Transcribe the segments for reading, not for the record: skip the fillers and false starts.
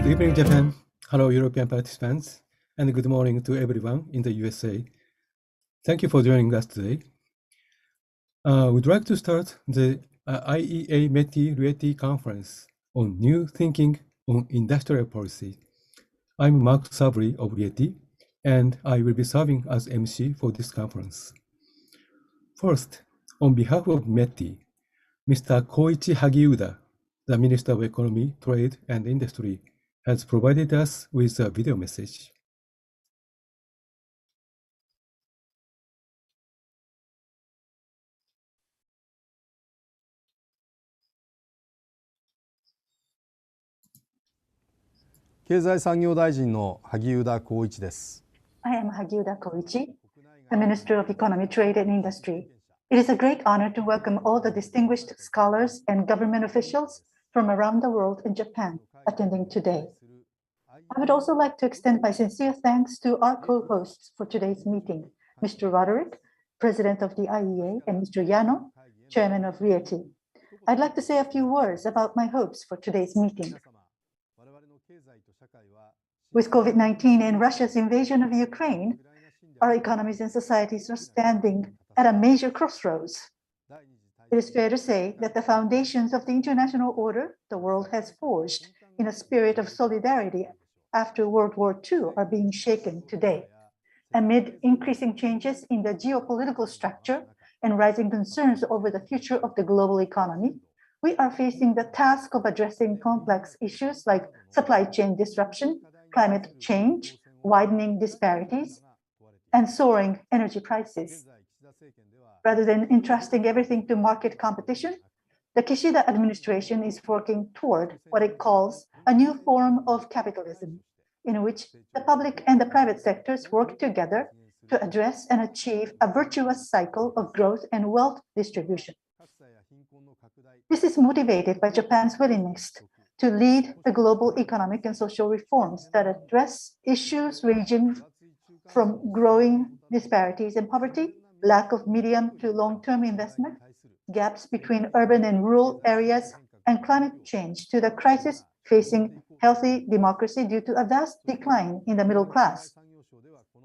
Good evening, Japan. Hello, European participants, and good morning to everyone in the USA. Thank you for joining us today. We'd like to start the IEA-METI-RIETI conference on new thinking on industrial policy. I'm Mark Sabri of RIETI, and I will be serving as MC for this conference. First, on behalf of METI, Mr. Koichi Hagiuda, the Minister of Economy, Trade, and Industry, has provided us with a video message. I am Hagiuda Koichi, the Minister of Economy, Trade, and Industry. It is a great honor to welcome all the distinguished scholars and government officials from around the world in Japan attending today. I would also like to extend my sincere thanks to our co-hosts for today's meeting, Mr. Roderick, President of the IEA, and Mr. Yano, Chairman of RIETI. I'd like to say a few words about my hopes for today's meeting. With COVID-19 and Russia's invasion of Ukraine, our economies and societies are standing at a major crossroads. It is fair to say that the foundations of the international order the world has forged in a spirit of solidarity after World War II are being shaken today. Amid increasing changes in the geopolitical structure and rising concerns over the future of the global economy, we are facing the task of addressing complex issues like supply chain disruption, climate change, widening disparities, and soaring energy prices. Rather than entrusting everything to market competition, the Kishida administration is working toward what it calls a new form of capitalism, in which the public and the private sectors work together to address and achieve a virtuous cycle of growth and wealth distribution. This is motivated by Japan's willingness to lead the global economic and social reforms that address issues ranging from growing disparities and poverty, lack of medium to long-term investment, gaps between urban and rural areas, and climate change to the crisis facing healthy democracy due to a vast decline in the middle class.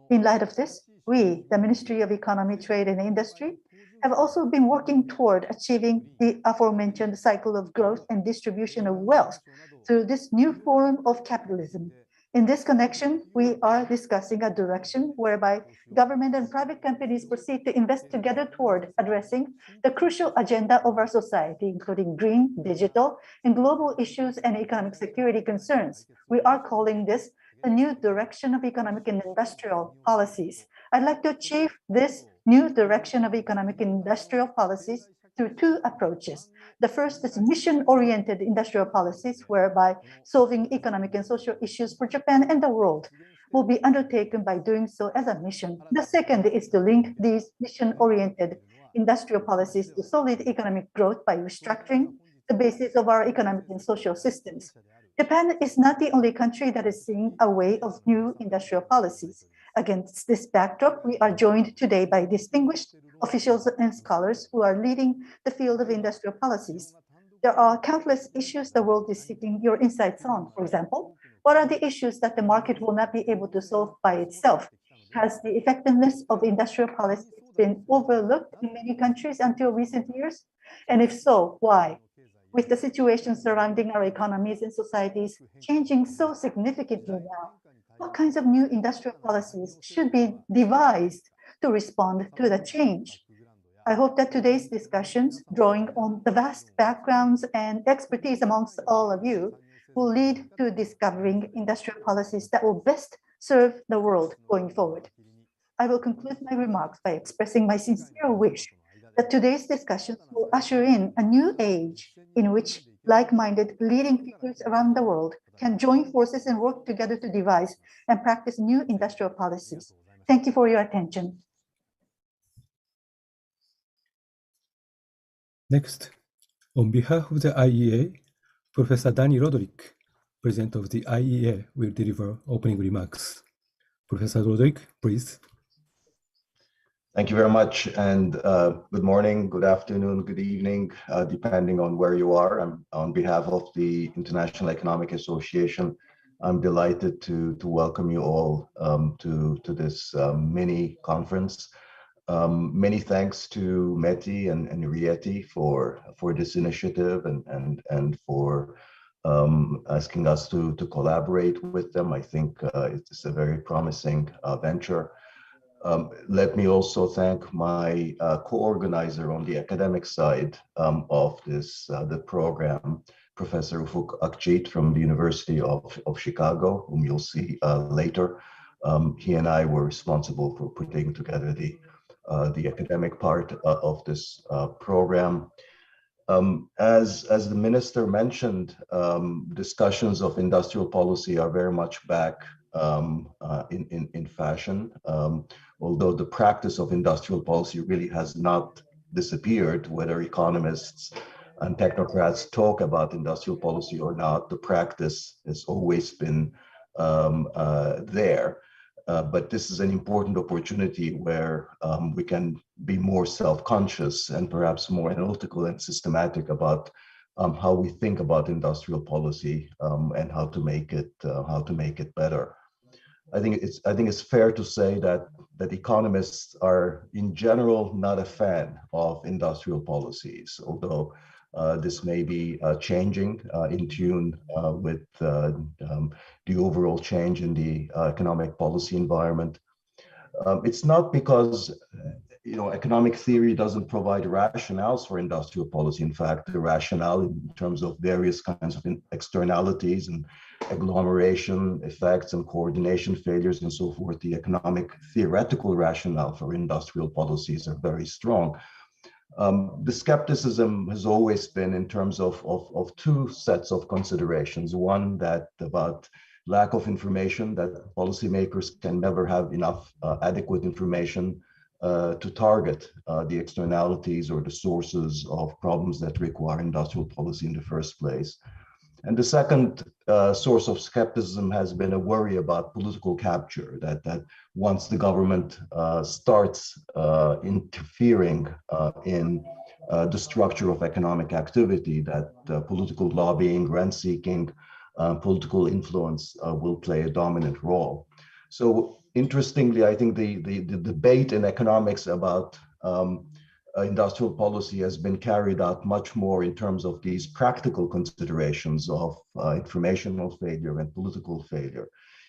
In light of this, we, the Ministry of Economy, Trade, and Industry, have also been working toward achieving the aforementioned cycle of growth and distribution of wealth through this new form of capitalism. In this connection, we are discussing a direction whereby government and private companies proceed to invest together toward addressing the crucial agenda of our society, including green, digital, and global issues and economic security concerns. We are calling this a new direction of economic and industrial policies. I'd like to achieve this new direction of economic and industrial policies through two approaches. The first is mission-oriented industrial policies, whereby solving economic and social issues for Japan and the world will be undertaken by doing so as a mission. The second is to link these mission-oriented industrial policies to solid economic growth by restructuring the basis of our economic and social systems. Japan is not the only country that is seeing a way of new industrial policies. Against this backdrop, we are joined today by distinguished officials and scholars who are leading the field of industrial policies. There are countless issues the world is seeking your insights on. For example, what are the issues that the market will not be able to solve by itself? Has the effectiveness of industrial policy been overlooked in many countries until recent years? And if so, why? With the situation surrounding our economies and societies changing so significantly now, what kinds of new industrial policies should be devised to respond to the change? I hope that today's discussions, drawing on the vast backgrounds and expertise amongst all of you, will lead to discovering industrial policies that will best serve the world going forward. I will conclude my remarks by expressing my sincere wish that today's discussions will usher in a new age in which like-minded leading figures around the world can join forces and work together to devise and practice new industrial policies. Thank you for your attention. Next, on behalf of the IEA, Professor Danny Roderick, President of the IEA, will deliver opening remarks. Professor Roderick, please. Thank you very much, and good morning, good afternoon, good evening, depending on where you are. On behalf of the International Economic Association, I'm delighted to welcome you all to this mini conference. Many thanks to METI and IEA-METI for this initiative and for asking us to collaborate with them. I think it's a very promising venture. Let me also thank my co-organizer on the academic side of the program, Professor Ufuk Akçit from the University of Chicago, whom you'll see later. He and I were responsible for putting together the academic part of this program. As the minister mentioned, discussions of industrial policy are very much back in fashion, although the practice of industrial policy really has not disappeared. Whether economists and technocrats talk about industrial policy or not, the practice has always been there. But this is an important opportunity where we can be more self-conscious and perhaps more analytical and systematic about how we think about industrial policy and how to make it better. I think it's fair to say that economists are in general not a fan of industrial policies, although this may be changing in tune with the overall change in the economic policy environment. It's not because economic theory doesn't provide rationales for industrial policy. In fact, the rationale in terms of various kinds of externalities and agglomeration effects and coordination failures and so forth, the economic theoretical rationale for industrial policies are very strong. The skepticism has always been in terms of two sets of considerations. One, that about lack of information, that policymakers can never have enough adequate information to target the externalities or the sources of problems that require industrial policy in the first place. And the second source of skepticism has been a worry about political capture, that once the government starts interfering in the structure of economic activity, that political lobbying, rent-seeking, political influence will play a dominant role. So interestingly, I think the debate in economics about industrial policy has been carried out much more in terms of these practical considerations of informational failure and political failure.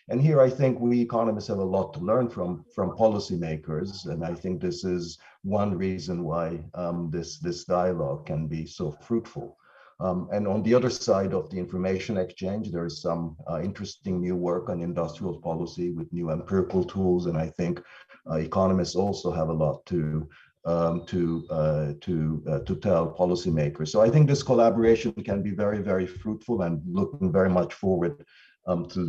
And here I think we economists have a lot to learn from policymakers, and I think this is one reason why this dialogue can be so fruitful. And on the other side of the information exchange, there is some interesting new work on industrial policy with new empirical tools, and I think economists also have a lot to tell policymakers. So I think this collaboration can be very, very fruitful, and looking very much forward to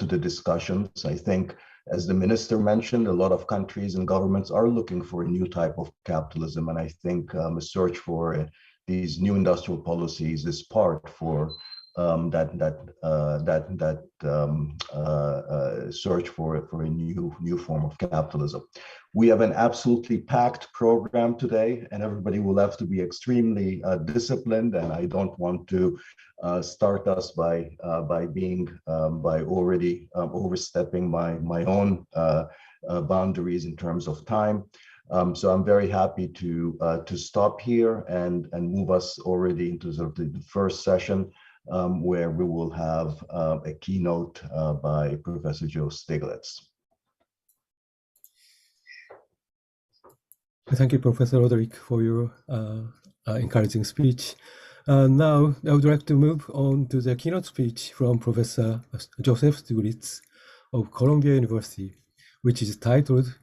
the discussions. I think, as the minister mentioned, a lot of countries and governments are looking for a new type of capitalism, and I think a search for these new industrial policies is part for search for a new form of capitalism. We have an absolutely packed program today, and everybody will have to be extremely disciplined. And I don't want to start us by already overstepping my own boundaries in terms of time. So I'm very happy to stop here and move us already into sort of the first session, where we will have a keynote by Professor Joe Stiglitz. Thank you, Professor Roderick, for your encouraging speech. Now, I would like to move on to the keynote speech from Professor Joseph Stiglitz of Columbia University, which is titled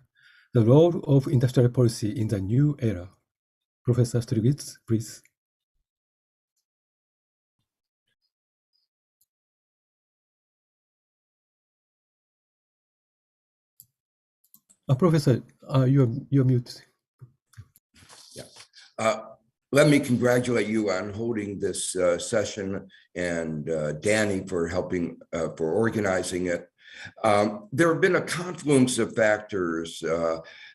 "The Role of Industrial Policy in the New Era." Professor Stiglitz, please. Professor, you're mute. Yeah. Let me congratulate you on holding this session, and Danny for helping, for organizing it. There have been a confluence of factors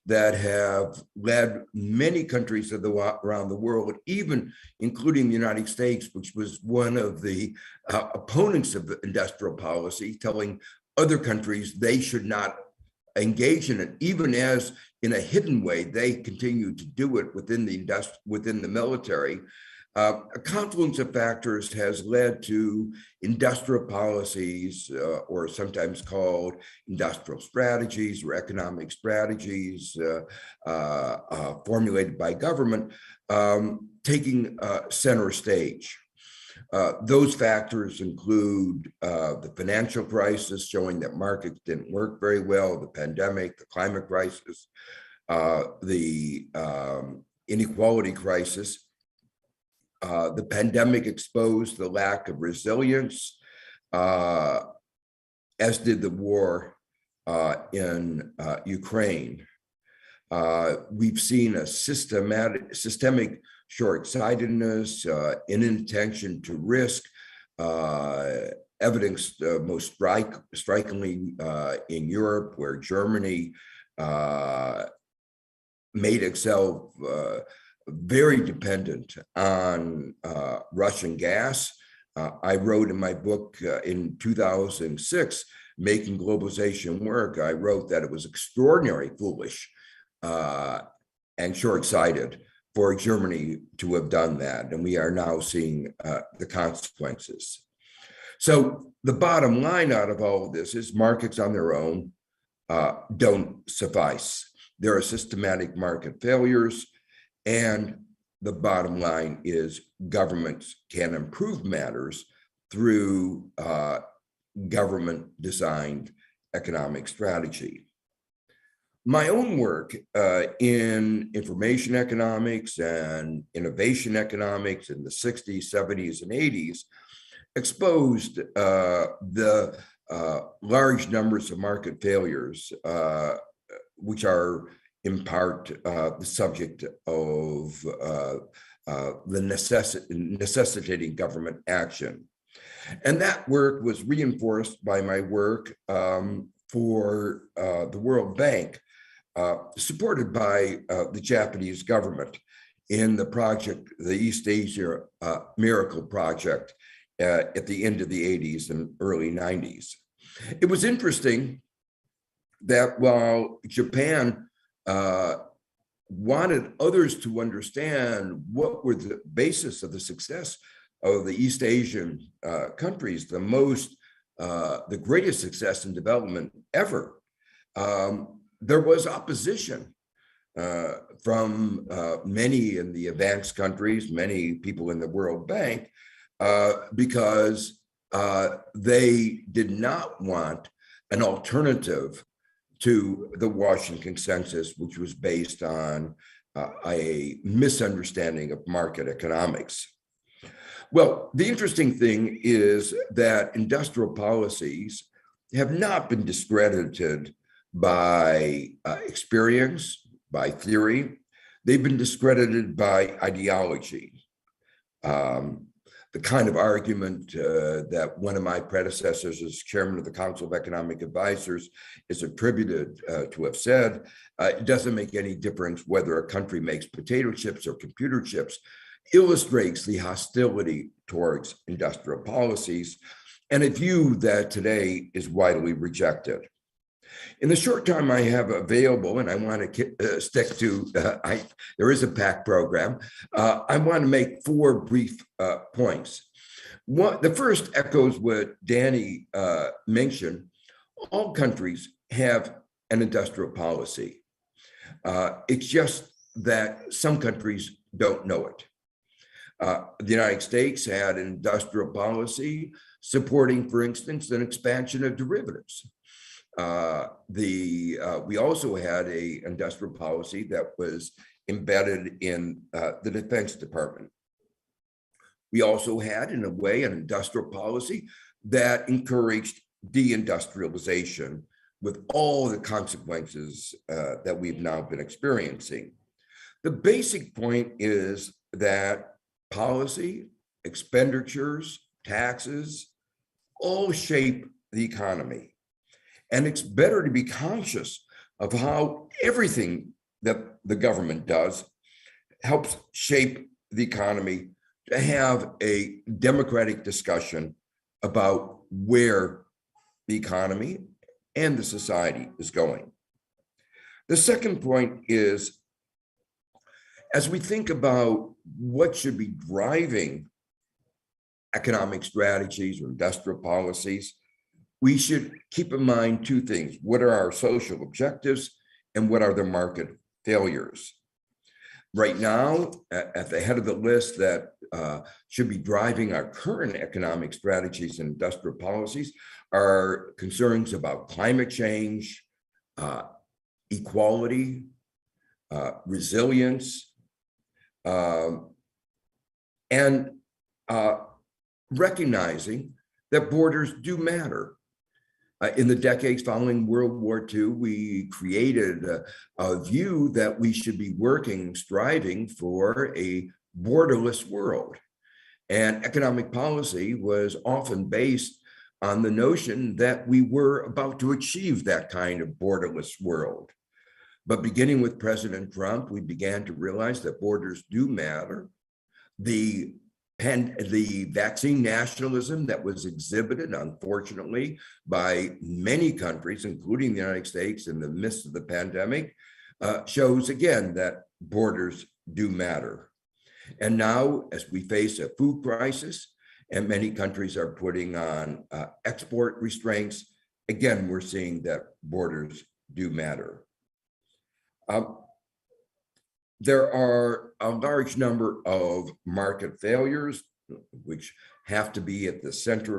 that have led many countries around the world, even including the United States, which was one of the opponents of industrial policy, telling other countries they should not engage in it, even as in a hidden way they continue to do it within the military. A confluence of factors has led to industrial policies, or sometimes called industrial strategies or economic strategies, formulated by government, taking center stage. Those factors include the financial crisis, showing that markets didn't work very well, the pandemic, the climate crisis, the inequality crisis. The pandemic exposed the lack of resilience, as did the war in Ukraine. We've seen a systemic short-sightedness, inattention to risk, evidenced most strikingly in Europe, where Germany made itself very dependent on Russian gas. I wrote in my book in 2006, Making Globalization Work, I wrote that it was extraordinarily foolish and short-sighted for Germany to have done that. And we are now seeing the consequences. So the bottom line out of all of this is markets on their own don't suffice. There are systematic market failures, and the bottom line is governments can improve matters through government-designed economic strategy. My own work in information economics and innovation economics in the 60s, 70s, and 80s exposed the large numbers of market failures, which are in part the subject of the necessitating government action. And that work was reinforced by my work for the World Bank, supported by the Japanese government in the project, the East Asia Miracle Project, at the end of the 80s and early 90s. It was interesting that while Japan wanted others to understand what were the basis of the success of the East Asian countries, the greatest success in development ever, there was opposition from many in the advanced countries, many people in the World Bank, because they did not want an alternative to the Washington Consensus, which was based on a misunderstanding of market economics. Well, the interesting thing is that industrial policies have not been discredited by experience, by theory. They've been discredited by ideology. the kind of argument that one of my predecessors as chairman of the Council of Economic Advisors is attributed to have said, it doesn't make any difference whether a country makes potato chips or computer chips, illustrates the hostility towards industrial policies and a view that today is widely rejected. In the short time I have available, and I want to stick to, there is a PAC program, I want to make 4 brief points. The first echoes what Danny mentioned. All countries have an industrial policy. It's just that some countries don't know it. The United States had an industrial policy supporting, for instance, an expansion of derivatives. We also had an industrial policy that was embedded in the Defense Department. We also had, in a way, an industrial policy that encouraged deindustrialization with all the consequences that we've now been experiencing. The basic point is that policy, expenditures, taxes, all shape the economy. And it's better to be conscious of how everything that the government does helps shape the economy, to have a democratic discussion about where the economy and the society is going. The second point is, as we think about what should be driving economic strategies or industrial policies, we should keep in mind 2 things. What are our social objectives and what are the market failures? Right now, at the head of the list that should be driving our current economic strategies and industrial policies are concerns about climate change, equality, resilience, and recognizing that borders do matter. In the decades following World War II, we created a view that we should be working, striving for a borderless world. And economic policy was often based on the notion that we were about to achieve that kind of borderless world. But beginning with President Trump, we began to realize that borders do matter. The vaccine nationalism that was exhibited, unfortunately, by many countries, including the United States in the midst of the pandemic, shows again that borders do matter. And now, as we face a food crisis, and many countries are putting on export restraints, again, we're seeing that borders do matter. There are a large number of market failures, which have to be at the center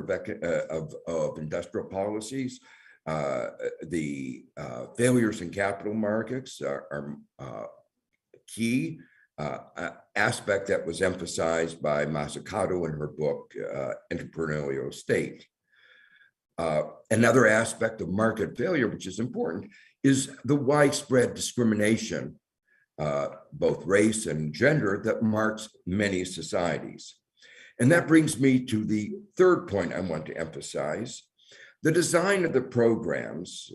of industrial policies. The failures in capital markets are key aspect that was emphasized by Mazzucato in her book, Entrepreneurial State. Another aspect of market failure, which is important, is the widespread discrimination, both race and gender, that marks many societies. And that brings me to the third point I want to emphasize. The design of the programs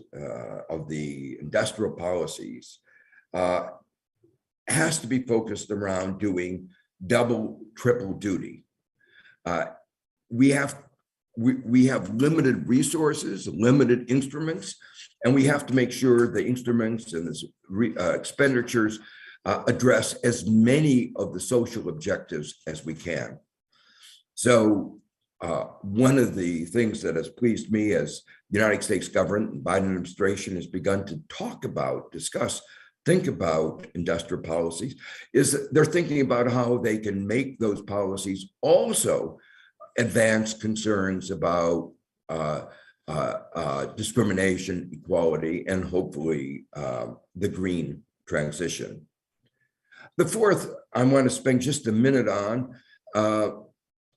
of the industrial policies has to be focused around doing double, triple duty. We have limited resources, limited instruments, and we have to make sure the instruments and the expenditures address as many of the social objectives as we can. So one of the things that has pleased me as the United States government and Biden administration has begun to talk about, discuss, think about industrial policies is that they're thinking about how they can make those policies also advance concerns about discrimination, equality, and hopefully the green transition. The fourth, I want to spend just a minute on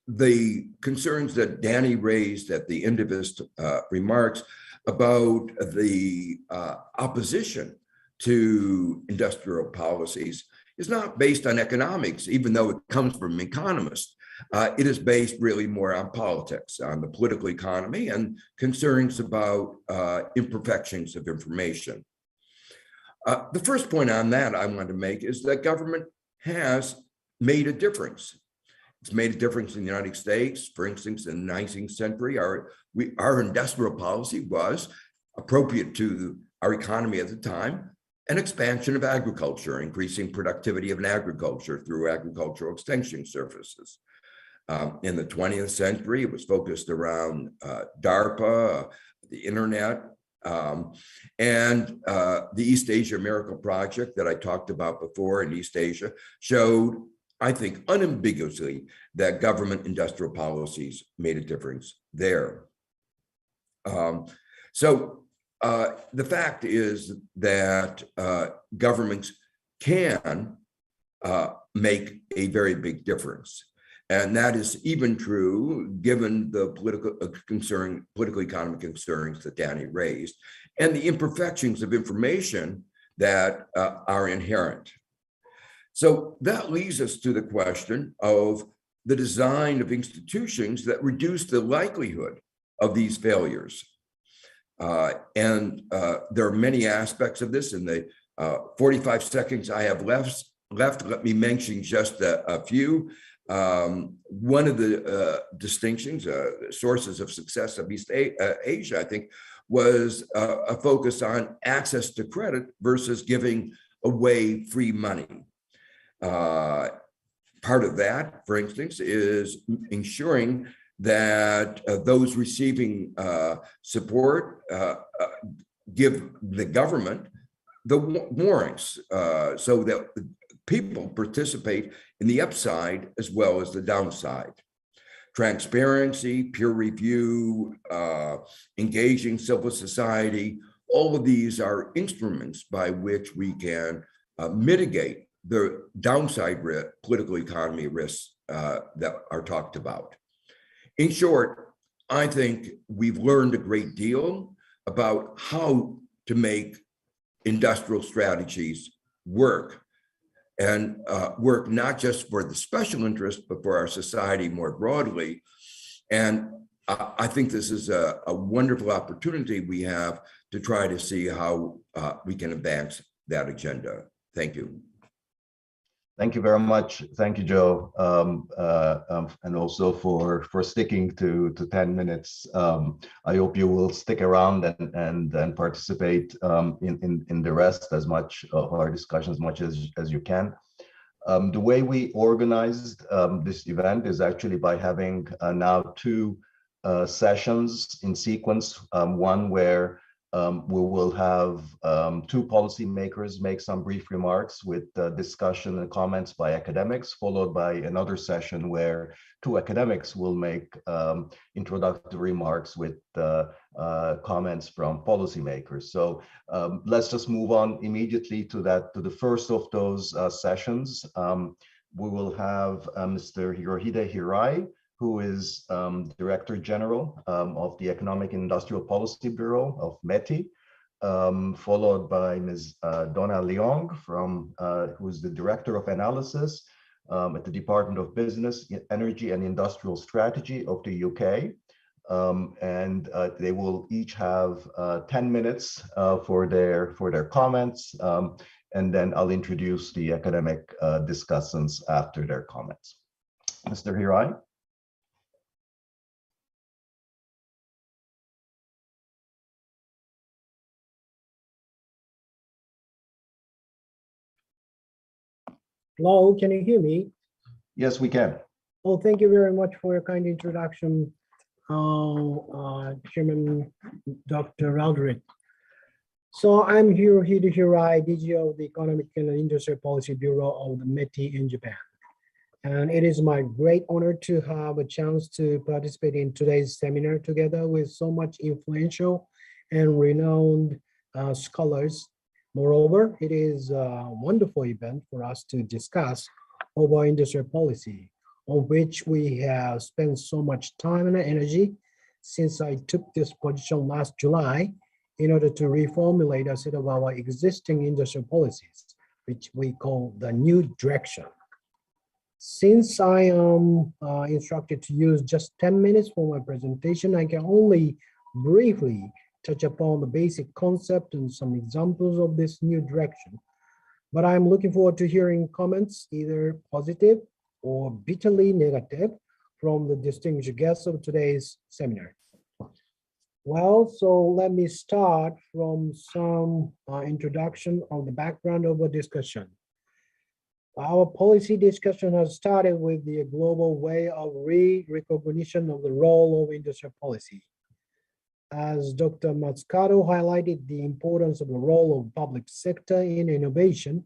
the concerns that Danny raised at the end of his remarks about the opposition to industrial policies is not based on economics, even though it comes from economists. It is based really more on politics, on the political economy, and concerns about imperfections of information. The first point on that I want to make is that government has made a difference. It's made a difference in the United States. For instance, in the 19th century, our industrial policy was appropriate to our economy at the time, an expansion of agriculture, increasing productivity of agriculture through agricultural extension services. In the 20th century, it was focused around DARPA, the internet, and the East Asia Miracle Project that I talked about before in East Asia showed, I think, unambiguously that government industrial policies made a difference there. So the fact is that governments can make a very big difference. And that is even true given the political economic concerns that Danny raised, and the imperfections of information that are inherent. So that leads us to the question of the design of institutions that reduce the likelihood of these failures. And there are many aspects of this. In the 45 seconds I have left, let me mention just a few. One of the distinctions, sources of success of East Asia, I think, was a focus on access to credit versus giving away free money. Part of that, for instance, is ensuring that those receiving support give the government the warrants so that people participate in the upside as well as the downside. Transparency, peer review, engaging civil society, all of these are instruments by which we can mitigate the downside political economy risks that are talked about. In short, I think we've learned a great deal about how to make industrial strategies work, and work not just for the special interest, but for our society more broadly. And I think this is a wonderful opportunity we have to try to see how we can advance that agenda. Thank you. Thank you very much. Thank you, Joe, and also for sticking to 10 minutes. I hope you will stick around and participate in the rest as much of our discussion as much as you can. The way we organized this event is actually by having now two sessions in sequence. One where we will have two policymakers make some brief remarks with discussion and comments by academics, followed by another session where two academics will make introductory remarks with comments from policymakers. So let's just move on immediately to the first of those sessions. We will have Mr. Hirohide Hirai, who is Director General of the Economic and Industrial Policy Bureau of METI, followed by Ms. Donna Leong, who is the Director of Analysis at the Department of Business, Energy and Industrial Strategy of the UK. And they will each have 10 minutes for their comments, and then I'll introduce the academic discussants after their comments. Mr. Hirai. Hello, can you hear me? Yes, we can. Oh, thank you very much for your kind introduction, Chairman Dr. Roderick. So I'm Hirohide Hirai, DG of the Economic and Industrial Policy Bureau of the METI in Japan. And it is my great honor to have a chance to participate in today's seminar together with so much influential and renowned scholars. Moreover, it is a wonderful event for us to discuss over industrial policy, on which we have spent so much time and energy since I took this position last July in order to reformulate a set of our existing industrial policies, which we call the new direction. Since I am instructed to use just 10 minutes for my presentation, I can only briefly touch upon the basic concept and some examples of this new direction. But I'm looking forward to hearing comments, either positive or bitterly negative, from the distinguished guests of today's seminar. Well, so let me start from some introduction of the background of the discussion. Our policy discussion has started with the global way of recognition of the role of industrial policy. As Dr. Matsukato highlighted the importance of the role of public sector in innovation,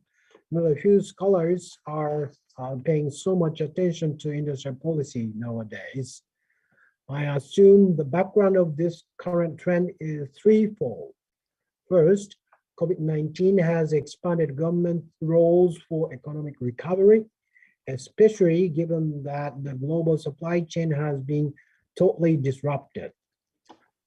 a few scholars are paying so much attention to industrial policy nowadays. I assume the background of this current trend is threefold. First, COVID-19 has expanded government roles for economic recovery, especially given that the global supply chain has been totally disrupted.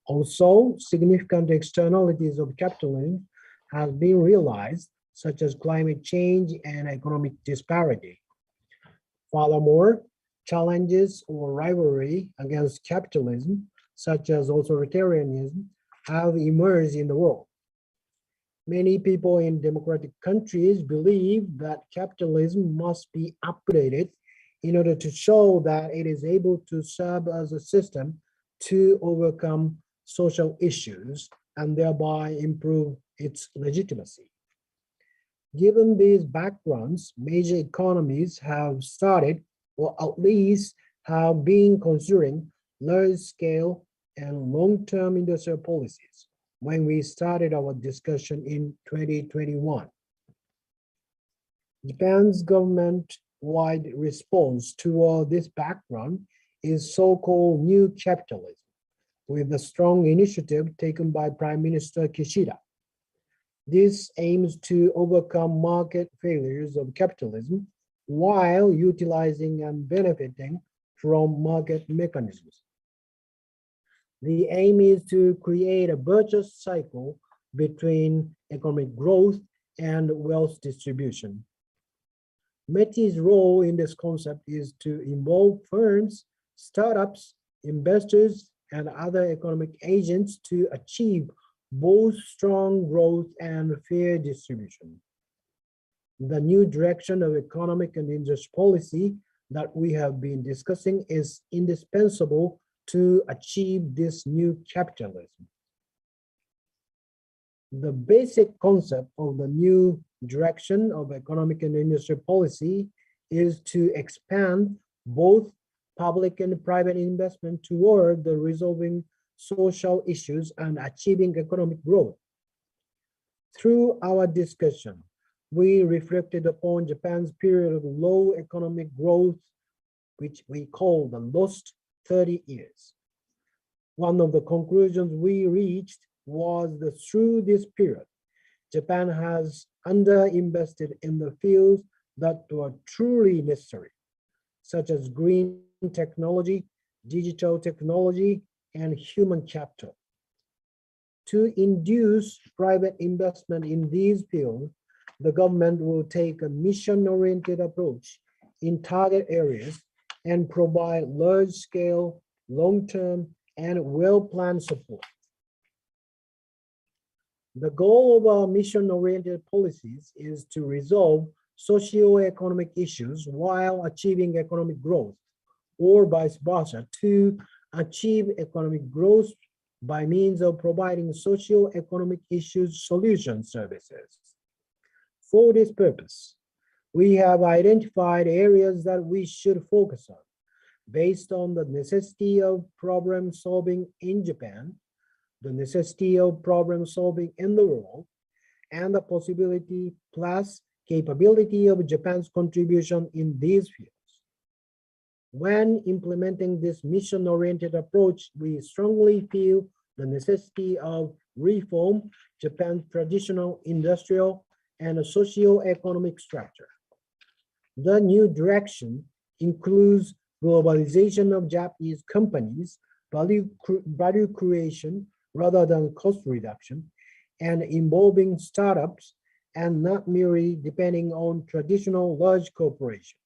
Also, significant externalities of capitalism have been realized, such as climate change and economic disparity. Furthermore, challenges or rivalry against capitalism, such as authoritarianism, have emerged in the world. Many people in democratic countries believe that capitalism must be updated in order to show that it is able to serve as a system to overcome social issues and thereby improve its legitimacy. Given these backgrounds, major economies have started, or at least have been considering, large-scale and long-term industrial policies when we started our discussion in 2021. Japan's government-wide response to this background is so-called new capitalism, with a strong initiative taken by Prime Minister Kishida. This aims to overcome market failures of capitalism while utilizing and benefiting from market mechanisms. The aim is to create a virtuous cycle between economic growth and wealth distribution. METI's role in this concept is to involve firms, startups, investors, and other economic agents to achieve both strong growth and fair distribution. The new direction of economic and industrial policy that we have been discussing is indispensable to achieve this new capitalism. The basic concept of the new direction of economic and industrial policy is to expand both public and private investment toward the resolving social issues and achieving economic growth. Through our discussion, we reflected upon Japan's period of low economic growth, which we call the lost 30 years. One of the conclusions we reached was that through this period, Japan has underinvested in the fields that were truly necessary, such as green technology, digital technology, and human capital. To induce private investment in these fields, the government will take a mission-oriented approach in target areas and provide large-scale, long-term, and well-planned support. The goal of our mission-oriented policies is to resolve socio-economic issues while achieving economic growth, or vice versa, to achieve economic growth by means of providing socio-economic issues solution services. For this purpose, we have identified areas that we should focus on based on the necessity of problem solving in Japan, the necessity of problem solving in the world, and the possibility plus capability of Japan's contribution in these fields. When implementing this mission-oriented approach, we strongly feel the necessity of reform Japan's traditional industrial and socio-economic structure. The new direction includes globalization of Japanese companies, value creation rather than cost reduction, and involving startups and not merely depending on traditional large corporations.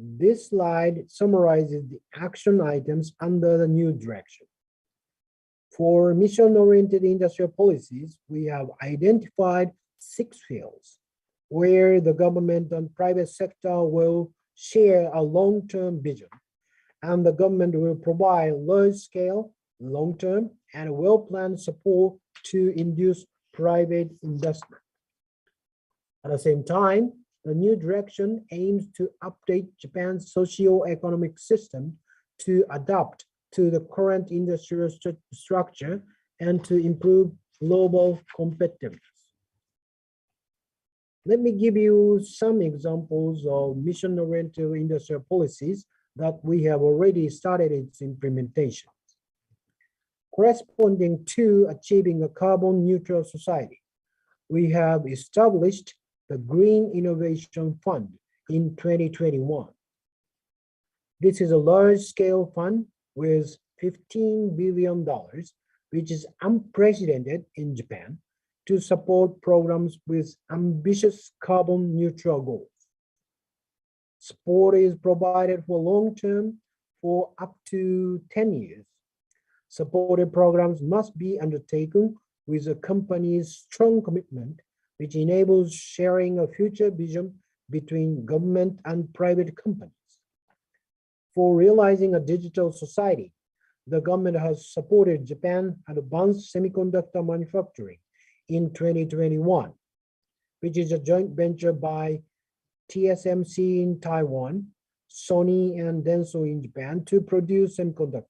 This slide summarizes the action items under the new direction. For mission-oriented industrial policies, we have identified 6 fields where the government and private sector will share a long-term vision, and the government will provide large-scale, long-term, and well-planned support to induce private investment. At the same time, the new direction aims to update Japan's socio-economic system to adapt to the current industrial structure and to improve global competitiveness. Let me give you some examples of mission-oriented industrial policies that we have already started its implementation. Corresponding to achieving a carbon neutral society, we have established the Green Innovation Fund in 2021. This is a large-scale fund with $15 billion, which is unprecedented in Japan, to support programs with ambitious carbon neutral goals. Support is provided for long-term for up to 10 years. Supported programs must be undertaken with a company's strong commitment, which enables sharing a future vision between government and private companies. For realizing a digital society, the government has supported Japan advanced semiconductor manufacturing in 2021, which is a joint venture by TSMC in Taiwan, Sony and Denso in Japan to produce semiconductors.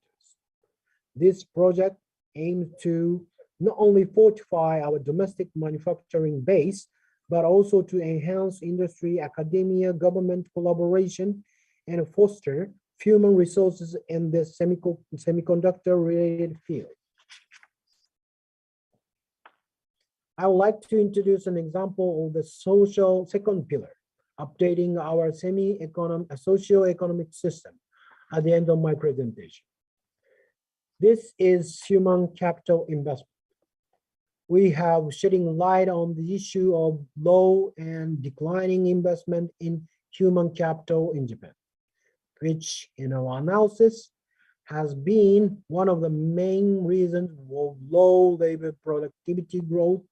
This project aims to not only fortify our domestic manufacturing base, but also to enhance industry, academia, government collaboration, and foster human resources in the semiconductor-related field. I would like to introduce an example of the social second pillar, updating our socio-economic system at the end of my presentation. This is human capital investment. We have shedding light on the issue of low and declining investment in human capital in Japan, which in our analysis has been one of the main reasons for low labor productivity growth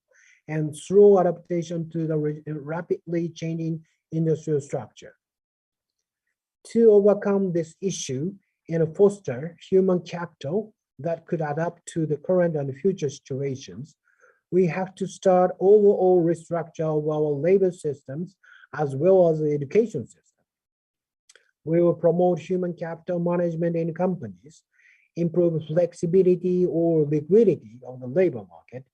and slow adaptation to the rapidly changing industrial structure. To overcome this issue and foster human capital that could adapt to the current and future situations, we have to start overall restructure of our labor systems as well as the education system. We will promote human capital management in companies, improve flexibility or liquidity of the labor market,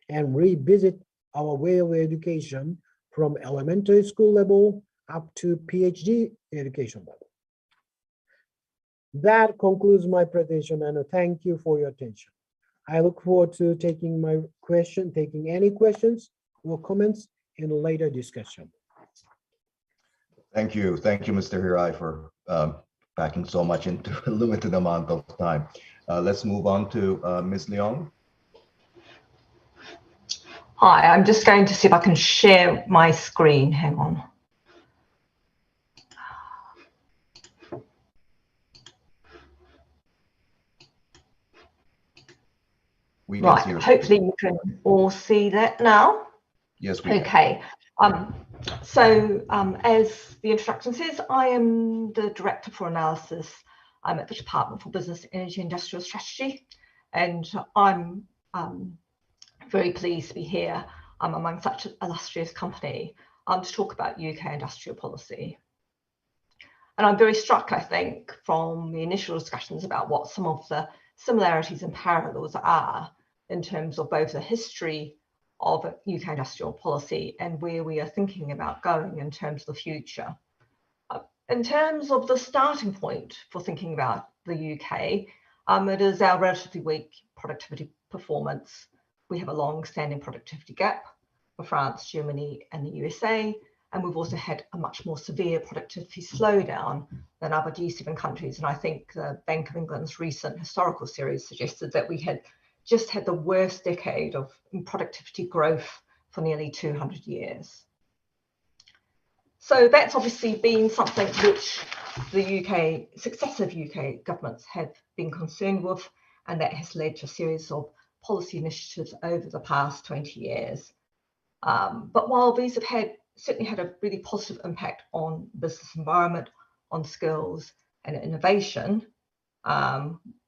and revisit our way of education from elementary school level up to PhD education level. That concludes my presentation, and thank you for your attention. I look forward to taking any questions or comments in a later discussion. Thank you, Mr. Hirai, for packing so much into a limited amount of time. Let's move on to Ms. Leong. Hi, I'm just going to see if I can share my screen. Hang on. Right, hopefully you can all see that now. Yes, we can. Okay. As the introduction says, I am the Director for Analysis at the Department for Business, Energy, Industrial Strategy, and I'm very pleased to be here among such an illustrious company to talk about UK industrial policy. And I'm very struck, I think, from the initial discussions about what some of the similarities and parallels are in terms of both the history of UK industrial policy and where we are thinking about going in terms of the future. In terms of the starting point for thinking about the UK, it is our relatively weak productivity performance. We have a long-standing productivity gap for France, Germany, and the USA, and we've also had a much more severe productivity slowdown than other G7 countries. And I think the Bank of England's recent historical series suggested that we had just had the worst decade of productivity growth for nearly 200 years. So that's obviously been something which the successive UK governments have been concerned with, and that has led to a series of policy initiatives over the past 20 years. But while these have certainly had a really positive impact on business environment, on skills and innovation,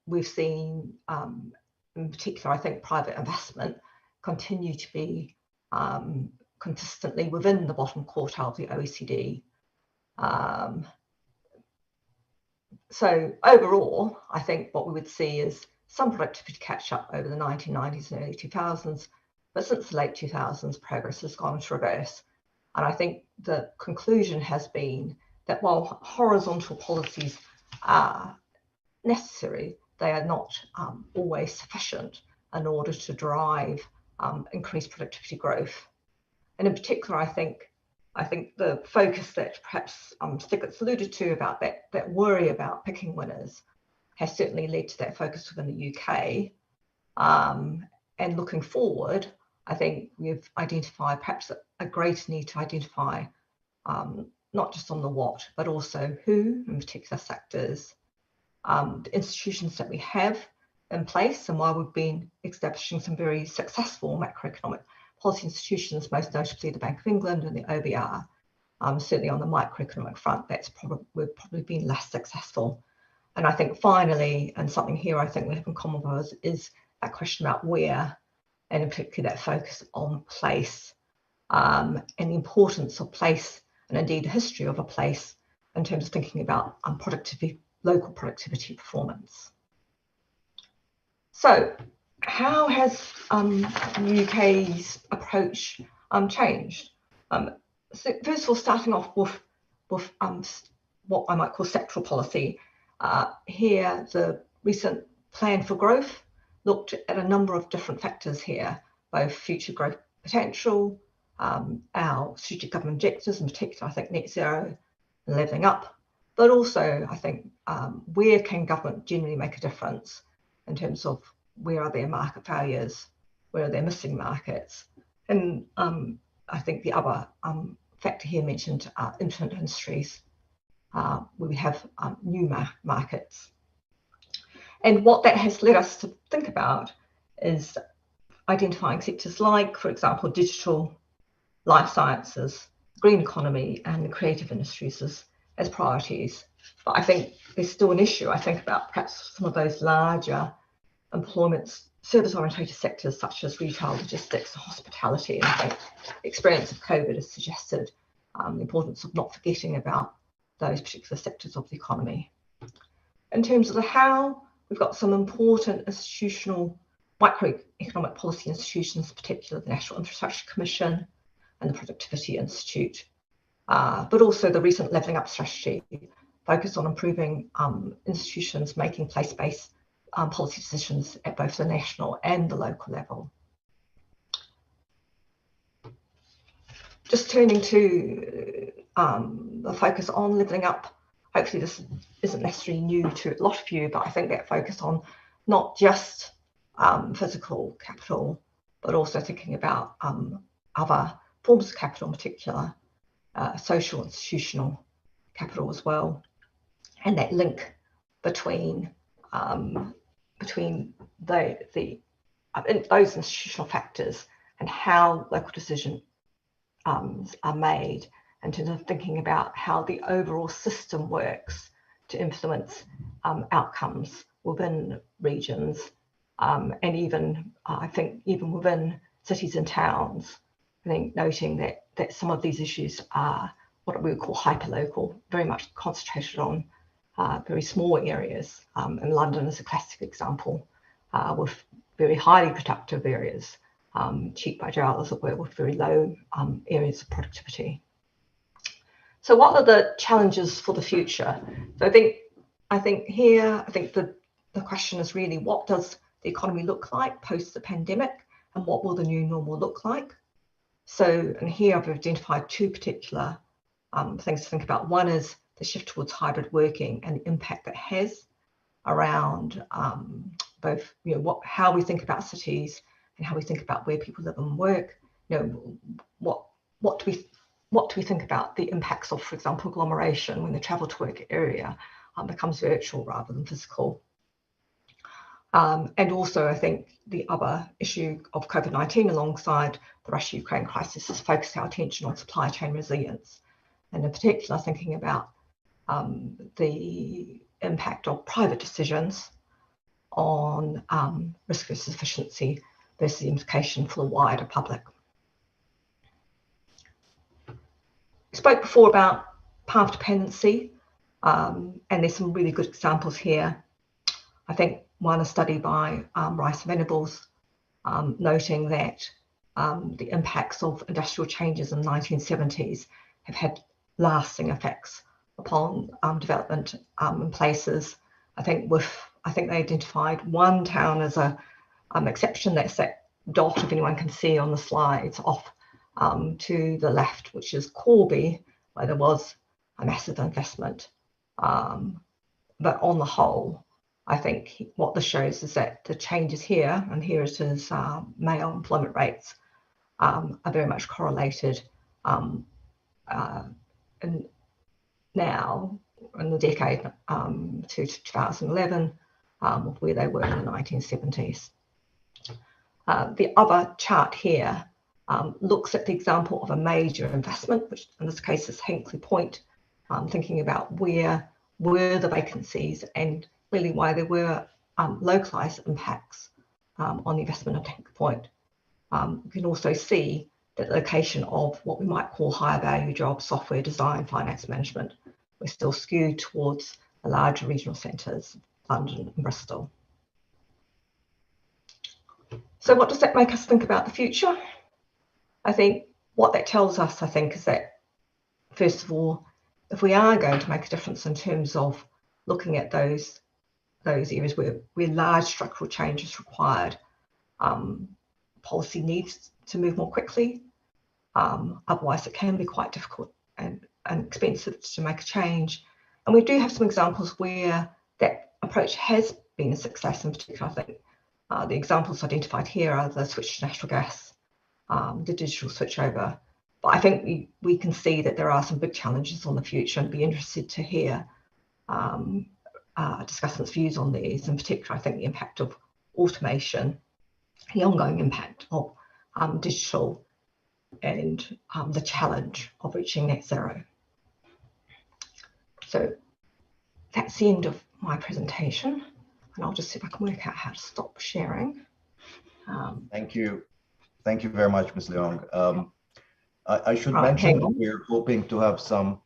we've seen, in particular, I think private investment continue to be consistently within the bottom quartile of the OECD. So overall, I think what we would see is some productivity catch up over the 1990s and early 2000s, but since the late 2000s, progress has gone into reverse. And I think the conclusion has been that while horizontal policies are necessary, they are not always sufficient in order to drive increased productivity growth. And in particular, I think the focus that perhaps Stiglitz's alluded to about that worry about picking winners has certainly led to that focus within the UK. And looking forward, I think we've identified perhaps a greater need to identify not just on the what, but also who in particular sectors, the institutions that we have in place, and why we've been establishing some very successful macroeconomic policy institutions, most notably the Bank of England and the OBR. Certainly on the microeconomic front, we've probably been less successful. And I think finally, and something here I think we have in common with us, is that question about where, and in particular that focus on place, and the importance of place, and indeed the history of a place in terms of thinking about productivity, local productivity performance. So how has the UK's approach changed? So first of all, starting off with what I might call sectoral policy. Here, the recent plan for growth looked at a number of different factors here, both future growth potential, our strategic government objectives, in particular, I think net zero and levelling up, but also I think where can government generally make a difference in terms of where are their market failures, where are there missing markets, and I think the other factor here mentioned infant industries, where we have new markets. And what that has led us to think about is identifying sectors like, for example, digital, life sciences, green economy, and the creative industries as priorities. But I think there's still an issue, I think, about perhaps some of those larger employment service-oriented sectors such as retail, logistics, and hospitality. And I think the experience of COVID has suggested the importance of not forgetting about those particular sectors of the economy. In terms of the how, we've got some important institutional microeconomic policy institutions, particularly the National Infrastructure Commission and the Productivity Institute, but also the recent levelling up strategy focused on improving institutions making place-based policy decisions at both the national and the local level. Just turning to the focus on levelling up, hopefully this isn't necessarily new to a lot of you, but I think that focus on not just physical capital, but also thinking about other forms of capital, in particular social institutional capital as well, and that link between those institutional factors and how local decisions are made, in terms of thinking about how the overall system works to influence outcomes within regions, and even I think even within cities and towns. I think noting that some of these issues are what we would call hyperlocal, very much concentrated on very small areas. And London is a classic example, with very highly productive areas, cheap by jowl, as it were, with very low areas of productivity. So what are the challenges for the future? So I think the question is really, what does the economy look like post the pandemic, and what will the new normal look like? So, and here I've identified two particular things to think about. One is the shift towards hybrid working and the impact that has around both, how we think about cities and how we think about where people live and work. What do what do we think about the impacts of, for example, agglomeration when the travel to work area becomes virtual rather than physical? And also, I think the other issue of COVID-19 alongside the Russia-Ukraine crisis has focused our attention on supply chain resilience, and in particular thinking about the impact of private decisions on risk versus efficiency versus the implication for the wider public. We spoke before about path dependency, and there's some really good examples here. I think one, a study by Rice and Venables, noting that the impacts of industrial changes in the 1970s have had lasting effects upon development in places. I think they identified one town as a exception. That's that dot, if anyone can see on the slides, off to the left, which is Corby, where there was a massive investment. But on the whole, I think what this shows is that the changes here, and here it is male employment rates, are very much correlated now in the decade to 2011 of where they were in the 1970s. The other chart here looks at the example of a major investment, which in this case is Hinkley Point, thinking about where were the vacancies and really why there were localized impacts on the investment at Hinkley Point. You can also see that the location of what we might call higher value jobs, software design, finance management, we're still skewed towards the larger regional centres, London and Bristol. So what does that make us think about the future? I think what that tells us, is that, first of all, if we are going to make a difference in terms of looking at those areas where large structural change is required, policy needs to move more quickly. Otherwise, it can be quite difficult and expensive to make a change. And we do have some examples where that approach has been a success. In particular, I think the examples identified here are the switch to natural gas, the digital switchover. But I think we can see that there are some big challenges on the future, and be interested to hear discussants' views on these. In particular, I think the impact of automation, the ongoing impact of digital, and the challenge of reaching net zero. So that's the end of my presentation, and I'll just see if I can work out how to stop sharing. Thank you very much, Ms. Leong. I should mention that we're hoping to have some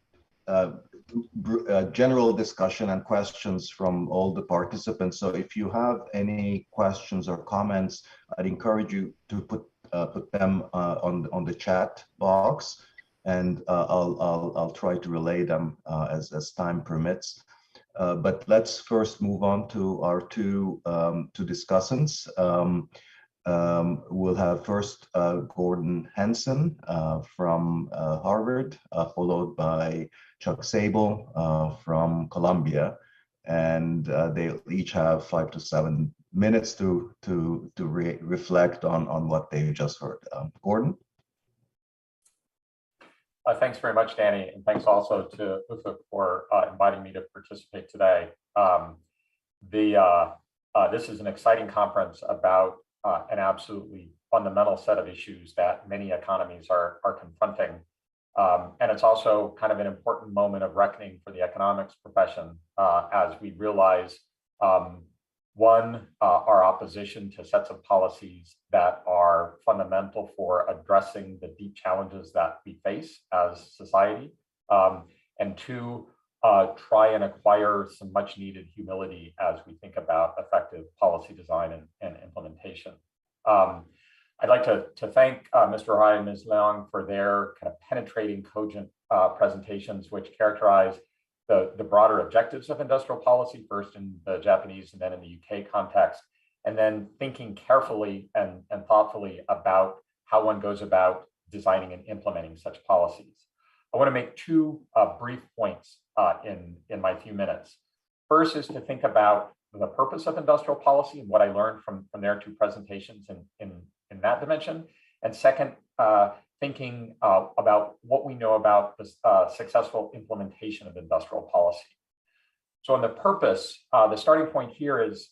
general discussion and questions from all the participants. So if you have any questions or comments, I'd encourage you to put them on the chat box, and I'll try to relay them as time permits. But let's first move on to our two discussants. We'll have first Gordon Henson from Harvard, followed by Chuck Sable from Columbia, and they'll each have 5 to 7 minutes to reflect on what they just heard. Gordon? Thanks very much, Danny, and thanks also to Ufuk for inviting me to participate today. This is an exciting conference about an absolutely fundamental set of issues that many economies are confronting. And it's also kind of an important moment of reckoning for the economics profession as we realize, one, our opposition to sets of policies that are fundamental for addressing the deep challenges that we face as society, and two, try and acquire some much needed humility as we think about effective policy design and implementation. I'd like to thank Mr. Arai and Ms. Leong for their kind of penetrating, cogent presentations, which characterize the broader objectives of industrial policy, first in the Japanese and then in the UK context, and then thinking carefully and thoughtfully about how one goes about designing and implementing such policies. I want to make two brief points in my few minutes. First is to think about the purpose of industrial policy and what I learned from their two presentations in that dimension. And second, thinking about what we know about the successful implementation of industrial policy. So on the purpose, the starting point here is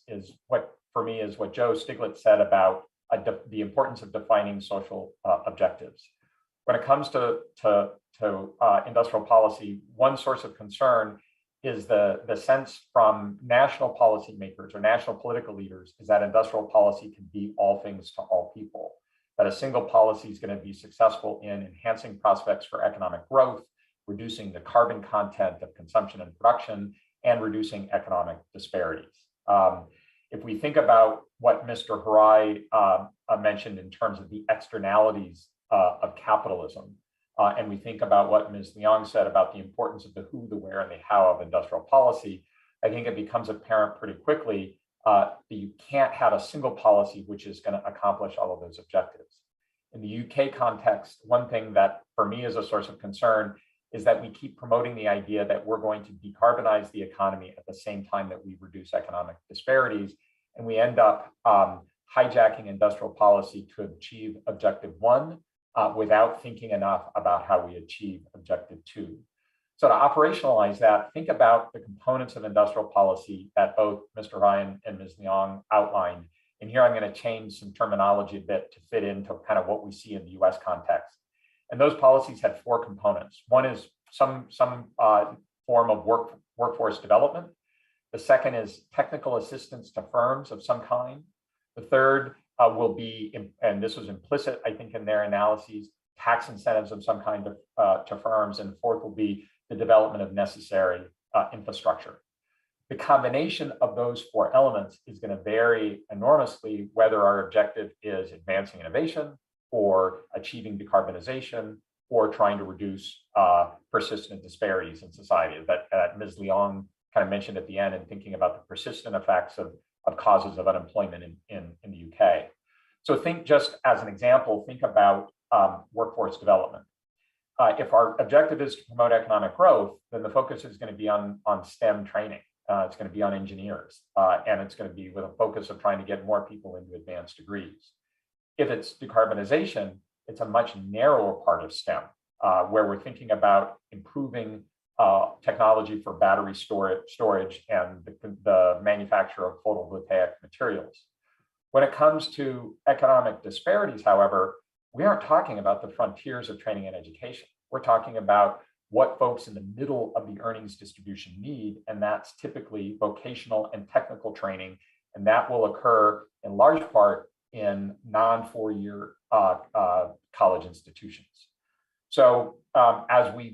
what, for me, is what Joe Stiglitz said about the importance of defining social objectives. When it comes to industrial policy, one source of concern is the sense from national policymakers or national political leaders is that industrial policy can be all things to all people, that a single policy is going to be successful in enhancing prospects for economic growth, reducing the carbon content of consumption and production, and reducing economic disparities. If we think about what Mr. Hirai mentioned in terms of the externalities of capitalism, and we think about what Ms. Liang said about the importance of the who, the where, and the how of industrial policy, I think it becomes apparent pretty quickly that you can't have a single policy which is going to accomplish all of those objectives. In the UK context, one thing that for me is a source of concern is that we keep promoting the idea that we're going to decarbonize the economy at the same time that we reduce economic disparities, and we end up hijacking industrial policy to achieve objective 1 without thinking enough about how we achieve objective 2. So to operationalize that, think about the components of industrial policy that both Mr. Ryan and Ms. Liang outlined. And here I'm going to change some terminology a bit to fit into kind of what we see in the US context. And those policies had 4 components. One is some form of workforce development. The second is technical assistance to firms of some kind. The third will be, and this was implicit, I think, in their analyses, tax incentives of some kind to firms. And the fourth will be the development of necessary infrastructure. The combination of those 4 elements is going to vary enormously whether our objective is advancing innovation or achieving decarbonization or trying to reduce persistent disparities in society that Ms. Liang kind of mentioned at the end, and thinking about the persistent effects of causes of unemployment in the UK. So think, just as an example, think about workforce development. If our objective is to promote economic growth, then the focus is going to be on STEM training. It's going to be on engineers, and it's going to be with a focus of trying to get more people into advanced degrees. If it's decarbonization, it's a much narrower part of STEM, where we're thinking about improving technology for battery storage and the manufacture of photovoltaic materials. When it comes to economic disparities, however, we aren't talking about the frontiers of training and education. We're talking about what folks in the middle of the earnings distribution need, and that's typically vocational and technical training, and that will occur in large part in non-4-year college institutions. So as we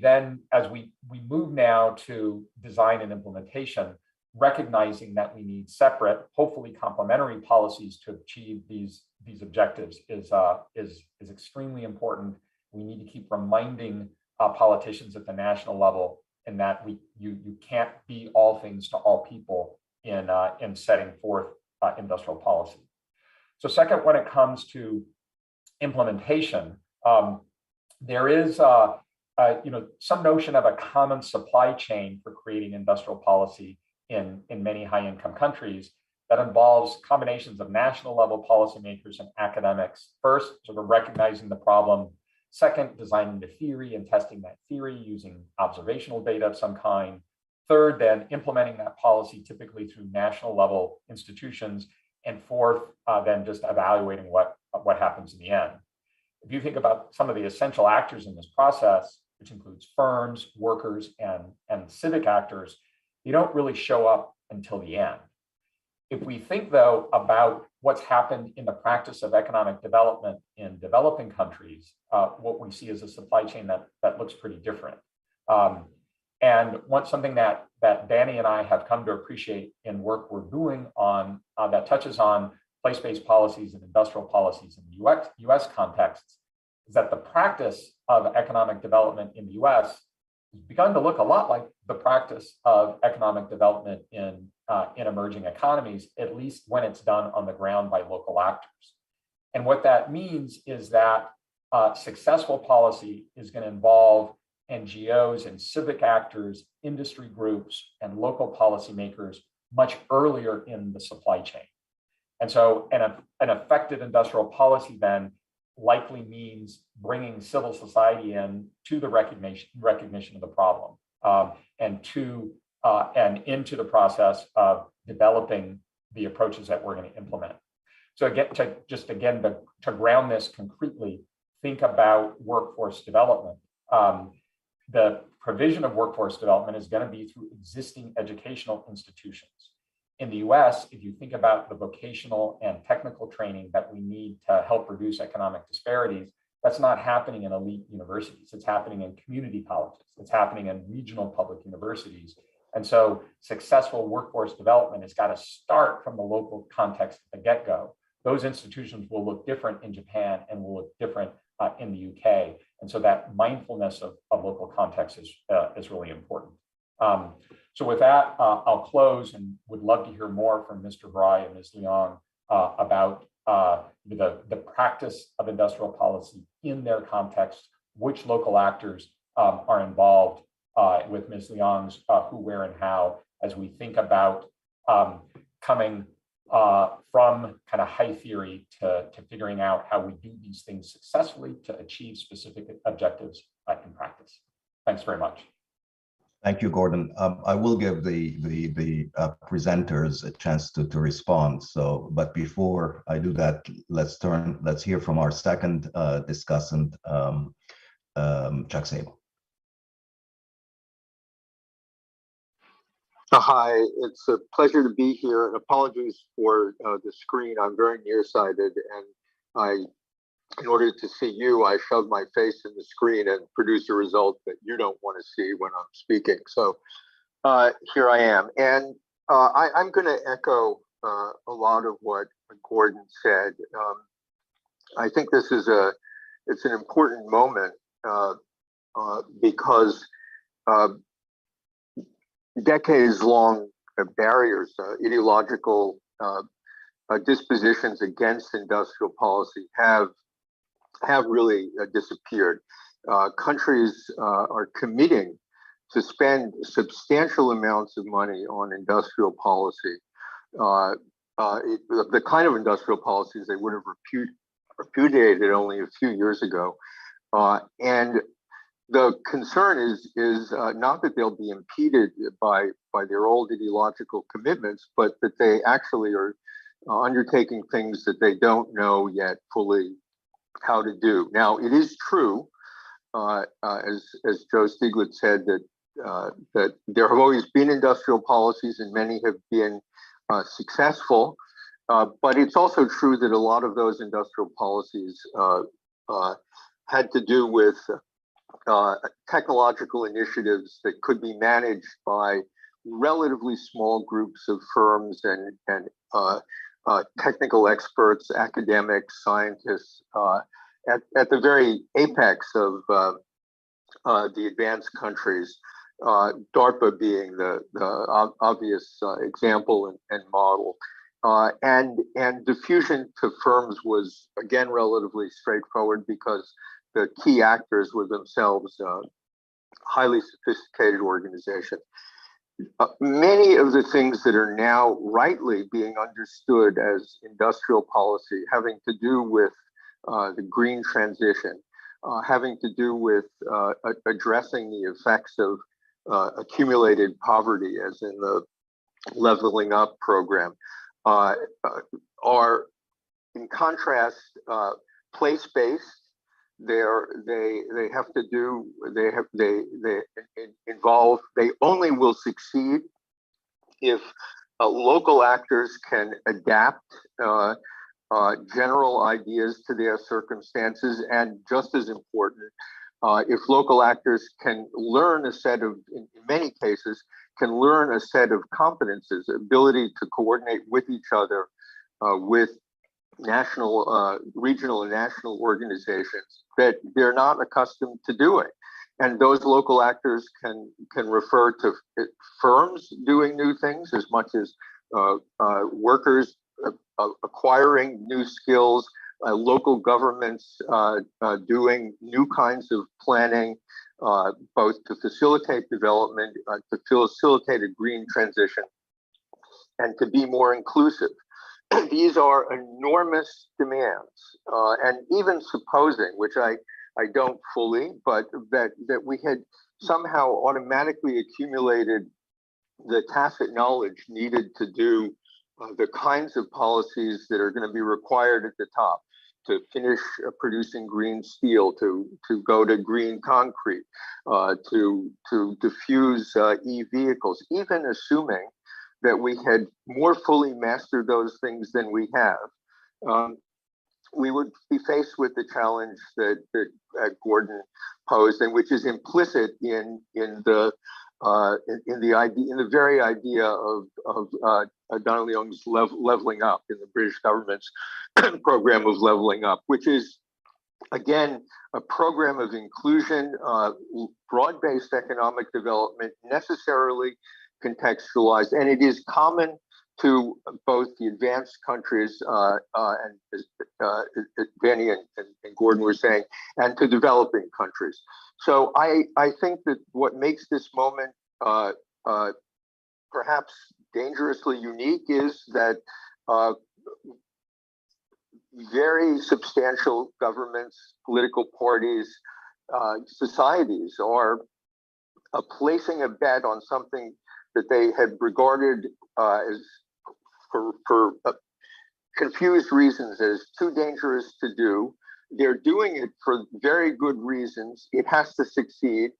move now to design and implementation, recognizing that we need separate, hopefully complementary policies to achieve these objectives is extremely important. We need to keep reminding politicians at the national level, and that you can't be all things to all people in setting forth industrial policy. So second, when it comes to implementation, there is some notion of a common supply chain for creating industrial policy in many high-income countries that involves combinations of national level policymakers and academics. First, sort of recognizing the problem. Second, designing the theory and testing that theory using observational data of some kind. Third, then implementing that policy typically through national level institutions. And fourth, then just evaluating what happens in the end. If you think about some of the essential actors in this process, which includes firms, workers, and civic actors, they don't really show up until the end. If we think, though, about what's happened in the practice of economic development in developing countries, what we see is a supply chain that looks pretty different. And something that Danny and I have come to appreciate in work we're doing on that touches on place-based policies and industrial policies in the US contexts is that the practice of economic development in the US has begun to look a lot like the practice of economic development in emerging economies, at least when it's done on the ground by local actors. And what that means is that successful policy is going to involve NGOs and civic actors, industry groups, and local policymakers much earlier in the supply chain. And so an effective industrial policy then likely means bringing civil society in to the recognition of the problem, and into the process of developing the approaches that we're going to implement. So again, to ground this concretely, think about workforce development. The provision of workforce development is going to be through existing educational institutions. In the US, if you think about the vocational and technical training that we need to help reduce economic disparities, that's not happening in elite universities. It's happening in community colleges. It's happening in regional public universities. And so successful workforce development has got to start from the local context at the get-go. Those institutions will look different in Japan and will look different in the UK. And so that mindfulness of local context is really important. So with that, I'll close and would love to hear more from Mr. Bry and Ms. Leong about the practice of industrial policy in their context, which local actors are involved with Ms. Leong's who, where, and how, as we think about coming from kind of high theory to figuring out how we do these things successfully to achieve specific objectives in practice. Thanks very much. Thank you, Gordon. I will give the presenters a chance to respond. So, but before I do that, let's hear from our second discussant, Chuck Sable. Hi, it's a pleasure to be here, and apologies for the screen. I'm very nearsighted, and in order to see you, I shoved my face in the screen and produced a result that you don't want to see when I'm speaking. So here I am, and I'm going to echo a lot of what Gordon said. I think this is it's an important moment because decades-long barriers, ideological dispositions against industrial policy have really disappeared. Countries are committing to spend substantial amounts of money on industrial policy, the kind of industrial policies they would have repudiated only a few years ago. And the concern is not that they'll be impeded by their old ideological commitments, but that they actually are undertaking things that they don't know yet fully how to do. Now, it is true, as Joe Stiglitz said, that there have always been industrial policies and many have been successful, but it's also true that a lot of those industrial policies had to do with technological initiatives that could be managed by relatively small groups of firms and technical experts, academics, scientists, at the very apex of the advanced countries, DARPA being the obvious example and model. And diffusion to firms was, again, relatively straightforward because the key actors were themselves highly sophisticated organizations. Many of the things that are now rightly being understood as industrial policy, having to do with the green transition, having to do with addressing the effects of accumulated poverty, as in the Leveling Up program, are, in contrast, place-based. They only will succeed if local actors can adapt general ideas to their circumstances, and just as important, if local actors can learn in many cases, can learn a set of competences, ability to coordinate with each other, with national, regional and national organizations that they're not accustomed to doing. And those local actors can refer to firms doing new things as much as workers acquiring new skills, local governments doing new kinds of planning, both to facilitate development, to facilitate a green transition, and to be more inclusive. these are enormous demands, and even supposing, which I don't fully, but that we had somehow automatically accumulated the tacit knowledge needed to do the kinds of policies that are going to be required at the top to finish producing green steel, to go to green concrete, to diffuse e-vehicles, even assuming that we had more fully mastered those things than we have, we would be faced with the challenge that Gordon posed, and which is implicit in the very idea of Donald Young's leveling up, in the British government's program of leveling up, which is again a program of inclusion, broad-based economic development, necessarily contextualized, and it is common to both the advanced countries, and as Danny and Gordon were saying, and to developing countries. So I think that what makes this moment perhaps dangerously unique is that very substantial governments, political parties, societies are placing a bet on something that they had regarded as, for confused reasons, as too dangerous to do. They're doing it for very good reasons. It has to succeed.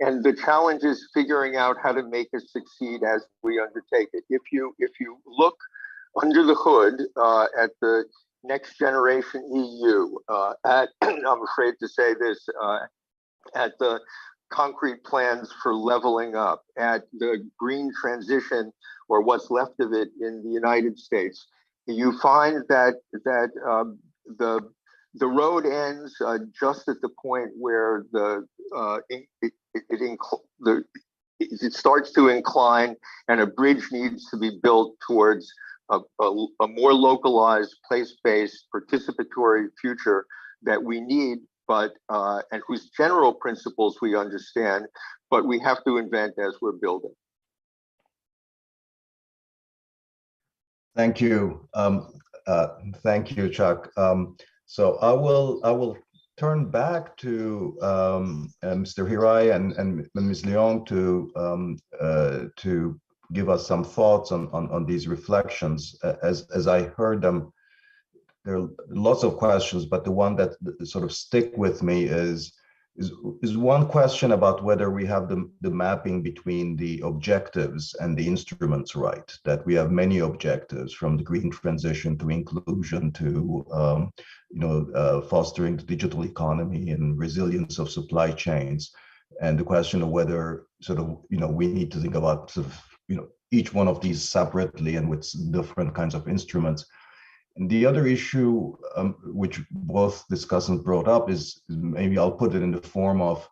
And the challenge is figuring out how to make it succeed as we undertake it. If you look under the hood at the next generation EU, at, I'm afraid to say this, at the concrete plans for leveling up, at the green transition, or what's left of it in the United States, you find that the road ends just at the point where it starts to incline, and a bridge needs to be built towards a more localized, place-based, participatory future that we need, but and whose general principles we understand, but we have to invent as we're building. Thank you. Thank you, Chuck. So I will turn back to Mr. Hirai and Ms. Leong to give us some thoughts on these reflections. As I heard them, there are lots of questions, but the one that sort of stick with me is one question about whether we have the mapping between the objectives and the instruments right, that we have many objectives, from the green transition to inclusion to fostering the digital economy and resilience of supply chains, and the question of whether we need to think about each one of these separately and with different kinds of instruments. And the other issue, which both discussants brought up, is maybe I'll put it in the form of,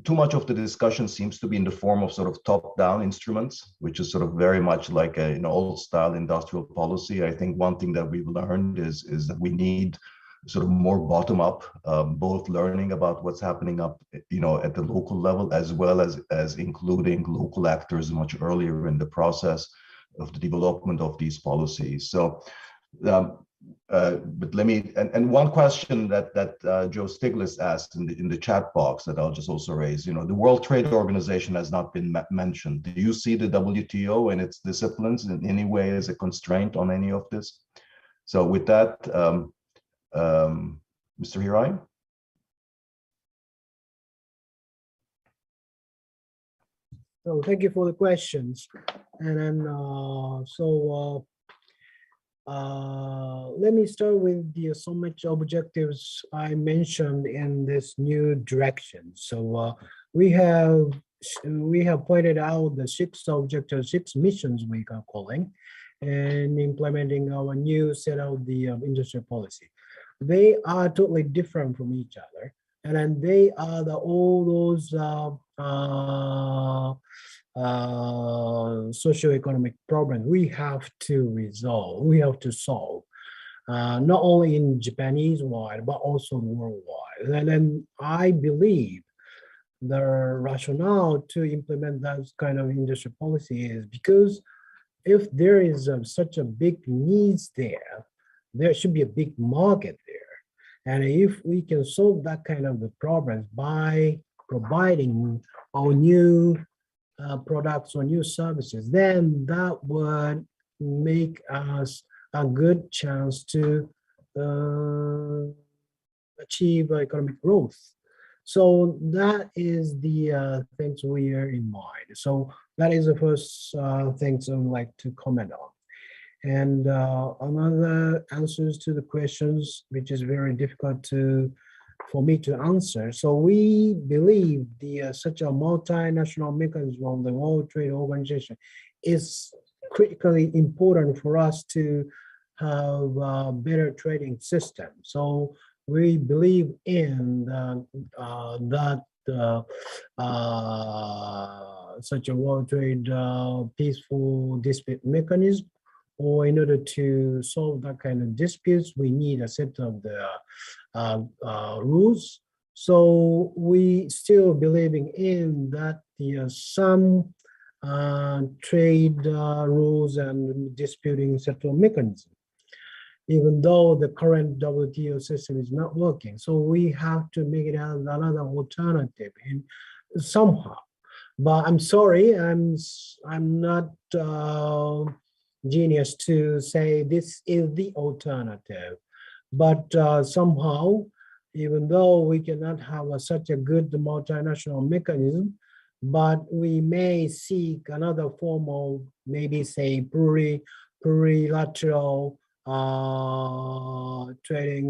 too much of the discussion seems to be in the form of sort of top-down instruments, which is sort of very much like an old-style industrial policy. I think one thing that we've learned is that we need sort of more bottom-up, both learning about what's happening up, at the local level, as well as including local actors much earlier in the process of the development of these policies. So. But let me, and one question that Joe Stiglitz asked in the chat box that I'll just also raise, the World Trade Organization has not been mentioned. Do you see the WTO and its disciplines in any way as a constraint on any of this? So with that, Mr. Hirai? So thank you for the questions. And then, let me start with the so much objectives I mentioned in this new direction. So we have pointed out the 6 objectives, 6 missions we are calling, and implementing our new set of the industrial policy. They are totally different from each other, and then they are all those socioeconomic problems we have to resolve, we have to solve, not only in Japanese wide, but also worldwide. And then I believe the rationale to implement that kind of industrial policy is because if there is such a big needs there, there should be a big market there. And if we can solve that kind of the problems by providing our new products or new services, then that would make us a good chance to achieve economic growth. So that is the things we are in mind. So that is the first things I would like to comment on. And another answers to the questions, which is very difficult for me to answer. So we believe the such a multinational mechanism of the World Trade Organization is critically important for us to have a better trading system. So we believe in that such a World Trade peaceful dispute mechanism, or in order to solve that kind of disputes, we need a set of the rules. So we still believing in that some trade rules and disputing settlement mechanism, even though the current WTO system is not working. So we have to make it another alternative in somehow. But I'm sorry, I'm not genius to say this is the alternative. But somehow, even though we cannot have such a good multinational mechanism, but we may seek another form of maybe say plurilateral trade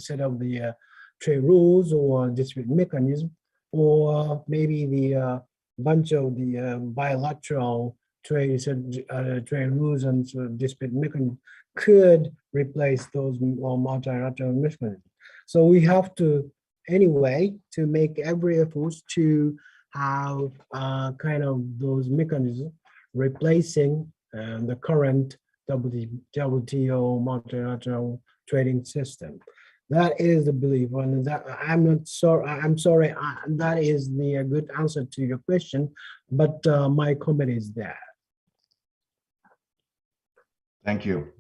set of the trade rules or dispute mechanism, or maybe the bunch of the bilateral trade rules and dispute mechanism could replace those multilateral mechanisms. So we have to anyway to make every effort to have kind of those mechanisms replacing the current WTO multilateral trading system. That is the belief, and that I'm not sorry. I'm sorry. That is the good answer to your question, but my comment is that. Thank you,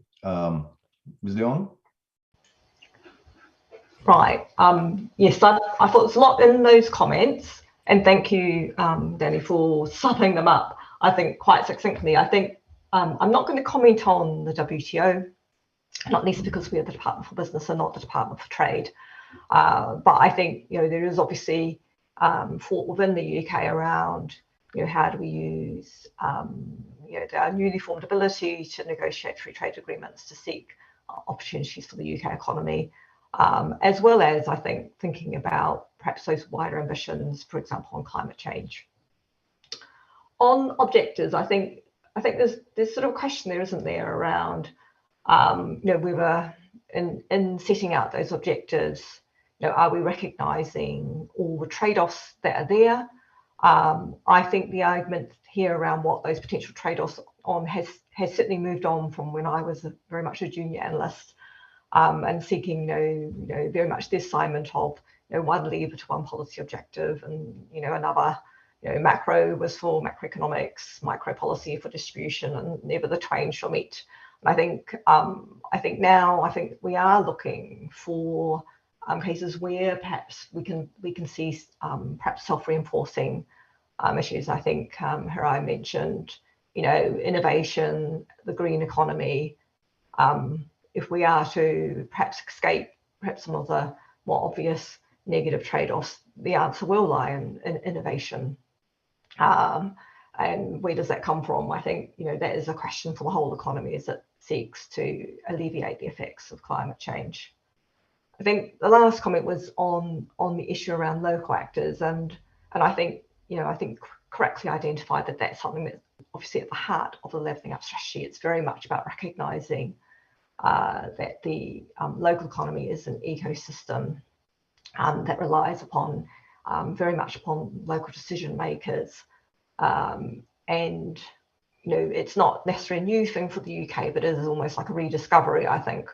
Ms. Leon. Right. Yes, I thought there's a lot in those comments, and thank you, Danny, for summing them up. I think quite succinctly. I think I'm not going to comment on the WTO, not least because we are the Department for Business and not the Department for Trade. But I think there is obviously thought within the UK around how do we use our newly formed ability to negotiate free trade agreements to seek opportunities for the UK economy, as well as I think thinking about perhaps those wider ambitions, for example, on climate change. On objectives, I think there's sort of a question there, isn't there, around we were in setting out those objectives, are we recognizing all the trade-offs that are there? I think the argument here around what those potential trade-offs on has certainly moved on from when I was very much a junior analyst, and seeking very much the assignment of one lever to one policy objective, and another macro was for macroeconomics, micro policy for distribution, and never the twain shall meet. And I think now we are looking for cases where perhaps we can see perhaps self-reinforcing issues. I think Hirai mentioned innovation, the green economy. If we are to perhaps escape perhaps some of the more obvious negative trade-offs, the answer will lie in innovation. And where does that come from? I think that is a question for the whole economy as it seeks to alleviate the effects of climate change. I think the last comment was on the issue around local actors, and I think correctly identified that that's something that's obviously at the heart of the levelling up strategy. It's very much about recognising that the local economy is an ecosystem that relies upon very much upon local decision makers, and it's not necessarily a new thing for the UK, but it is almost like a rediscovery, I think,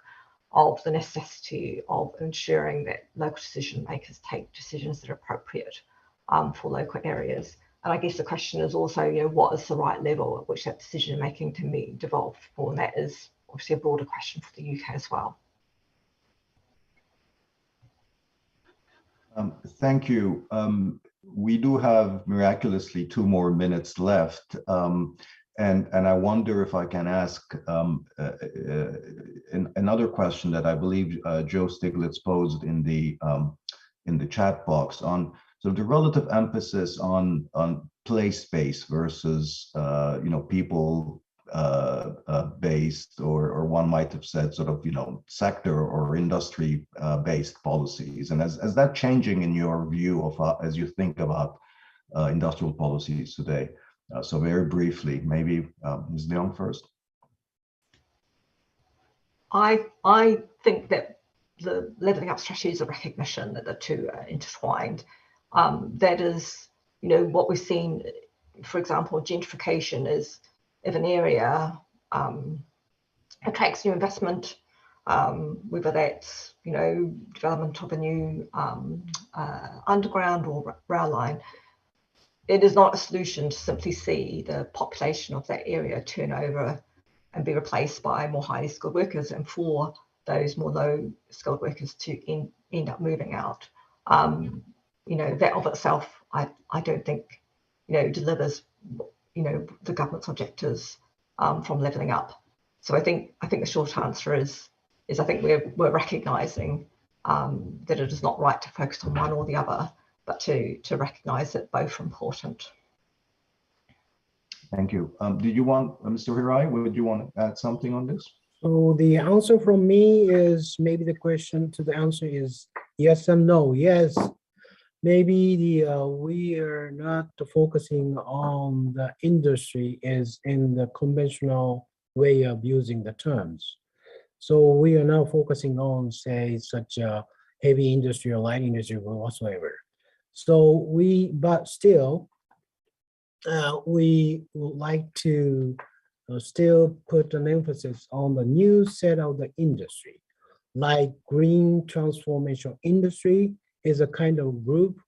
of the necessity of ensuring that local decision makers take decisions that are appropriate for local areas. And I guess the question is also, what is the right level at which that decision making can be devolved for? And that is obviously a broader question for the UK as well. Thank you. We do have miraculously 2 more minutes left. And I wonder if I can ask another question that I believe Joe Stiglitz posed in the chat box on sort of the relative emphasis on place-based versus people based, or one might have said sort of sector or industry based policies. And is that changing in your view of as you think about industrial policies today? So very briefly, maybe Ms. Leong first. I think that the levelling up strategy is a recognition that the two are intertwined. That is, what we've seen, for example, gentrification is, if an area attracts new investment, whether that's, development of a new underground or rail line, it is not a solution to simply see the population of that area turn over and be replaced by more highly skilled workers, and for those more low skilled workers to end up moving out. That of itself, I don't think, delivers, the government's objectives from levelling up. So I think the short answer is I think we're recognising that it is not right to focus on one or the other, but to recognise that both are important. Thank you. Did you want, Mr. Hirai, would you want to add something on this? So the answer from me is, maybe the question to the answer is yes and no. Yes, maybe we are not focusing on the industry is in the conventional way of using the terms. So we are now focusing on, say, such a heavy industry or light industry or whatsoever. So but still, we would like to still put an emphasis on the new set of the industry, like green transformation industry is a kind of group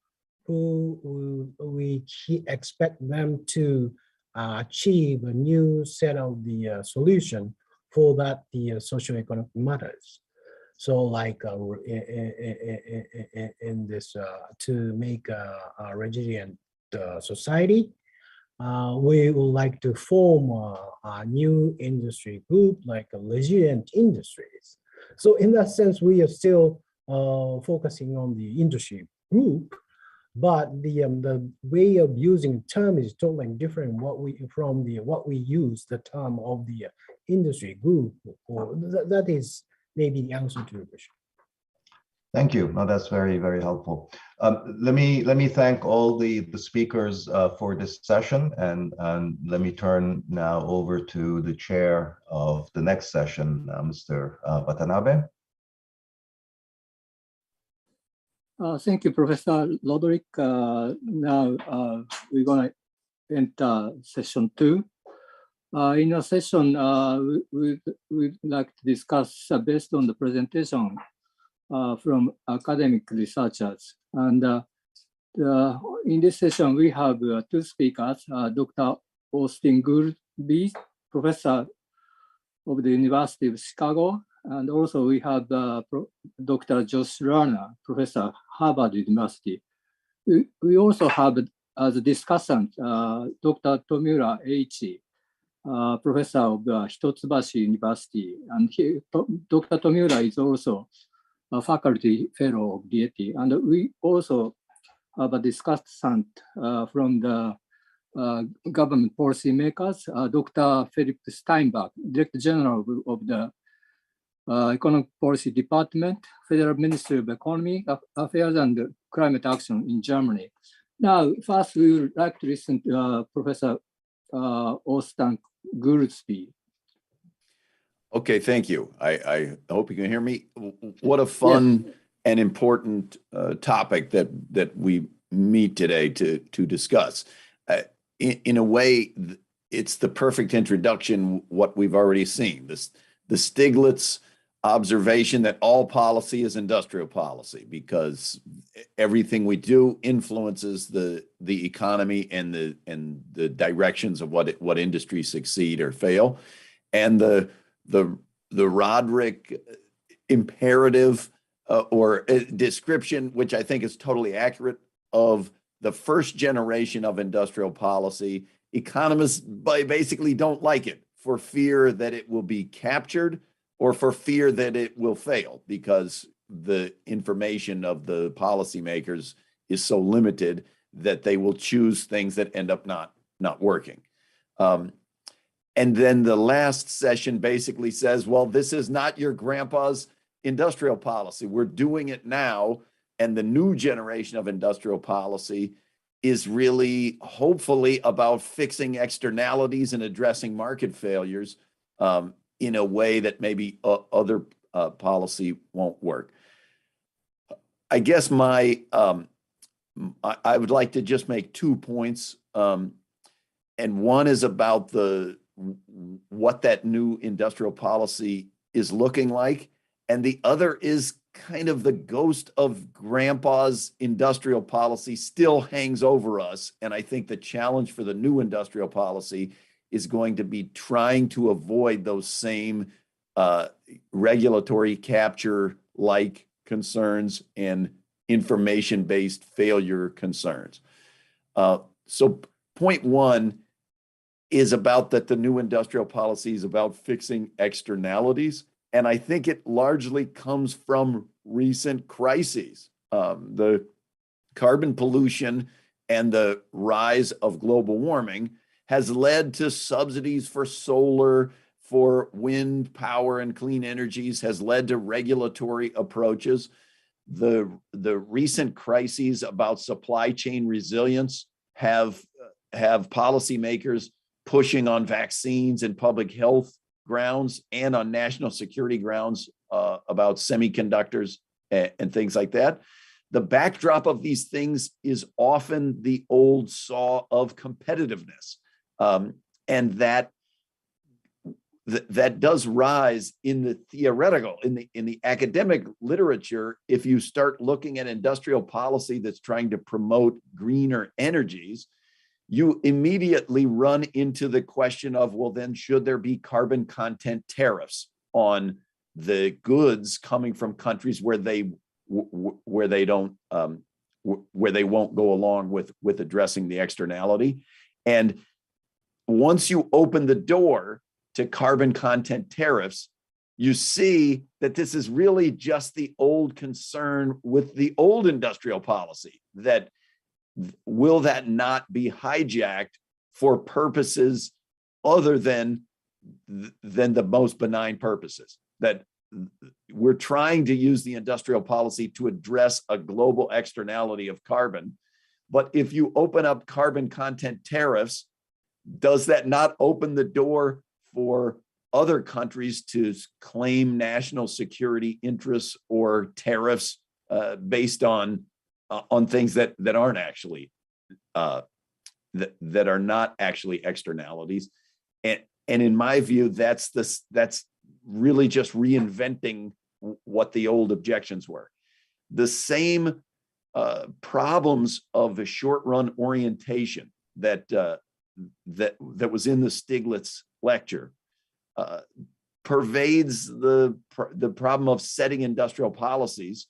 who we expect them to achieve a new set of the solution for that the socioeconomic matters. So like in this to make a resilient society, we would like to form a new industry group like a resilient industries. So in that sense, we are still focusing on the industry group, but the way of using term is totally different what we use the term of the industry group, or that is maybe the answer to your question. Thank you. No, that's very, very helpful. Let me thank all the speakers for this session, and let me turn now over to the chair of the next session, Mr. Watanabe. Thank you, Professor Roderick. Now we're going to enter session 2. In our session, we'd like to discuss based on the presentation from academic researchers. And in this session, we have 2 speakers, Dr. Austin Goolsbee, professor of the University of Chicago, and also we have Dr. Josh Lerner, professor, Harvard University. We also have as a discussant, Dr. Tomura Eiichi, professor of Hitotsubashi University. And Dr. Tomura is also a faculty fellow of RIETI. And we also have a discussant from the government policy makers, Dr. Philip Steinberg, Director General of the Economic Policy Department, Federal Ministry of Economy Affairs and Climate Action in Germany. Now, first, we would like to listen to Professor Austin Goolsbee. Okay, thank you. I hope you can hear me. What a fun and important topic that we meet today to discuss. In a way, it's the perfect introduction what we've already seen. The Stiglitz observation that all policy is industrial policy because everything we do influences the economy and the directions of what industries succeed or fail. And the Roderick imperative or description, which I think is totally accurate, of the first generation of industrial policy, economists basically don't like it for fear that it will be captured or for fear that it will fail because the information of the policymakers is so limited that they will choose things that end up not working. And then the last session basically says, well, this is not your grandpa's industrial policy. We're doing it now. And the new generation of industrial policy is really hopefully about fixing externalities and addressing market failures in a way that maybe other policy won't work. I guess I would like to just make 2 points. And one is about what that new industrial policy is looking like. And the other is kind of the ghost of grandpa's industrial policy still hangs over us. And I think the challenge for the new industrial policy is going to be trying to avoid those same regulatory capture-like concerns and information-based failure concerns. So point one is about that the new industrial policy is about fixing externalities. And I think it largely comes from recent crises. The carbon pollution and the rise of global warming has led to subsidies for solar, for wind power and clean energies, has led to regulatory approaches. The recent crises about supply chain resilience have policymakers pushing on vaccines and public health grounds and on national security grounds about semiconductors and things like that. The backdrop of these things is often the old saw of competitiveness. And that does rise in the theoretical, in the academic literature. If you start looking at industrial policy that's trying to promote greener energies, you immediately run into the question of, well, then should there be carbon content tariffs on the goods coming from countries where they won't go along with addressing the externality? And once you open the door to carbon content tariffs, you see that this is really just the old concern with the old industrial policy, that will that not be hijacked for purposes other than the most benign purposes? That we're trying to use the industrial policy to address a global externality of carbon. But if you open up carbon content tariffs, does that not open the door for other countries to claim national security interests or tariffs based on things that aren't actually that are not actually externalities? And in my view, that's really just reinventing what the old objections were. The same problems of the short-run orientation that was in the Stiglitz lecture pervades the problem of setting industrial policies,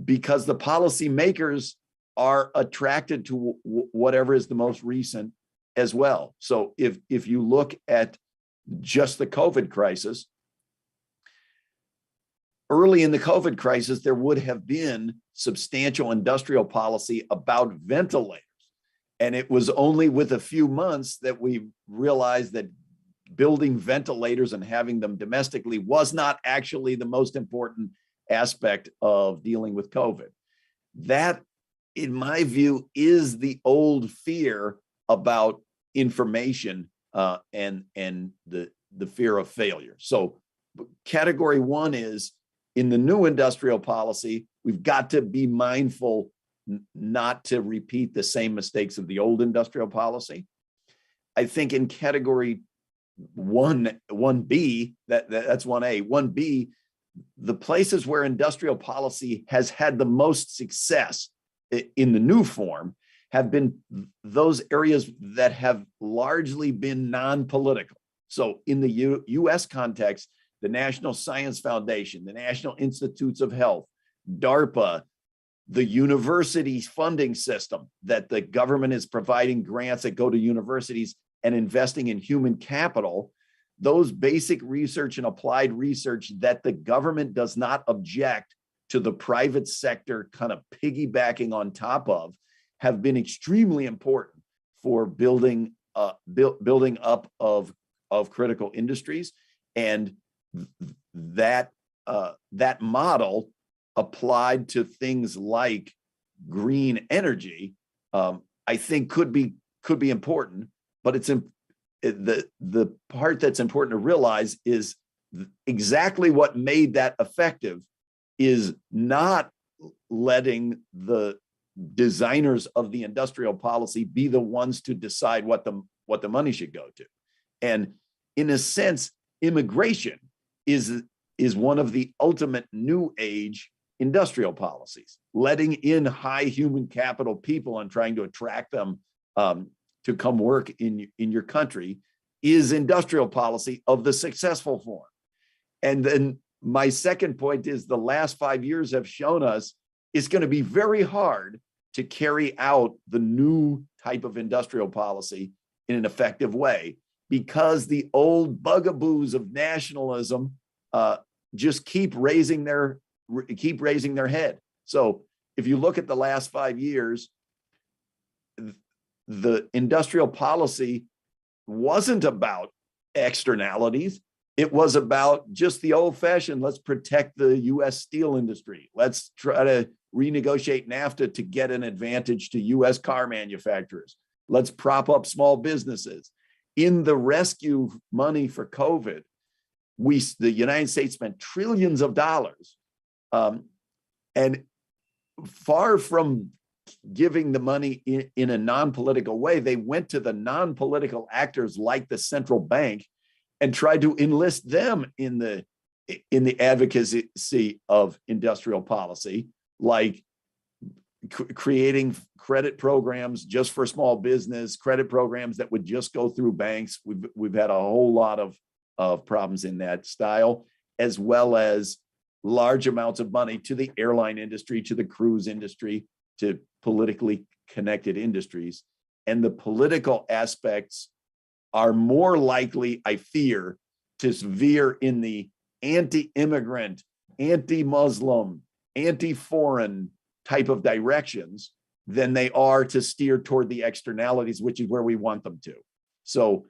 because the policymakers are attracted to whatever is the most recent as well. So if you look at just the COVID crisis, early in the COVID crisis, there would have been substantial industrial policy about ventilators. And it was only with a few months that we realized that building ventilators and having them domestically was not actually the most important aspect of dealing with COVID. That, in my view, is the old fear about information and the fear of failure. So category one is, in the new industrial policy, we've got to be mindful not to repeat the same mistakes of the old industrial policy. I think in category 1B, that's 1A. 1B, the places where industrial policy has had the most success in the new form have been those areas that have largely been non-political. So in the US context, the National Science Foundation, the National Institutes of Health, DARPA, the university funding system that the government is providing grants that go to universities and investing in human capital, those basic research and applied research that the government does not object to the private sector kind of piggybacking on top of, have been extremely important for building up of critical industries. And that model applied to things like green energy, I think could be important, but it's the part that's important to realize is exactly what made that effective is not letting the designers of the industrial policy be the ones to decide what the money should go to. And in a sense, immigration is one of the ultimate new age industrial policies, letting in high human capital people and trying to attract them to come work in your country is industrial policy of the successful form. And then my second point is the last 5 years have shown us it's going to be very hard to carry out the new type of industrial policy in an effective way because the old bugaboos of nationalism just keep raising their head. So if you look at the last 5 years, the industrial policy wasn't about externalities. It was about just the old-fashioned, let's protect the US steel industry. Let's try to renegotiate NAFTA to get an advantage to US car manufacturers. Let's prop up small businesses. In the rescue money for COVID, the United States spent trillions of dollars. And far from giving the money in a non-political way, they went to the non-political actors like the central bank and tried to enlist them in the advocacy of industrial policy, like creating credit programs just for small business, credit programs that would just go through banks. We've had a whole lot of problems in that style, as well as large amounts of money to the airline industry, to the cruise industry, to politically connected industries. And the political aspects are more likely, I fear, to veer in the anti-immigrant, anti-Muslim, anti-foreign type of directions than they are to steer toward the externalities, which is where we want them to. So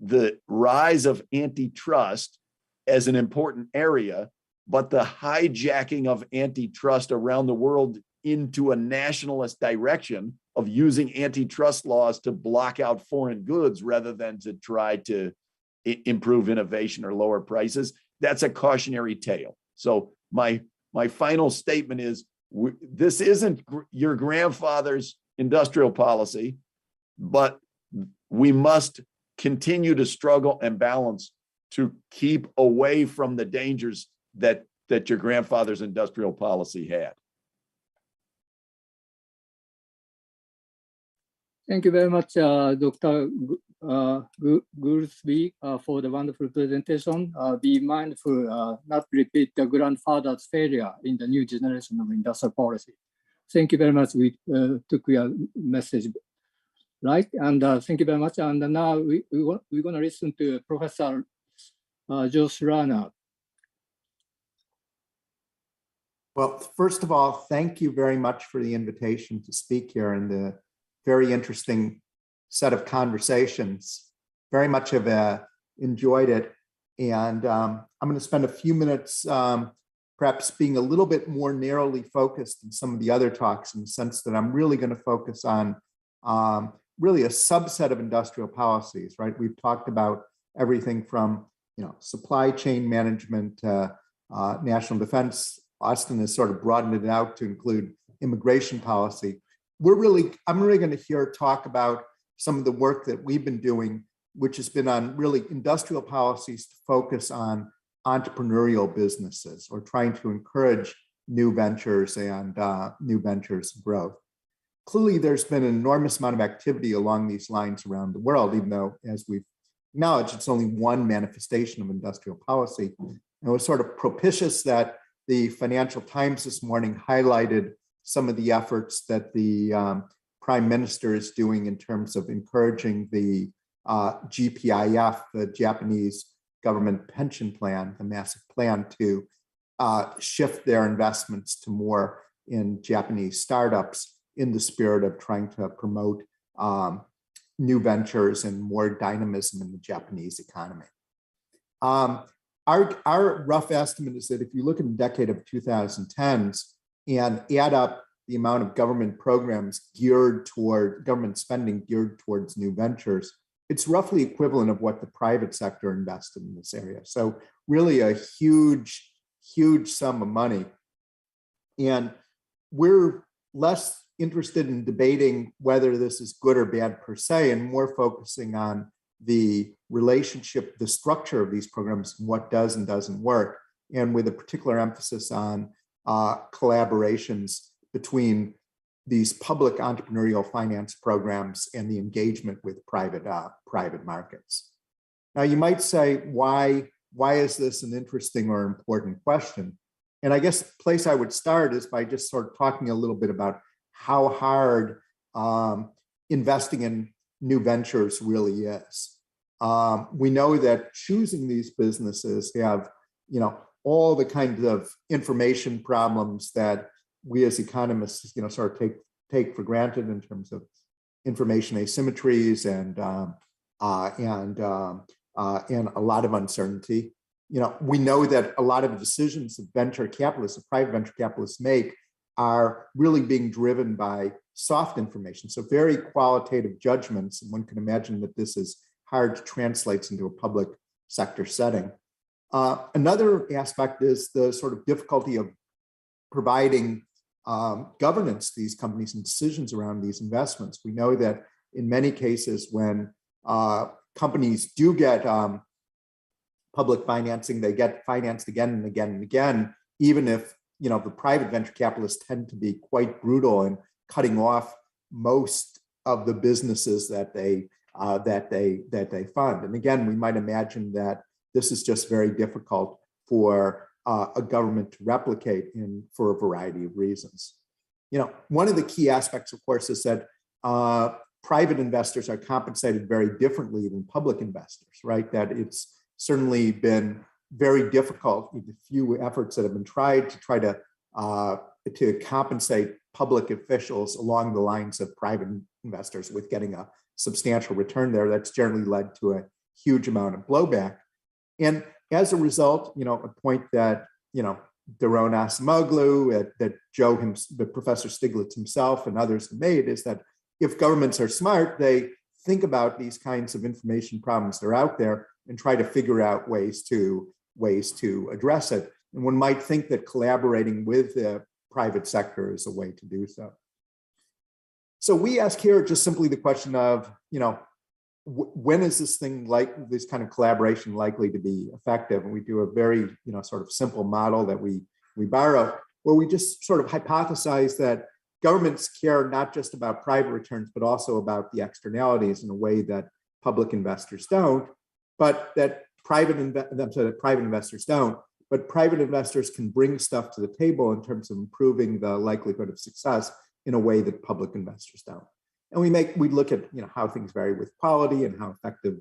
the rise of antitrust as an important area, but the hijacking of antitrust around the world into a nationalist direction of using antitrust laws to block out foreign goods rather than to try to improve innovation or lower prices, that's a cautionary tale. So my final statement is, this isn't your grandfather's industrial policy, but we must continue to struggle and balance to keep away from the dangers that your grandfather's industrial policy had. Thank you very much, Dr. Goolsbee, for the wonderful presentation. Be mindful not to repeat the grandfather's failure in the new generation of industrial policy. Thank you very much. We took your message right, and thank you very much. And now we're going to listen to Professor Josh Rana. Well, first of all, thank you very much for the invitation to speak here and the very interesting set of conversations. Very much have enjoyed it. And I'm going to spend a few minutes perhaps being a little bit more narrowly focused than some of the other talks, in the sense that I'm really going to focus on really a subset of industrial policies, right? We've talked about everything from supply chain management, national defense. Austin has sort of broadened it out to include immigration policy. I'm really going to hear talk about some of the work that we've been doing which has been on really industrial policies to focus on entrepreneurial businesses or trying to encourage new ventures and growth. Clearly, there's been an enormous amount of activity along these lines around the world, even though, as we've acknowledged, it's only one manifestation of industrial policy. And it was sort of propitious that the Financial Times this morning highlighted some of the efforts that the Prime Minister is doing in terms of encouraging the GPIF, the Japanese government pension plan, the massive plan to shift their investments to more in Japanese startups in the spirit of trying to promote new ventures and more dynamism in the Japanese economy. Our rough estimate is that if you look at the decade of 2010s and add up the amount of government programs geared toward government spending geared towards new ventures, it's roughly equivalent of what the private sector invested in this area. So really a huge, huge sum of money. And we're less interested in debating whether this is good or bad per se, and more focusing on the relationship, the structure of these programs, what does and doesn't work, and with a particular emphasis on collaborations between these public entrepreneurial finance programs and the engagement with private markets. Now, you might say, why is this an interesting or important question? And I guess the place I would start is by just sort of talking a little bit about how hard investing in new ventures really is. We know that choosing these businesses have, all the kinds of information problems that we as economists, sort of take for granted in terms of information asymmetries and a lot of uncertainty. We know that a lot of the decisions that venture capitalists, the private venture capitalists make are really being driven by soft information. So very qualitative judgments. And one can imagine that this is hard to translate into a public sector setting. Another aspect is the sort of difficulty of providing governance to these companies and decisions around these investments. We know that in many cases when companies do get public financing, they get financed again and again and again, even if the private venture capitalists tend to be quite brutal in cutting off most of the businesses that they fund. And again, we might imagine that this is just very difficult for a government to replicate for a variety of reasons. One of the key aspects, of course, is that private investors are compensated very differently than public investors, right? That it's certainly been very difficult with the few efforts that have been tried to compensate public officials along the lines of private investors with getting a substantial return there. That's generally led to a huge amount of blowback. And as a result, a point that, Daron Acemoglu, that Professor Stiglitz himself and others have made is that if governments are smart, they think about these kinds of information problems that are out there and try to figure out ways to address it. And one might think that collaborating with the private sector is a way to do so. So we ask here just simply the question of, when is this kind of collaboration likely to be effective? And we do a very, sort of simple model that we borrow, where we just sort of hypothesize that governments care not just about private returns, but also about the externalities in a way that public investors don't, but that private investors don't, but private investors can bring stuff to the table in terms of improving the likelihood of success in a way that public investors don't. And we look at how things vary with quality and how effective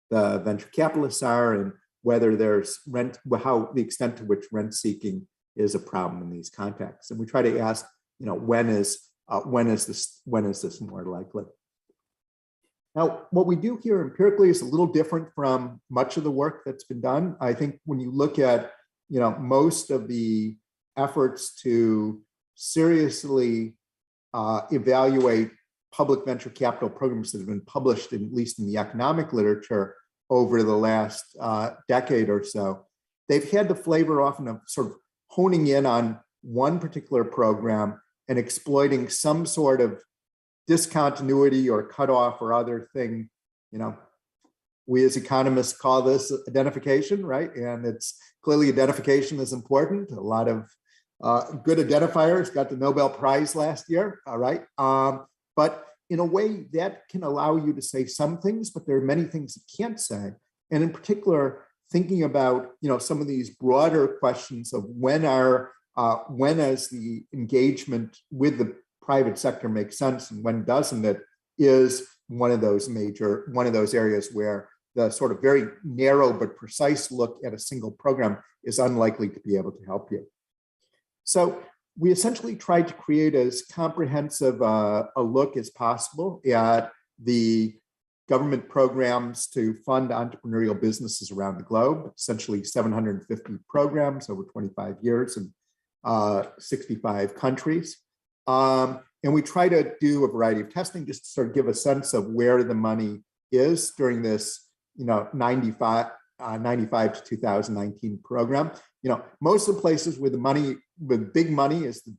the venture capitalists are, and whether there's the extent to which rent seeking is a problem in these contexts. And we try to ask, when is this more likely? Now, what we do here empirically is a little different from much of the work that's been done. I think when you look at most of the efforts to seriously evaluate public venture capital programs that have been published, at least in the economic literature, over the last decade or so, they've had the flavor often of sort of honing in on one particular program and exploiting some sort of discontinuity or cutoff or other thing, we as economists call this identification, right? And it's clearly identification is important. A lot of good identifiers got the Nobel Prize last year, all right? But in a way that can allow you to say some things, but there are many things you can't say. And in particular, thinking about, some of these broader questions of when does the engagement with the private sector make sense and when doesn't it, is one of those areas where the sort of very narrow but precise look at a single program is unlikely to be able to help you. So we essentially tried to create as comprehensive a look as possible at the government programs to fund entrepreneurial businesses around the globe, essentially 750 programs over 25 years in 65 countries. And we try to do a variety of testing just to sort of give a sense of where the money is during this, 95 to 2019 program. Most of the places with the money, with big money is the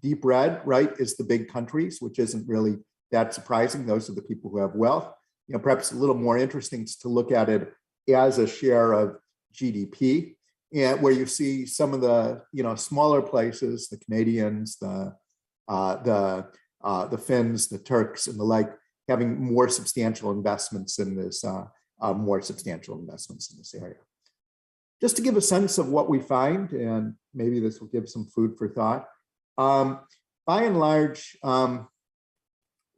deep red, right, is the big countries, which isn't really that surprising. Those are the people who have wealth. Perhaps a little more interesting is to look at it as a share of GDP, and where you see some of the smaller places, the Canadians, the Finns, the Turks, and the like, having more substantial investments in this area. Just to give a sense of what we find, and maybe this will give some food for thought. By and large,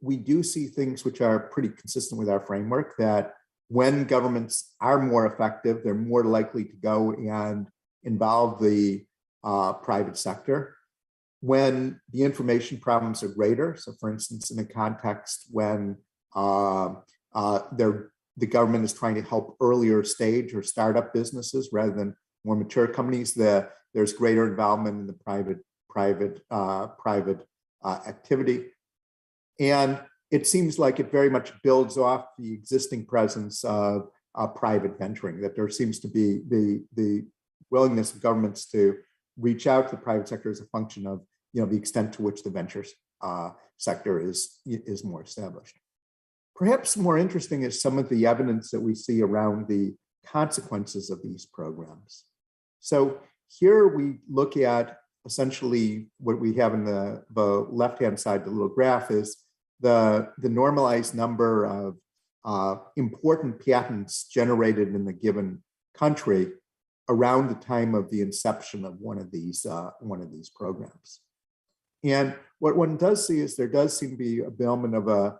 we do see things which are pretty consistent with our framework, that when governments are more effective, they're more likely to go and involve the private sector. When the information problems are greater, so for instance, in a context when the government is trying to help earlier stage or startup businesses rather than more mature companies, there's greater involvement in the private activity. And it seems like it very much builds off the existing presence of private venturing, that there seems to be the willingness of governments to reach out to the private sector as a function of the extent to which the ventures sector is more established. Perhaps more interesting is some of the evidence that we see around the consequences of these programs. So here we look at essentially what we have in the left-hand side, the little graph, is the normalized number of important patents generated in the given country around the time of the inception of one of these programs. And what one does see is there does seem to be a element of a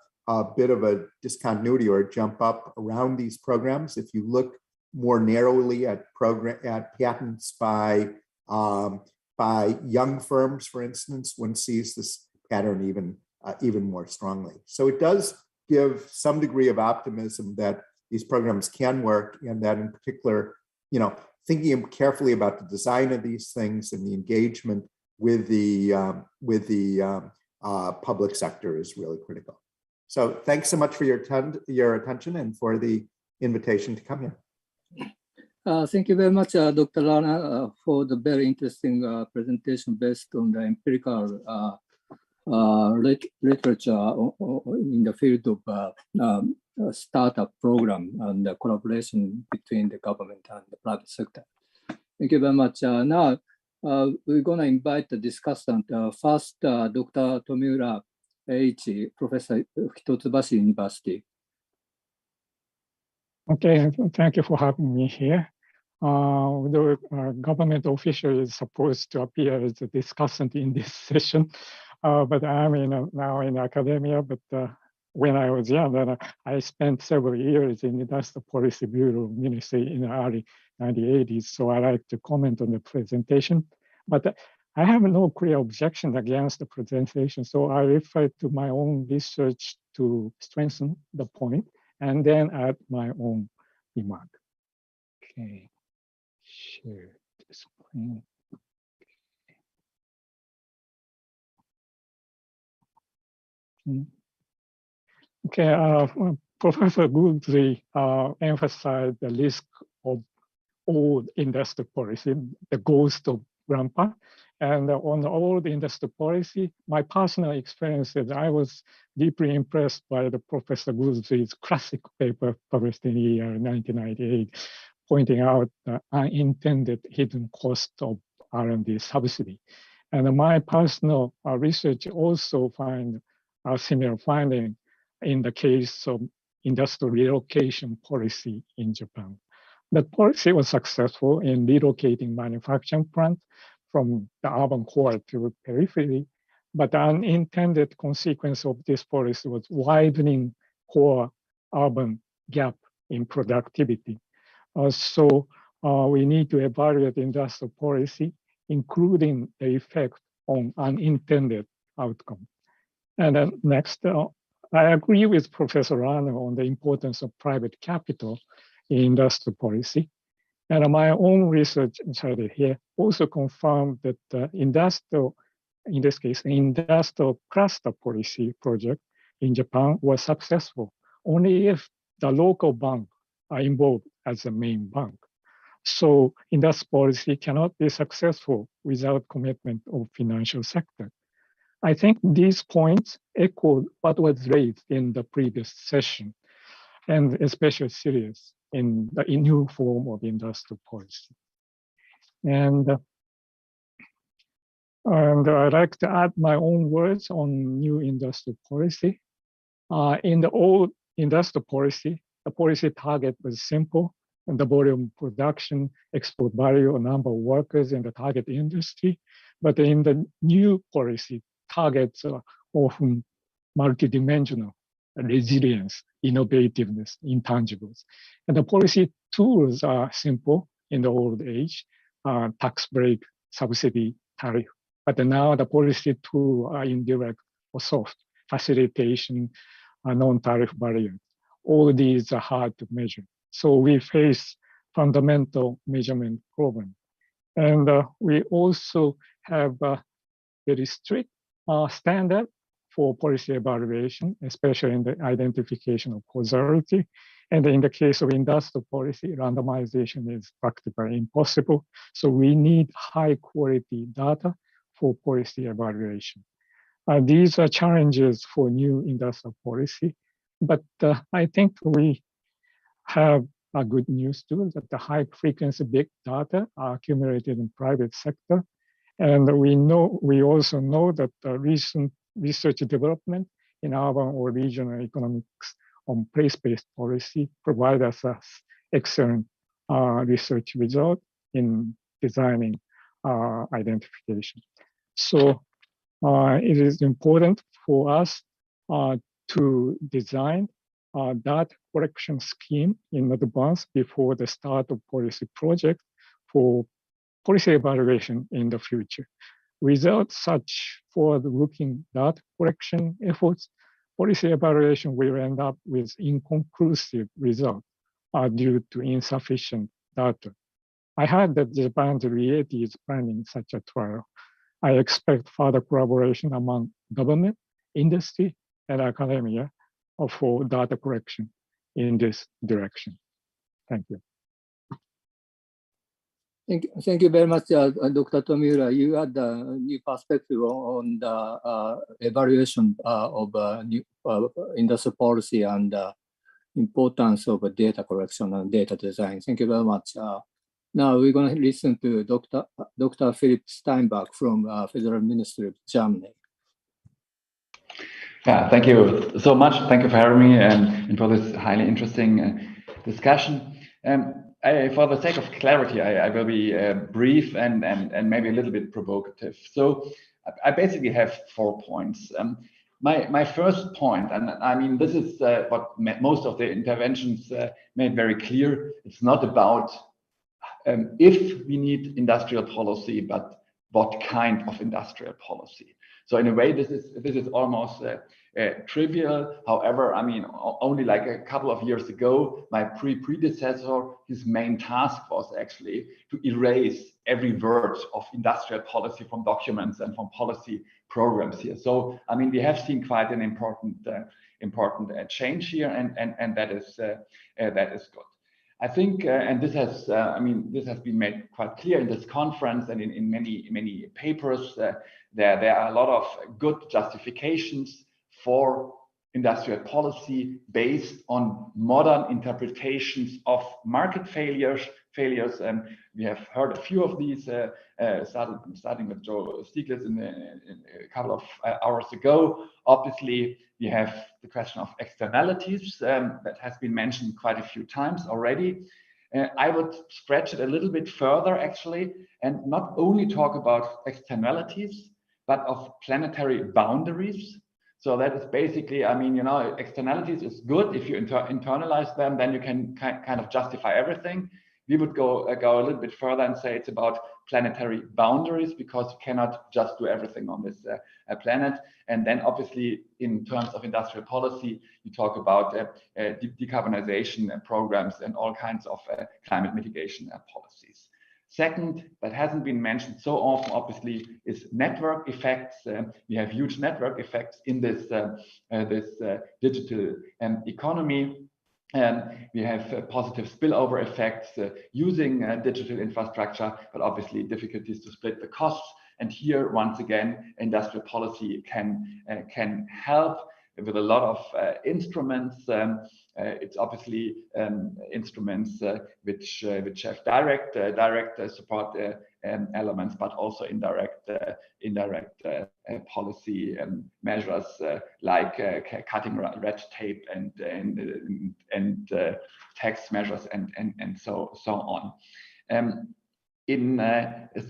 bit of a discontinuity or a jump up around these programs. If you look more narrowly at patents by young firms, for instance, one sees this pattern even more strongly. So it does give some degree of optimism that these programs can work, and that in particular, thinking carefully about the design of these things and the engagement with the public sector is really critical. So thanks so much for your attention and for the invitation to come here. Thank you very much, Dr. Rana, for the very interesting presentation based on the empirical literature in the field of startup program and the collaboration between the government and the private sector. Thank you very much. Now, we're going to invite the discussant. First, Dr. Tomiura Eiichi, Professor of Hitotsubashi University. Okay, thank you for having me here. The government official is supposed to appear as a discussant in this session, but I'm now in academia. But when I was young, I spent several years in the Industrial Policy Bureau Ministry in the early 1980s, so I like to comment on the presentation. But I have no clear objection against the presentation, so I refer to my own research to strengthen the point, and then add my own remark. Okay, share the screen. Okay, Professor Goodley emphasized the risk of old industrial policy, the ghost of grandpa, And on the old industrial policy, my personal experience is I was deeply impressed by the Professor Goolsby's classic paper published in the year 1998, pointing out the unintended hidden cost of R&D subsidy. And my personal research also find a similar finding in the case of industrial relocation policy in Japan. The policy was successful in relocating manufacturing plants from the urban core to periphery, but the unintended consequence of this policy was widening core-urban gap in productivity. So we need to evaluate industrial policy, including the effect on unintended outcome. And then next, I agree with Professor Rano on the importance of private capital in industrial policy. And my own research cited here also confirmed that industrial, in this case, the industrial cluster policy project in Japan was successful only if the local bank are involved as the main bank. So industrial policy cannot be successful without commitment of financial sector. I think these points echo what was raised in the previous session, and especially serious in the new form of industrial policy. And I'd like to add my own words on new industrial policy. In the old industrial policy, the policy target was simple, and the volume production, export value, or number of workers in the target industry. But in the new policy, targets are often multidimensional: resilience, innovativeness, intangibles. And the policy tools are simple in the old age: tax break, subsidy, tariff. But now the policy tools are indirect or soft: facilitation, non-tariff barriers. All these are hard to measure. So we face fundamental measurement problem. And we also have a very strict standard for policy evaluation, especially in the identification of causality. And in the case of industrial policy, randomization is practically impossible. So we need high quality data for policy evaluation. These are challenges for new industrial policy, but I think we have a good news too, that the high frequency big data are accumulated in private sector. And we also know that the recent research development in urban or regional economics on place-based policy provide us an excellent research result in designing identification. So it is important for us to design that correction scheme in advance before the start of policy project for policy evaluation in the future. Without such forward-looking data correction efforts, policy evaluation will end up with inconclusive results due to insufficient data. I heard that Japan's IEA-METI is planning such a trial. I expect further collaboration among government, industry, and academia for data collection in this direction. Thank you. Thank you very much, Dr. Tomiura. You had a new perspective on the evaluation of new industrial policy and importance of data collection and data design. Thank you very much. Now we're going to listen to Dr. Philipp Steinbach from Federal Ministry of Germany. Yeah, thank you so much. Thank you for having me and for this highly interesting discussion. For the sake of clarity, I will be brief and maybe a little bit provocative. So I basically have 4 points. My first point, and I mean, this is what most of the interventions made very clear. It's not about if we need industrial policy, but what kind of industrial policy. So in a way, this is almost trivial. However, I mean, only like a couple of years ago, my predecessor, his main task was actually to erase every word of industrial policy from documents and from policy programs here. So I mean, we have seen quite an important change here, and that is good. I think, and this has, this has been made quite clear in this conference and in many papers. There are a lot of good justifications for industrial policy based on modern interpretations of market failures. And we have heard a few of these, starting with Joe Stiglitz a couple of hours ago. Obviously, we have the question of externalities that has been mentioned quite a few times already. I would stretch it a little bit further, actually, and not only talk about externalities, but of planetary boundaries. So that is basically, externalities is good. If you internalize them, then you can kind of justify everything. We would go a little bit further and say it's about planetary boundaries, because you cannot just do everything on this planet. And then obviously in terms of industrial policy, you talk about decarbonization programs and all kinds of climate mitigation policies. Second, that hasn't been mentioned so often, obviously, is network effects. We have huge network effects in this digital economy. We have positive spillover effects using digital infrastructure, but obviously difficulties to split the costs. And here, once again, industrial policy can help with a lot of instruments. It's obviously instruments which have direct support elements, but also indirect policy measures like cutting red tape and tax measures and so on. In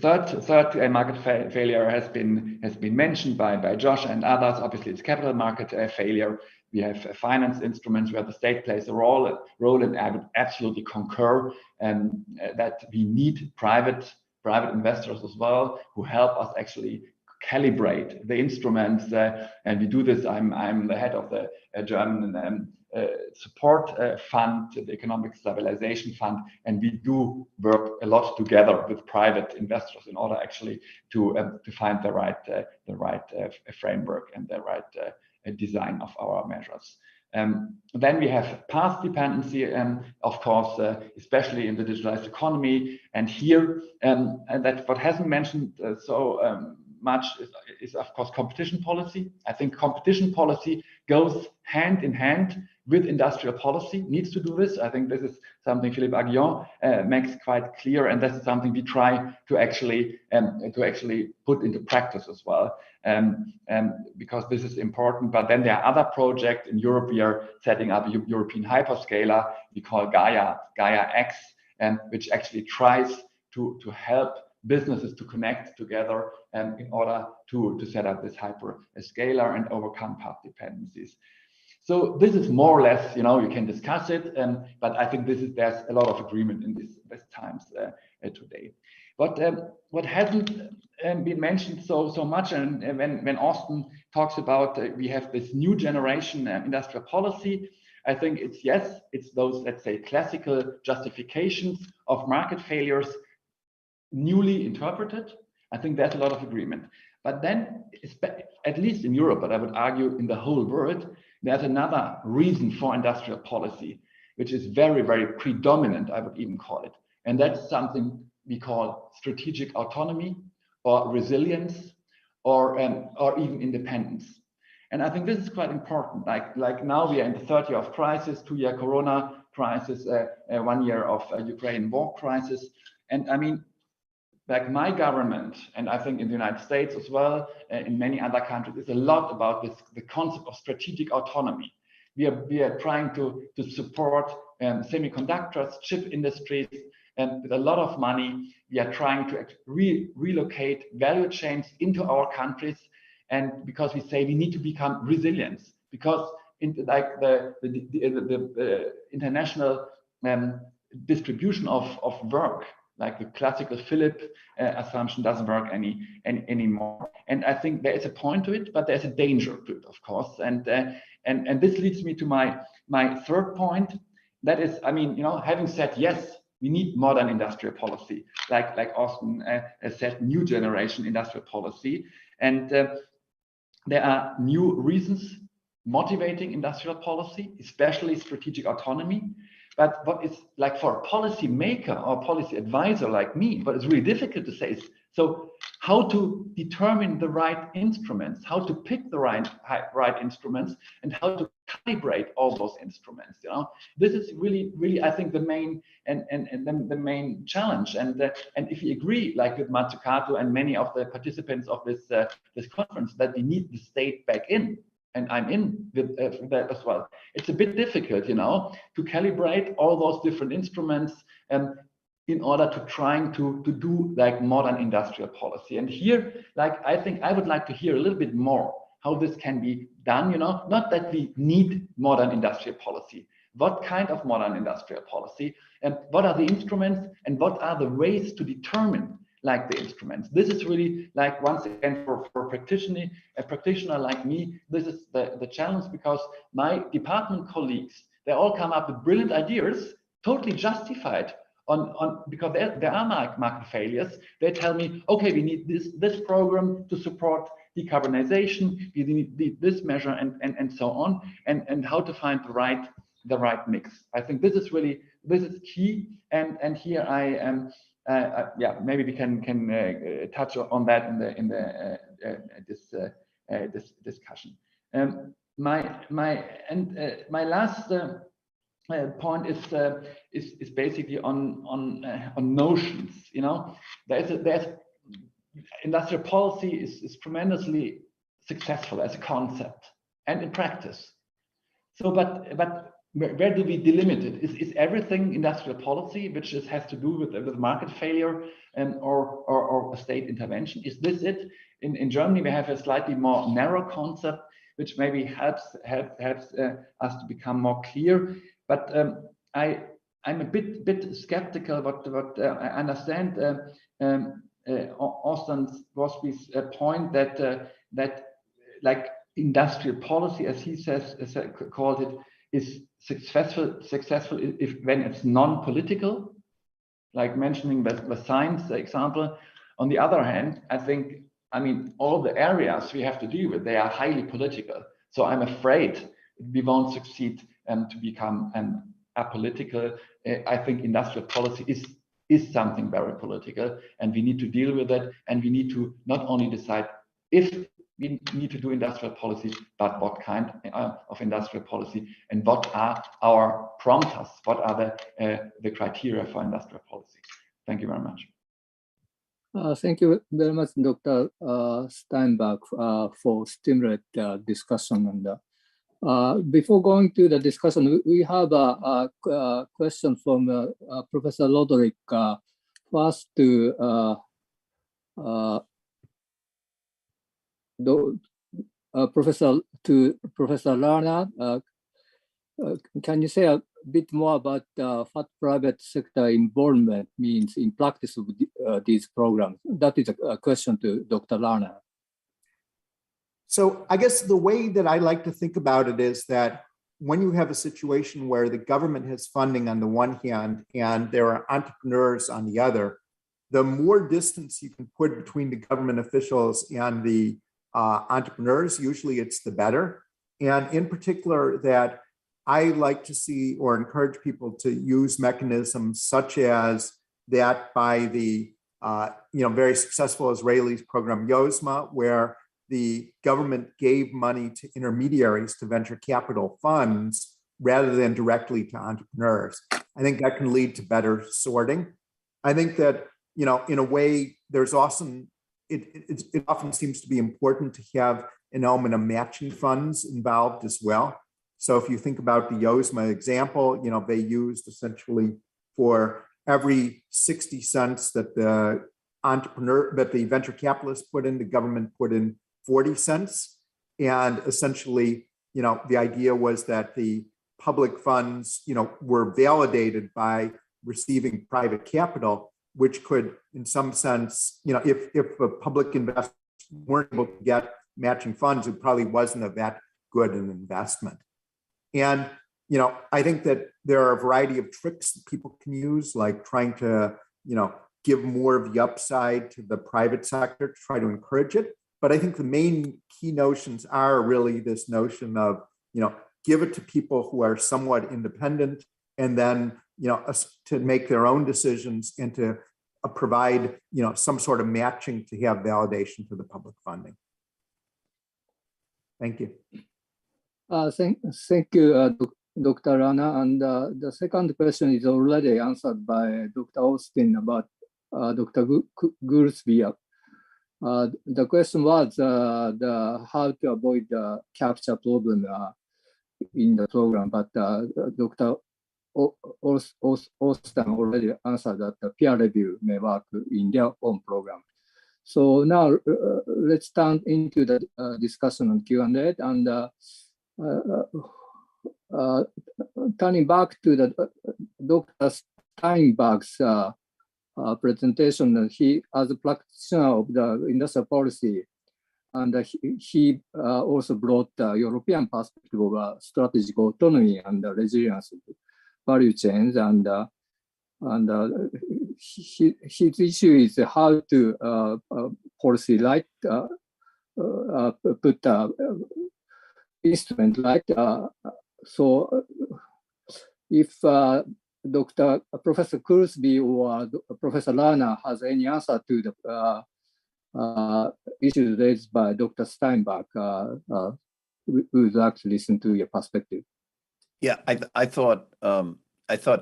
third market failure has been mentioned by Josh and others. Obviously, it's capital market failure. We have finance instruments where the state plays a role, and I would absolutely concur that we need private investors as well, who help us actually calibrate the instruments. And we do this. I'm the head of the German support fund, the Economic Stabilization Fund, and we do work a lot together with private investors in order actually to find the right framework and the right design of our measures. Then we have path dependency, of course, especially in the digitalized economy. And here, and that what hasn't mentioned so much is of course competition policy. I think competition policy goes hand in hand with industrial policy, needs to do this. I think this is something Philippe Aguillon makes quite clear, and this is something we try to actually put into practice as well, because this is important. But then there are other projects in Europe. We are setting up a European hyperscaler we call Gaia X, which actually tries to help businesses to connect together in order to set up this hyperscaler and overcome path dependencies. So this is more or less, you can discuss it, but I think there's a lot of agreement in these times today. But what hasn't been mentioned so much, and when Austin talks about we have this new generation industrial policy, I think it's those, let's say, classical justifications of market failures newly interpreted. I think there's a lot of agreement. But then, at least in Europe, but I would argue in the whole world, there's another reason for industrial policy, which is very, very predominant, I would even call it. And that's something we call strategic autonomy or resilience or even independence. And I think this is quite important. Like now we are in the third year of crisis, 2-year Corona crisis, 1 year of Ukraine war crisis. And I mean, like my government, and I think in the United States as well, in many other countries, is a lot about the concept of strategic autonomy. We are trying to support semiconductors, chip industries, and with a lot of money, we are trying to relocate value chains into our countries. And because we say we need to become resilient, because the international distribution of work, like the classical Philip assumption, doesn't work anymore. And I think there is a point to it, but there's a danger to it, of course. And this leads me to my third point. That is, having said yes, we need modern industrial policy, like Austin said, new generation industrial policy. And there are new reasons motivating industrial policy, especially strategic autonomy. But what is like for a policy maker or policy advisor like me, what is really difficult to say is, so how to determine the right instruments, how to pick the right instruments, and how to calibrate all those instruments. You know, this is really I think the main and the main challenge. And if you agree, like with Matsukato and many of the participants of this this conference, that we need the state back in. And I'm in with that as well. It's a bit difficult, you know, to calibrate all those different instruments in order to trying to do like modern industrial policy. And here, like, I think I would like to hear a little bit more how this can be done, you know, not that we need modern industrial policy. What kind of modern industrial policy, and what are the instruments, and what are the ways to determine like the instruments? This is really like, once again, for a practitioner like me, this is the challenge, because my department colleagues, they all come up with brilliant ideas, totally justified on because there are market failures. They tell me, okay, we need this program to support decarbonization, we need this measure, and so on, and how to find the right mix. I think this is key, and here I am. Yeah, maybe we can touch on that in this discussion. My last point is basically on notions. You know, there's industrial policy is tremendously successful as a concept and in practice. So, but where do we delimit it? Is everything industrial policy, which has to do with market failure or a state intervention? Is this it? In Germany, we have a slightly more narrow concept, which maybe helps us to become more clear. But I'm a bit skeptical. What I understand Austin Wasby's point that like industrial policy, as he called it, is successful when it's non-political, like mentioning the science example. On the other hand, I mean, all the areas we have to deal with, they are highly political. So I'm afraid we won't succeed to become apolitical. I think industrial policy is something very political, and we need to deal with it. And we need to not only decide if we need to do industrial policy, but what kind of industrial policy, and what are our prompters, what are the criteria for industrial policy. Thank you very much. Thank you very much, Dr. Steinberg, for stimulate discussion. And before going to the discussion, we have a question from Professor Roderick. First to Professor Lerner, can you say a bit more about what private sector involvement means in practice of these programs? That is a question to Dr. Lerner. So I guess the way that I like to think about it is that when you have a situation where the government has funding on the one hand and there are entrepreneurs on the other, the more distance you can put between the government officials and the entrepreneurs, usually it's the better. And in particular, that I like to see or encourage people to use mechanisms such as that by the very successful Israelis program YOSMA, where the government gave money to intermediaries, to venture capital funds, rather than directly to entrepreneurs. I think that can lead to better sorting. I think that, in a way, there's also, it often seems to be important to have an element of matching funds involved as well. So if you think about the YOSMA example, they used essentially for every 60 cents that the venture capitalist put in, the government put in 40 cents. And essentially, the idea was that the public funds, were validated by receiving private capital, which could, in some sense, if a public investors weren't able to get matching funds, it probably wasn't that good an investment. And, I think that there are a variety of tricks that people can use, like trying to, give more of the upside to the private sector to try to encourage it. But I think the main key notions are really this notion of give it to people who are somewhat independent, and then, to make their own decisions and to provide, some sort of matching to have validation for the public funding. Thank you. Thank you, Dr. Rana. And the second question is already answered by Dr. Austin about Dr. Goolsbee. The question was how to avoid the capture problem in the program, but Dr. Austin already answered that the peer review may work in their own program. So now let's turn into the discussion on Q&A, and turning back to the Dr. Steinberg's presentation. He, as a practitioner of the industrial policy, and he also brought the European perspective of strategic autonomy and the resilience of value chains, and his issue is how to policy right, put instrument right. So if Professor Goolsbee or Professor Rana has any answer to the issues raised by Dr. Steinberg, we would like to listen to your perspective. Yeah, I thought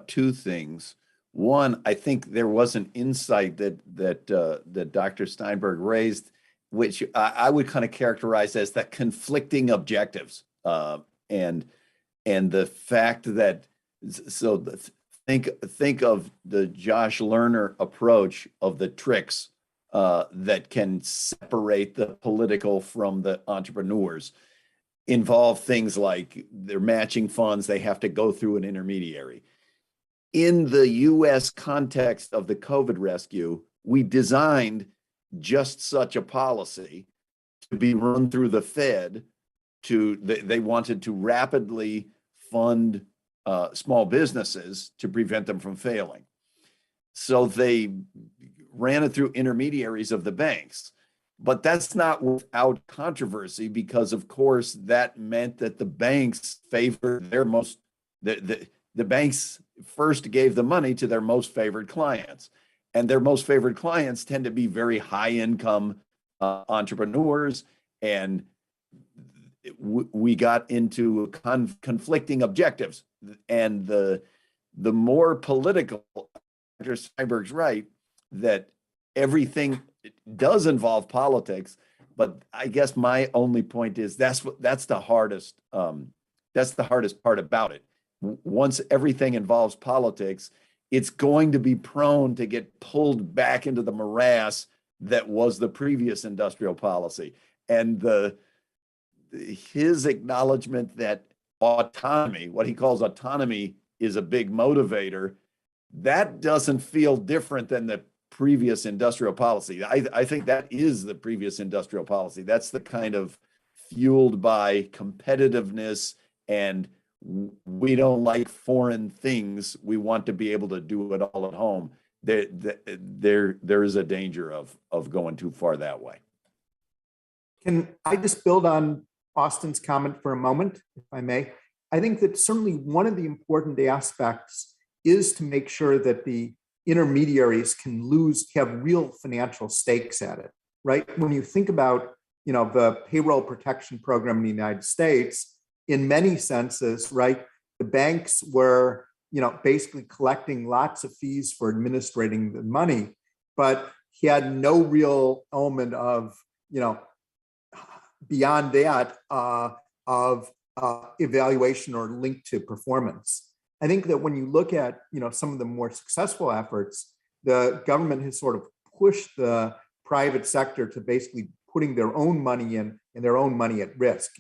two things. One, I think there was an insight that Dr. Steinberg raised, which I would kind of characterize as the conflicting objectives, and the fact that think of the Josh Lerner approach of the tricks that can separate the political from the entrepreneurs. Involve things like they're matching funds, they have to go through an intermediary. In the US context of the COVID rescue, we designed just such a policy to be run through the Fed. They wanted to rapidly fund small businesses to prevent them from failing. So they ran it through intermediaries of the banks. But that's not without controversy, because of course that meant that the banks favored their most, the banks first gave the money to their most favored clients, and their most favored clients tend to be very high income entrepreneurs, and we got into conflicting objectives. And the more political, Dr. Steinberg's right, that everything does involve politics, but I guess my only point is that's the hardest part about it. Once everything involves politics, it's going to be prone to get pulled back into the morass that was the previous industrial policy. And his acknowledgement that autonomy, what he calls autonomy, is a big motivator, that doesn't feel different than the previous industrial policy. I think that is the previous industrial policy. That's the kind of fueled by competitiveness, and we don't like foreign things. We want to be able to do it all at home. There is a danger of going too far that way. Can I just build on Austin's comment for a moment, if I may? I think that certainly one of the important aspects is to make sure that the intermediaries can have real financial stakes at it, right? When you think about, the payroll protection program in the United States, in many senses, right, the banks were, basically collecting lots of fees for administrating the money, but he had no real element of, beyond that, of evaluation or link to performance. I think that when you look at, some of the more successful efforts, the government has sort of pushed the private sector to basically putting their own money in and their own money at risk.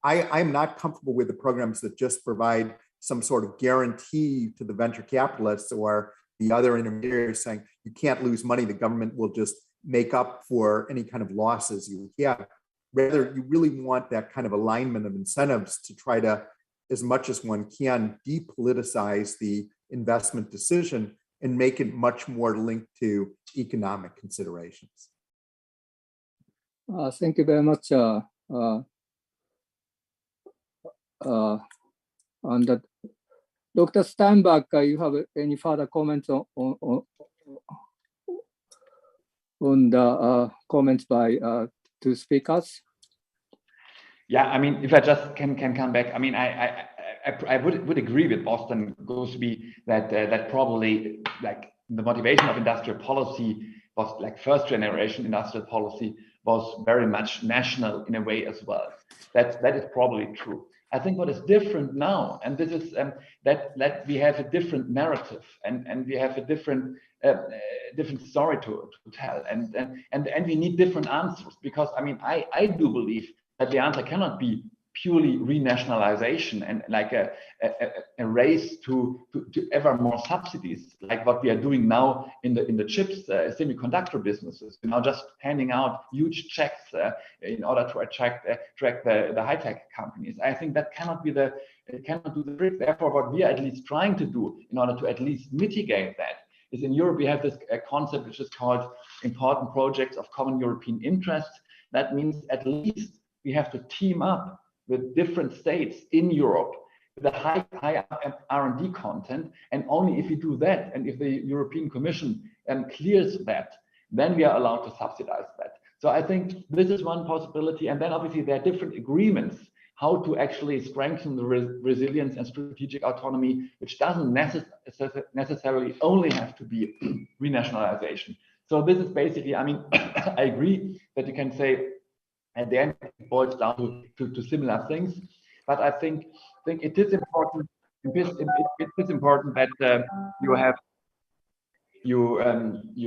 I'm not comfortable with the programs that just provide some sort of guarantee to the venture capitalists or the other intermediaries saying you can't lose money, the government will just make up for any kind of losses you have. Rather, you really want that kind of alignment of incentives to try to, as much as one can, depoliticize the investment decision and make it much more linked to economic considerations. Thank you very much. and Dr. Steinbach, you have any further comments on the comments by two speakers? Yeah, I mean, if I just can come back, I mean, I would agree with Boston Goolsbee that that probably like the motivation of industrial policy was like first generation industrial policy was very much national in a way as well. That is probably true. I think what is different now, and this is that we have a different narrative and we have a different story to tell, and we need different answers, because I mean I do believe that the answer cannot be purely renationalization and like a race to ever more subsidies, like what we are doing now in the chips semiconductor businesses, you know, just handing out huge checks in order to attract the high-tech companies. I think that cannot do the trick. Therefore, what we are at least trying to do in order to at least mitigate that is, in Europe we have this concept which is called important projects of common European interest. That means at least we have to team up with different states in Europe with a high R&D content, and only if you do that, and if the European Commission clears that, then we are allowed to subsidize that. So I think this is one possibility, and then obviously there are different agreements how to actually strengthen the resilience and strategic autonomy, which doesn't necessarily only have to be renationalization. So this is basically, I mean, I agree that you can say at the end it boils down to similar things, but I think it is important. It is important that you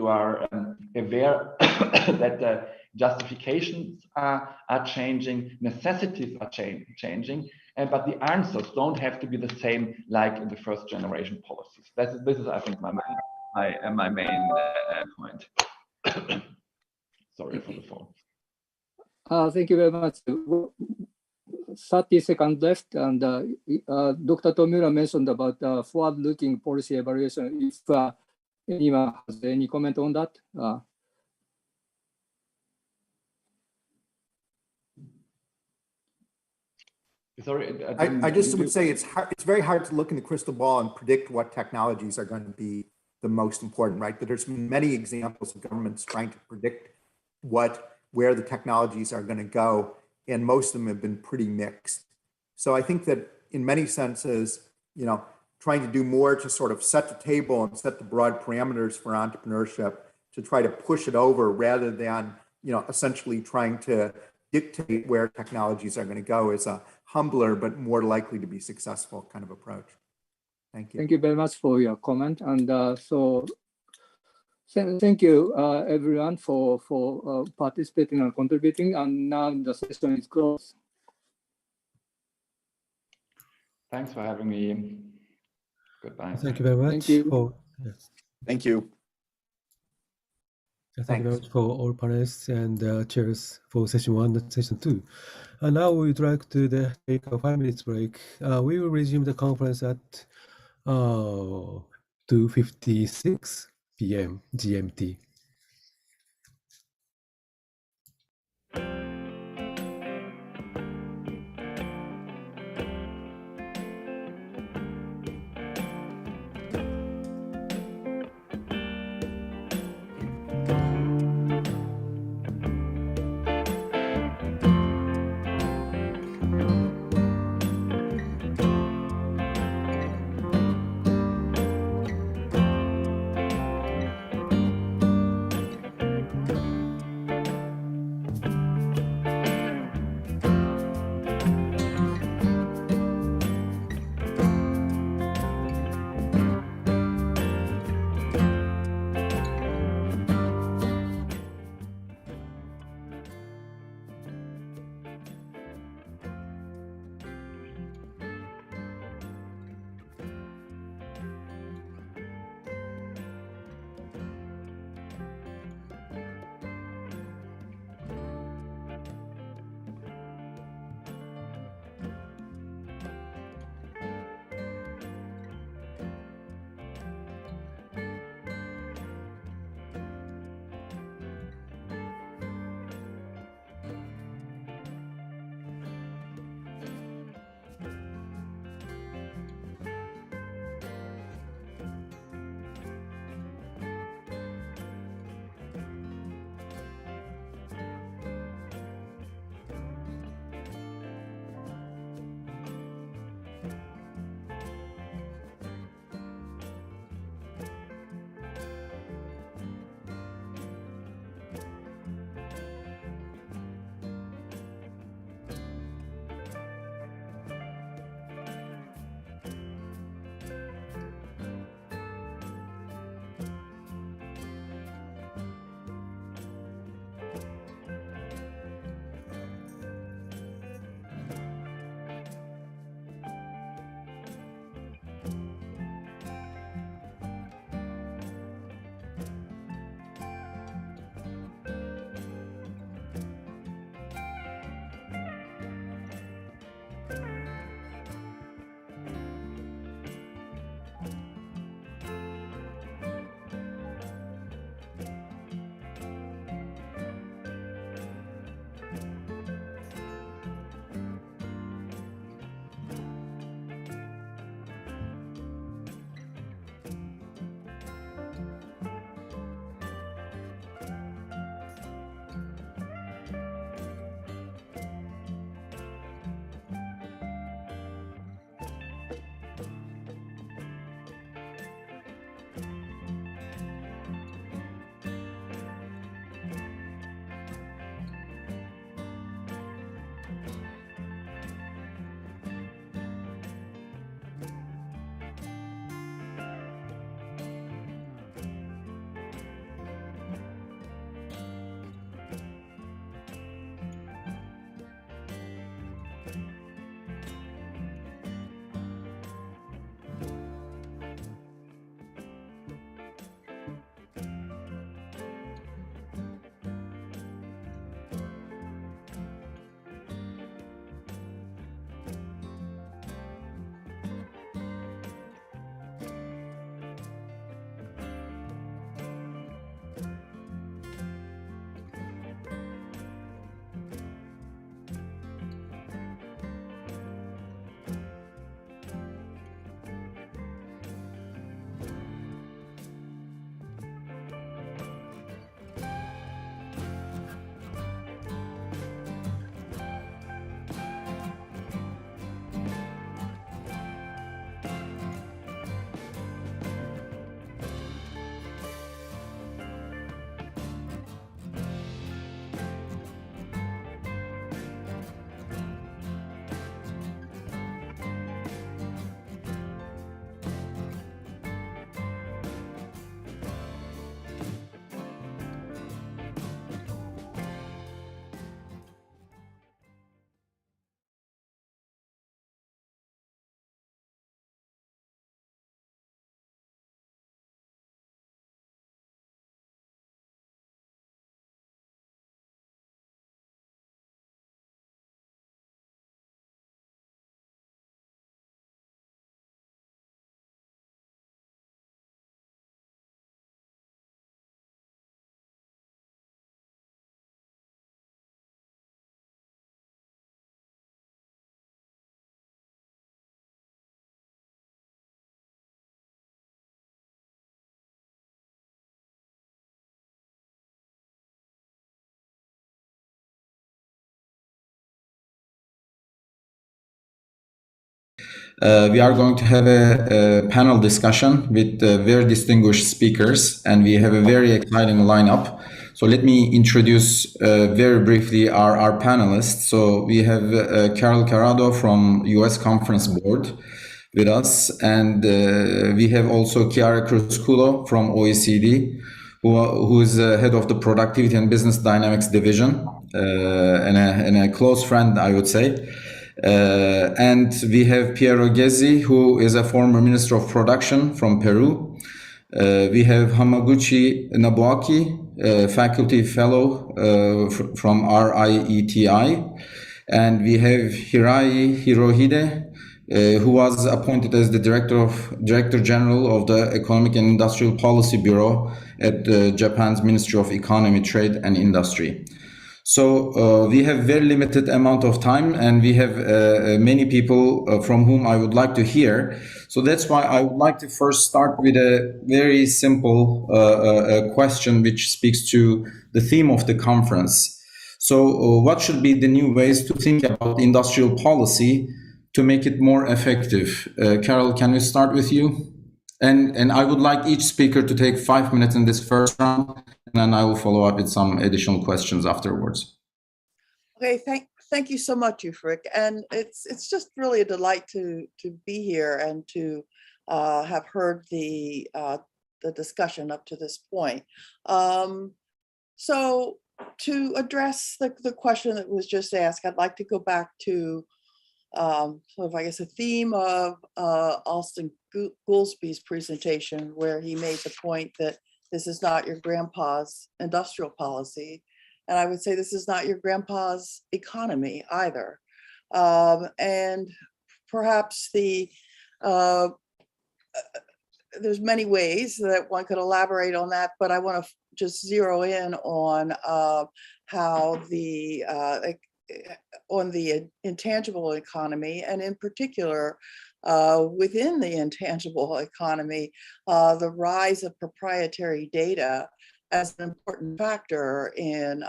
are aware that justifications are changing, necessities are changing, but the answers don't have to be the same like in the first generation policies. This is I think my main point. Sorry for the phone. Thank you very much. 30 seconds left, and Dr. Tomura mentioned about forward-looking policy evaluation. If anyone has any comment on that? Sorry, I just would say it's very hard to look in the crystal ball and predict what technologies are going to be the most important, right? But there's been many examples of governments trying to predict where the technologies are going to go, and most of them have been pretty mixed. So I think that in many senses, you know, trying to do more to sort of set the table and set the broad parameters for entrepreneurship to try to push it over rather than, you know, essentially trying to dictate where technologies are going to go is a humbler but more likely to be successful kind of approach. Thank you. Thank you very much for your comment. And so thank you everyone for participating and contributing. And now the session is closed. Thanks for having me. Goodbye. Thank you very much. Thank you. Yes. Thank you. Thank you very much for all panelists and chairs for session 1 and session 2. And now we'd like to take a 5 minutes break. We will resume the conference at 2:56 p.m. GMT. We are going to have a panel discussion with very distinguished speakers, and we have a very exciting lineup. So let me introduce very briefly our panelists. So we have Carol Carrado from US Conference Board with us, and we have also Chiara Cruzculo from OECD, who is head of the Productivity and Business Dynamics Division, and a close friend, I would say. And we have Piero Ghezzi, who is a former Minister of Production from Peru. We have Hamaguchi Nobuaki, faculty fellow from RIETI. And we have Hirai Hirohide, who was appointed as the Director General of the Economic and Industrial Policy Bureau at Japan's Ministry of Economy, Trade and Industry. So we have very limited amount of time, and we have many people from whom I would like to hear. So that's why I would like to first start with a very simple question which speaks to the theme of the conference. So what should be the new ways to think about industrial policy to make it more effective? Carol, can we start with you? And I would like each speaker to take 5 minutes in this first round, and then I will follow up with some additional questions afterwards. Okay, thank you so much, Ufrik. And it's just really a delight to be here and to have heard the discussion up to this point. So to address the question that was just asked, I'd like to go back to sort of, I guess, a theme of Alston Goolsby's presentation, where he made the point that this is not your grandpa's industrial policy. And I would say this is not your grandpa's economy either. And perhaps there's many ways that one could elaborate on that, but I want to just zero in on how on the intangible economy, and in particular, within the intangible economy, the rise of proprietary data as an important factor in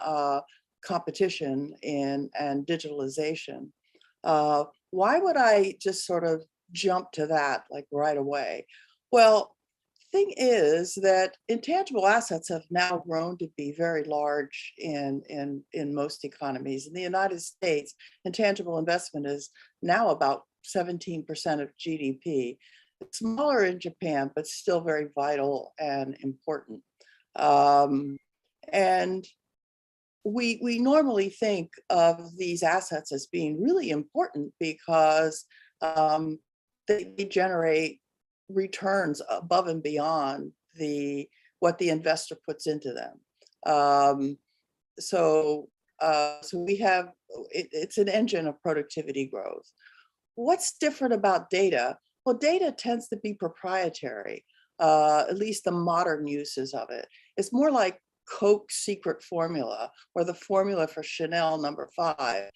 competition and digitalization. Why would I just sort of jump to that like right away? Well, the thing is that intangible assets have now grown to be very large in most economies. In the United States, intangible investment is now about 17% of GDP. It's smaller in Japan, but still very vital and important. And we normally think of these assets as being really important because they generate returns above and beyond what the investor puts into them. So we have, it's an engine of productivity growth. What's different about data? Well, data tends to be proprietary, at least the modern uses of it. It's more like Coke's secret formula or the formula for Chanel No. 5.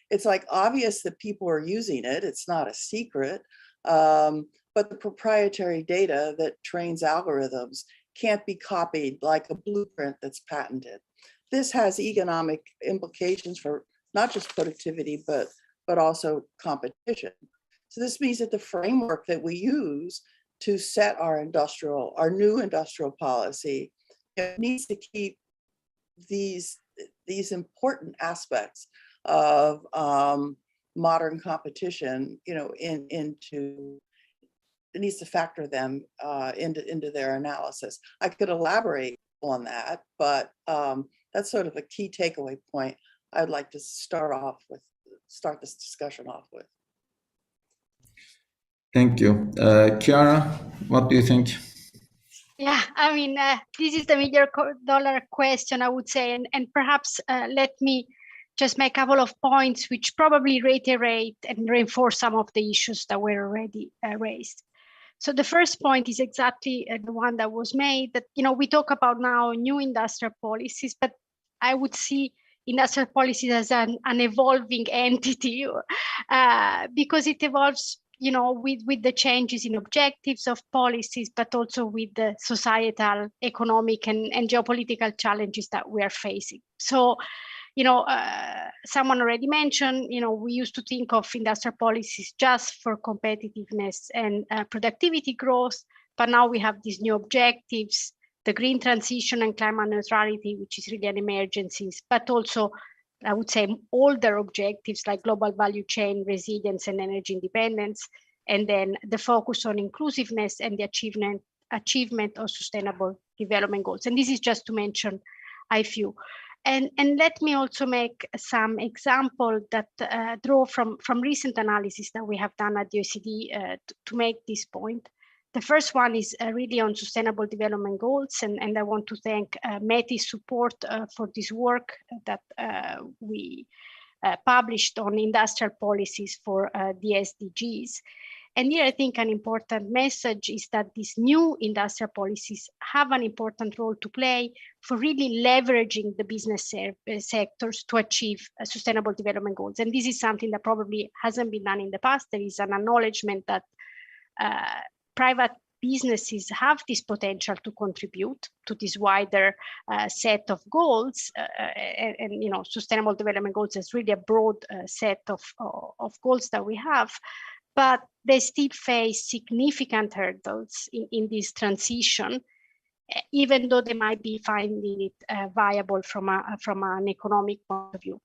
It's like obvious that people are using it. It's not a secret. But the proprietary data that trains algorithms can't be copied like a blueprint that's patented. This has economic implications for not just productivity, but also competition. So this means that the framework that we use to set our new industrial policy, it needs to keep these important aspects of modern competition, it needs to factor them into their analysis. I could elaborate on that, but that's sort of a key takeaway point I'd like to start this discussion off with. Thank you. Chiara, what do you think? Yeah, I mean, this is the $1 question, I would say, and perhaps let me just make a couple of points which probably reiterate and reinforce some of the issues that were already raised. So the first point is exactly the one that was made, that, we talk about now new industrial policies, but I would see industrial policies as an evolving entity because it evolves, with the changes in objectives of policies, but also with the societal, economic, and geopolitical challenges that we are facing. So someone already mentioned, we used to think of industrial policies just for competitiveness and productivity growth, but now we have these new objectives, the green transition and climate neutrality, which is really an emergency, but also, I would say, older objectives like global value chain resilience and energy independence, and then the focus on inclusiveness and the achievement of sustainable development goals. And this is just to mention a few. And let me also make some example that draw from recent analysis that we have done at the OECD to make this point. The first one is really on sustainable development goals, and I want to thank METI's support for this work that we published on industrial policies for the SDGs. And here I think an important message is that these new industrial policies have an important role to play for really leveraging the business sectors to achieve sustainable development goals. And this is something that probably hasn't been done in the past. There is an acknowledgement that private businesses have this potential to contribute to this wider set of goals, and sustainable development goals is really a broad set of goals that we have, but they still face significant hurdles in this transition, even though they might be finding it viable from an economic point of view.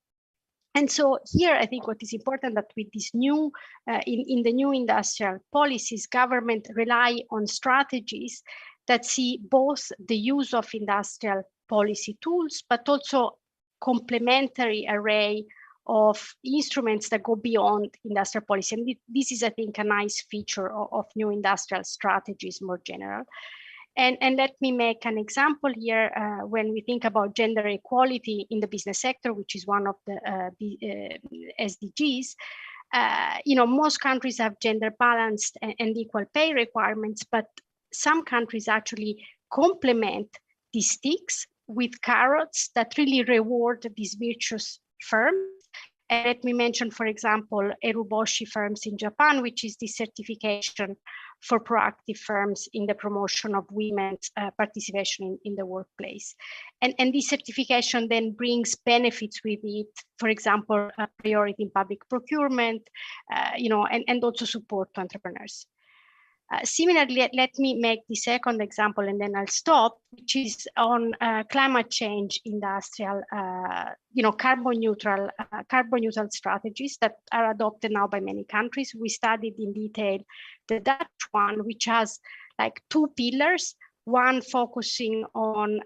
And so here, I think what is important that with this new, in the new industrial policies, government rely on strategies that see both the use of industrial policy tools, but also complementary array of instruments that go beyond industrial policy. And this is, I think, a nice feature of new industrial strategies more general. And let me make an example here. When we think about gender equality in the business sector, which is one of the SDGs, most countries have gender balanced and equal pay requirements, but some countries actually complement these sticks with carrots that really reward these virtuous firms. And let me mention, for example, Eruboshi firms in Japan, which is the certification for proactive firms in the promotion of women's participation in the workplace. And this certification then brings benefits with it, for example, priority in public procurement, and also support to entrepreneurs. Similarly, let me make the second example and then I'll stop, which is on climate change industrial, carbon neutral strategies that are adopted now by many countries. We studied in detail the Dutch one, which has like two pillars, one focusing on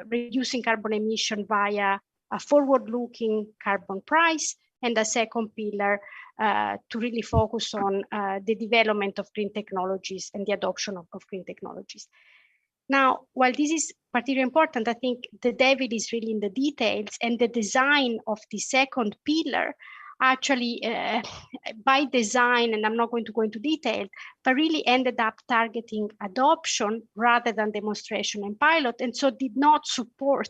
reducing carbon emission via a forward-looking carbon price, and the second pillar to really focus on the development of green technologies and the adoption of green technologies. Now, while this is particularly important, I think the devil is really in the details, and the design of the second pillar actually, by design, and I'm not going to go into detail, but really ended up targeting adoption rather than demonstration and pilot, and so did not support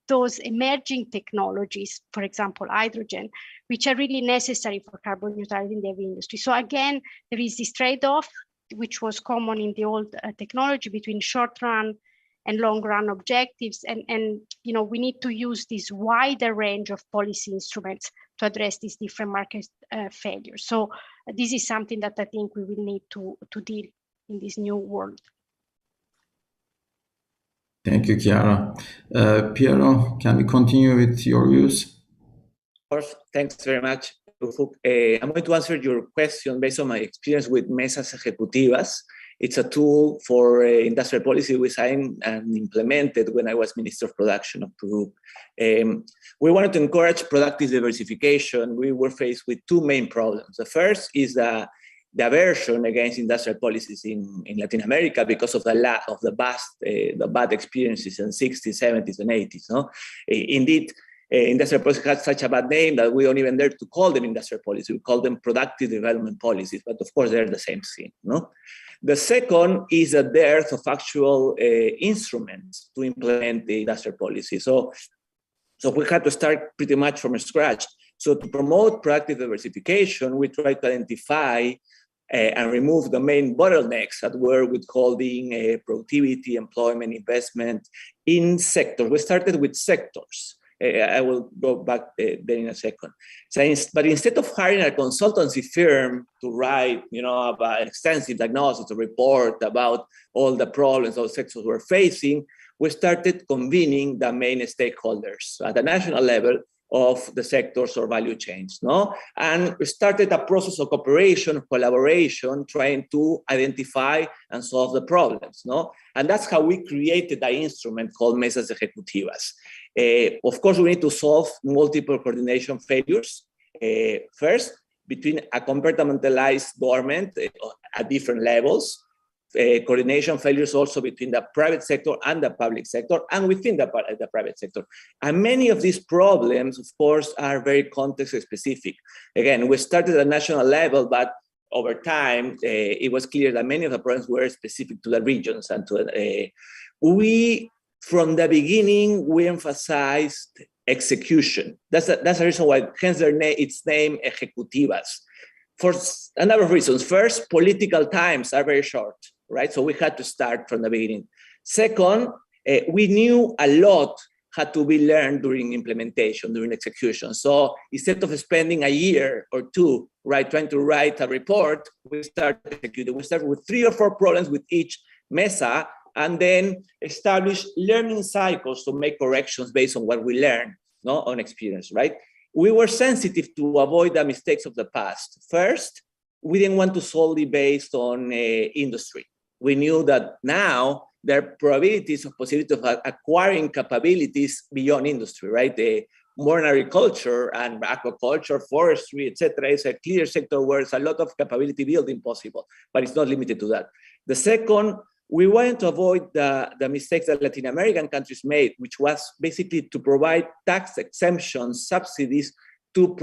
those emerging technologies, for example, hydrogen, which are really necessary for carbon neutrality in the heavy industry. So again, there is this trade-off, which was common in the old technology between short-run and long-run objectives. And we need to use this wider range of policy instruments to address these different market failures. So this is something that I think we will need to deal in this new world. Thank you, Chiara. Piero, can we continue with your views? Of course, thanks very much. I'm going to answer your question based on my experience with Mesas Ejecutivas. It's a tool for industrial policy we designed and implemented when I was Minister of Production of Peru. We wanted to encourage productive diversification. We were faced with two main problems. The first is the aversion against industrial policies in Latin America because of the bad experiences in the 60s, 70s, and 80s. No? Indeed, industrial policy has such a bad name that we don't even dare to call them industrial policy. We call them productive development policies, but of course they're the same thing. No? The second is a dearth of actual instruments to implement the industrial policy. So we had to start pretty much from scratch. So to promote productive diversification, we tried to identify and remove the main bottlenecks that were withholding productivity, employment, investment in sectors. We started with sectors. I will go back there in a second. So, but instead of hiring a consultancy firm to write, about extensive diagnosis, a report about all the problems all sectors were facing, we started convening the main stakeholders at the national level of the sectors or value chains, and we started a process of cooperation, collaboration, trying to identify and solve the problems, and that's how we created the instrument called Mesas Ejecutivas. Of course, we need to solve multiple coordination failures. First, between a compartmentalized government at different levels, coordination failures also between the private sector and the public sector, and within the private sector. And many of these problems, of course, are very context specific. Again, we started at national level, but over time, it was clear that many of the problems were specific to the regions. And from the beginning, we emphasized execution. That's the reason why, hence its name, Ejecutivas. For a number of reasons. First, political times are very short, right? So we had to start from the beginning. Second, we knew a lot had to be learned during implementation, during execution. So instead of spending a year or two, right, trying to write a report, we started executing. We started with 3 or 4 problems with each MESA, and then establish learning cycles to make corrections based on what we learned, on experience, right? We were sensitive to avoid the mistakes of the past. First, we didn't want to solely based on industry. We knew that now there are probabilities of possibility of acquiring capabilities beyond industry, right? Modern agriculture and aquaculture, forestry, etc., is a clear sector where there's a lot of capability building possible, but it's not limited to that. The second, we wanted to avoid the mistakes that Latin American countries made, which was basically to provide tax exemptions, subsidies to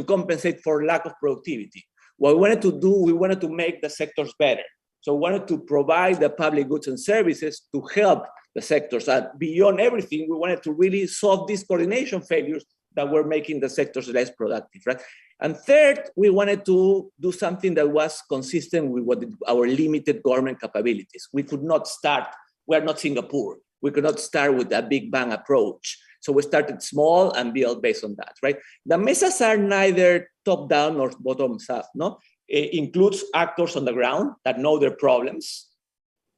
compensate for lack of productivity. What we wanted to do, we wanted to make the sectors better. So we wanted to provide the public goods and services to help the sectors. And beyond everything, we wanted to really solve these coordination failures that were making the sectors less productive, right? And third, we wanted to do something that was consistent with our limited government capabilities. We could not start, we are not Singapore. We could not start with a big bang approach. So we started small and built based on that, right? The mesas are neither top down nor bottom up, It includes actors on the ground that know their problems.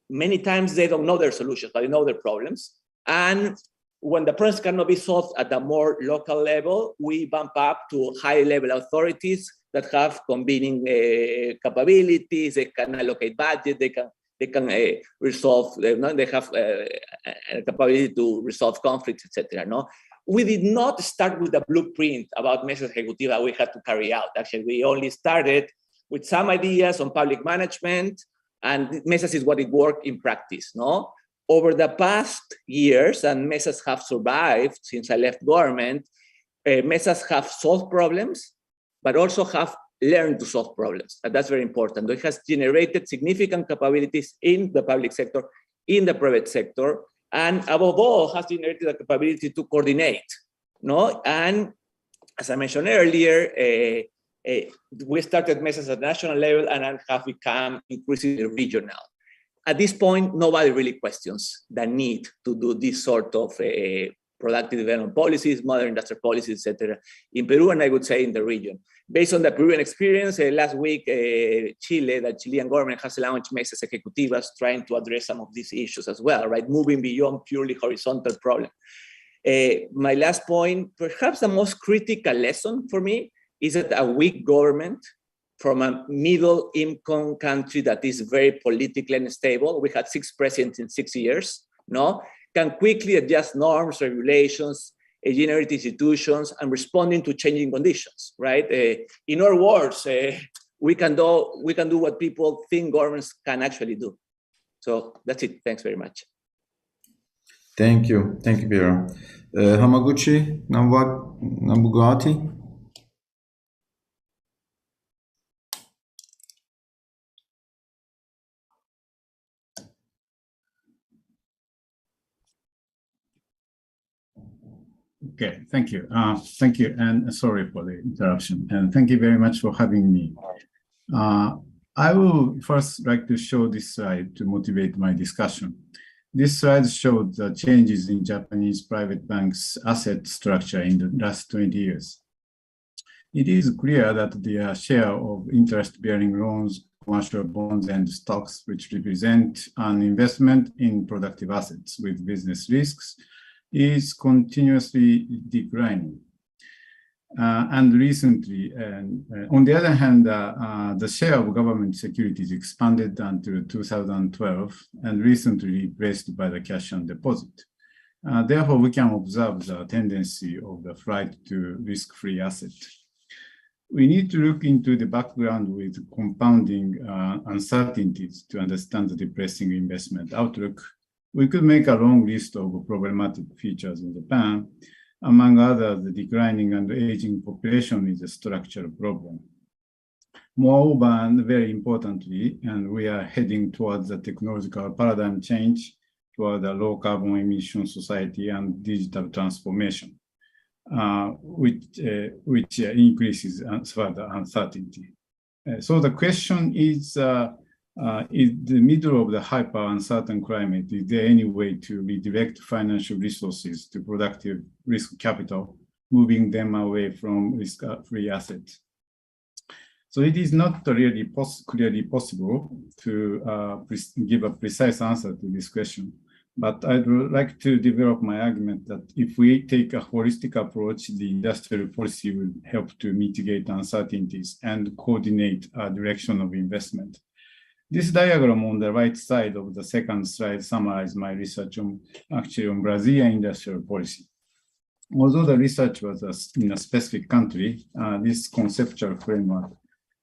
Many times they don't know their solutions, but they know their problems. And when the problems cannot be solved at a more local level, we bump up to high-level authorities that have convening capabilities. They can allocate budget. They can resolve. They have a capability to resolve conflicts, etc. We did not start with a blueprint about Mesas Ejecutivas we had to carry out. Actually, we only started with some ideas on public management, and Mesas is what it worked in practice. Over the past years, and mesas have survived since I left government, mesas have solved problems, but also have learned to solve problems. And that's very important. It has generated significant capabilities in the public sector, in the private sector, and above all, has generated the capability to coordinate. And as I mentioned earlier, we started mesas at national level and have become increasingly regional. At this point, nobody really questions the need to do this sort of productive development policies, modern industrial policies, etc. in Peru, and I would say in the region. Based on the Peruvian experience, last week, the Chilean government has launched Mesas Ejecutivas trying to address some of these issues as well, right? Moving beyond purely horizontal problems. My last point, perhaps the most critical lesson for me is that a weak government from a middle-income country that is very politically unstable, we had 6 presidents in 6 years, can quickly adjust norms, regulations, generate institutions, and responding to changing conditions, right? In other words, we can do what people think governments can actually do. So that's it. Thanks very much. Thank you, Peter. Hamaguchi Nabugati. Okay, thank you. Thank you, and sorry for the interruption. And thank you very much for having me. I will first like to show this slide to motivate my discussion. This slide showed the changes in Japanese private banks' asset structure in the last 20 years. It is clear that the share of interest-bearing loans, commercial bonds, and stocks, which represent an investment in productive assets with business risks, is continuously declining. And recently, on the other hand, the share of government securities expanded until 2012 and recently replaced by the cash and deposit. Therefore, we can observe the tendency of the flight to risk-free asset. We need to look into the background with compounding uncertainties to understand the depressing investment outlook. We could make a long list of problematic features in Japan. Among others, the declining and aging population is a structural problem. Moreover, and very importantly, and we are heading towards a technological paradigm change toward a low carbon emission society and digital transformation, which increases further uncertainty. So the question is in the middle of the hyper uncertain climate, is there any way to redirect financial resources to productive risk capital, moving them away from risk-free assets? So it is not really clearly possible to give a precise answer to this question, but I'd like to develop my argument that if we take a holistic approach, the industrial policy will help to mitigate uncertainties and coordinate a direction of investment. This diagram on the right side of the second slide summarizes my research on Brazilian industrial policy. Although the research was in a specific country, this conceptual framework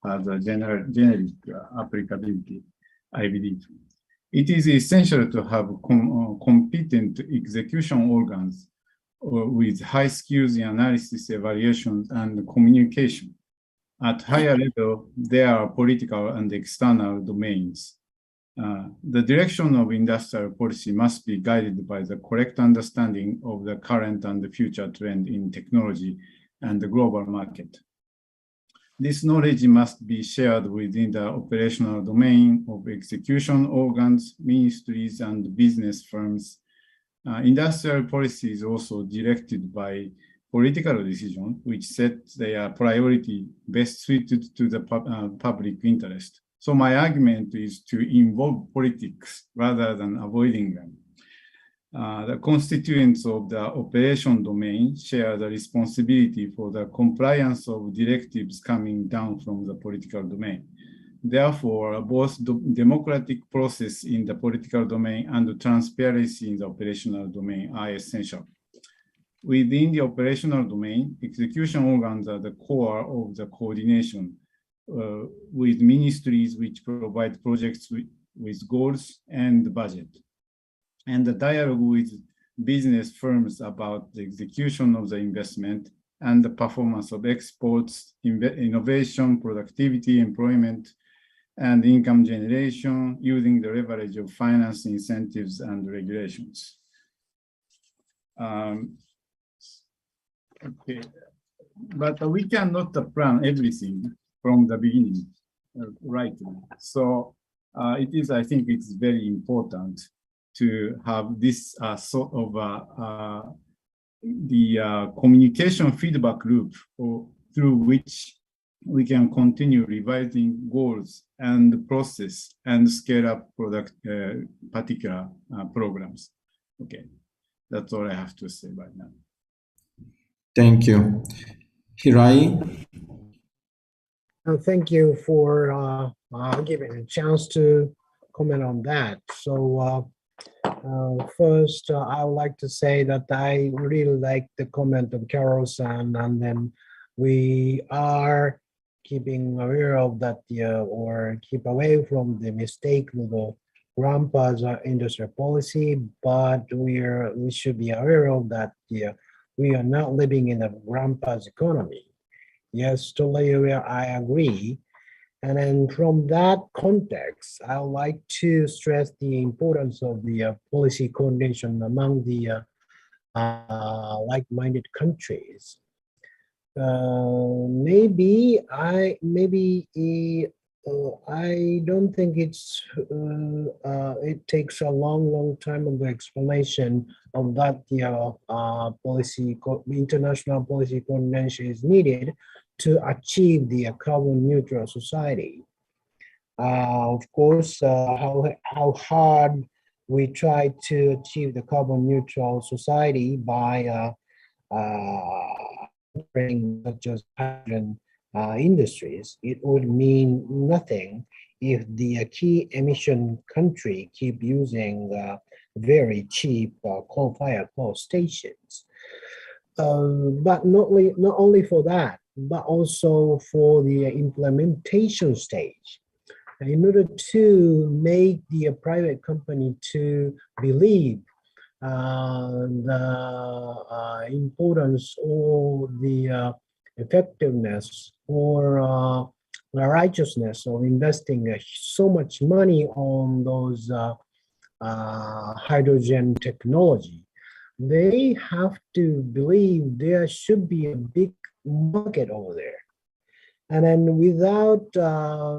has a generic applicability, I believe. It is essential to have competent execution organs with high skills in analysis, evaluation, and communication. At higher level, there are political and external domains. The direction of industrial policy must be guided by the correct understanding of the current and the future trend in technology and the global market. This knowledge must be shared within the operational domain of execution organs, ministries, and business firms. Industrial policy is also directed by political decision, which set their priority best suited to the public interest. So my argument is to involve politics rather than avoiding them. The constituents of the operation domain share the responsibility for the compliance of directives coming down from the political domain. Therefore, both the democratic process in the political domain and the transparency in the operational domain are essential. Within the operational domain, execution organs are the core of the coordination with ministries which provide projects with goals and budget, and the dialogue with business firms about the execution of the investment and the performance of exports, innovation, productivity, employment, and income generation using the leverage of finance incentives and regulations. Okay, but we cannot plan everything from the beginning, right? So it is, I think it's very important to have this sort of the communication feedback loop through which we can continue revising goals and process and scale up particular programs. Okay, that's all I have to say right now. Thank you. Hirai? Thank you for giving a chance to comment on that. So first, I would like to say that I really like the comment of Carol-san, and then we are keeping aware of that or keep away from the mistake of the grandpa's industrial policy, but we should be aware of that we are not living in a grandpa's economy. Yes, totally, I agree. And then from that context, I would like to stress the importance of the policy coordination among the like-minded countries. Maybe I don't think it takes a long time of the explanation of that the international policy coordination is needed to achieve the carbon neutral society. Of course, how hard we try to achieve the carbon neutral society by such as hydrogen industries, it would mean nothing if the key emission country keep using very cheap coal-fired power stations. But not only for that, but also for the implementation stage. In order to make the private company to believe the importance or the effectiveness or the righteousness of investing so much money on those hydrogen technology, they have to believe there should be a big market over there. And then without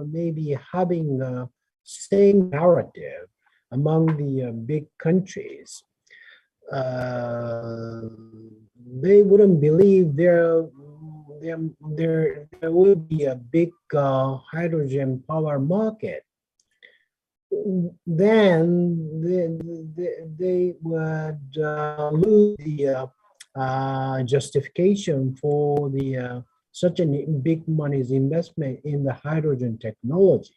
maybe having the same narrative among the big countries, they wouldn't believe there will be a big hydrogen power market. Then they would lose the justification for the such a big money's investment in the hydrogen technology.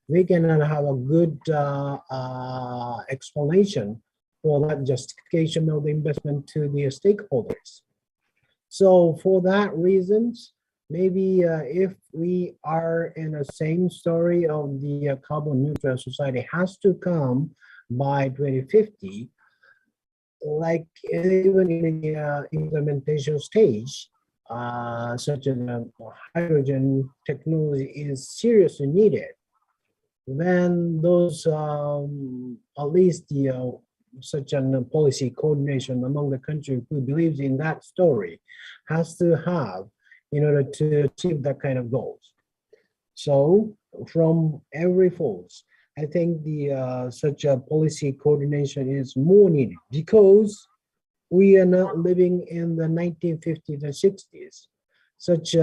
We cannot have a good explanation for that justification of the investment to the stakeholders. So for that reasons, maybe if we are in the same story of the carbon neutral society has to come by 2050, like even in the implementation stage, such as hydrogen technology is seriously needed, then those at least the such a policy coordination among the country who believes in that story has to have in order to achieve that kind of goals. So from every folds, I think the such a policy coordination is more needed because we are not living in the 1950s and 60s. Such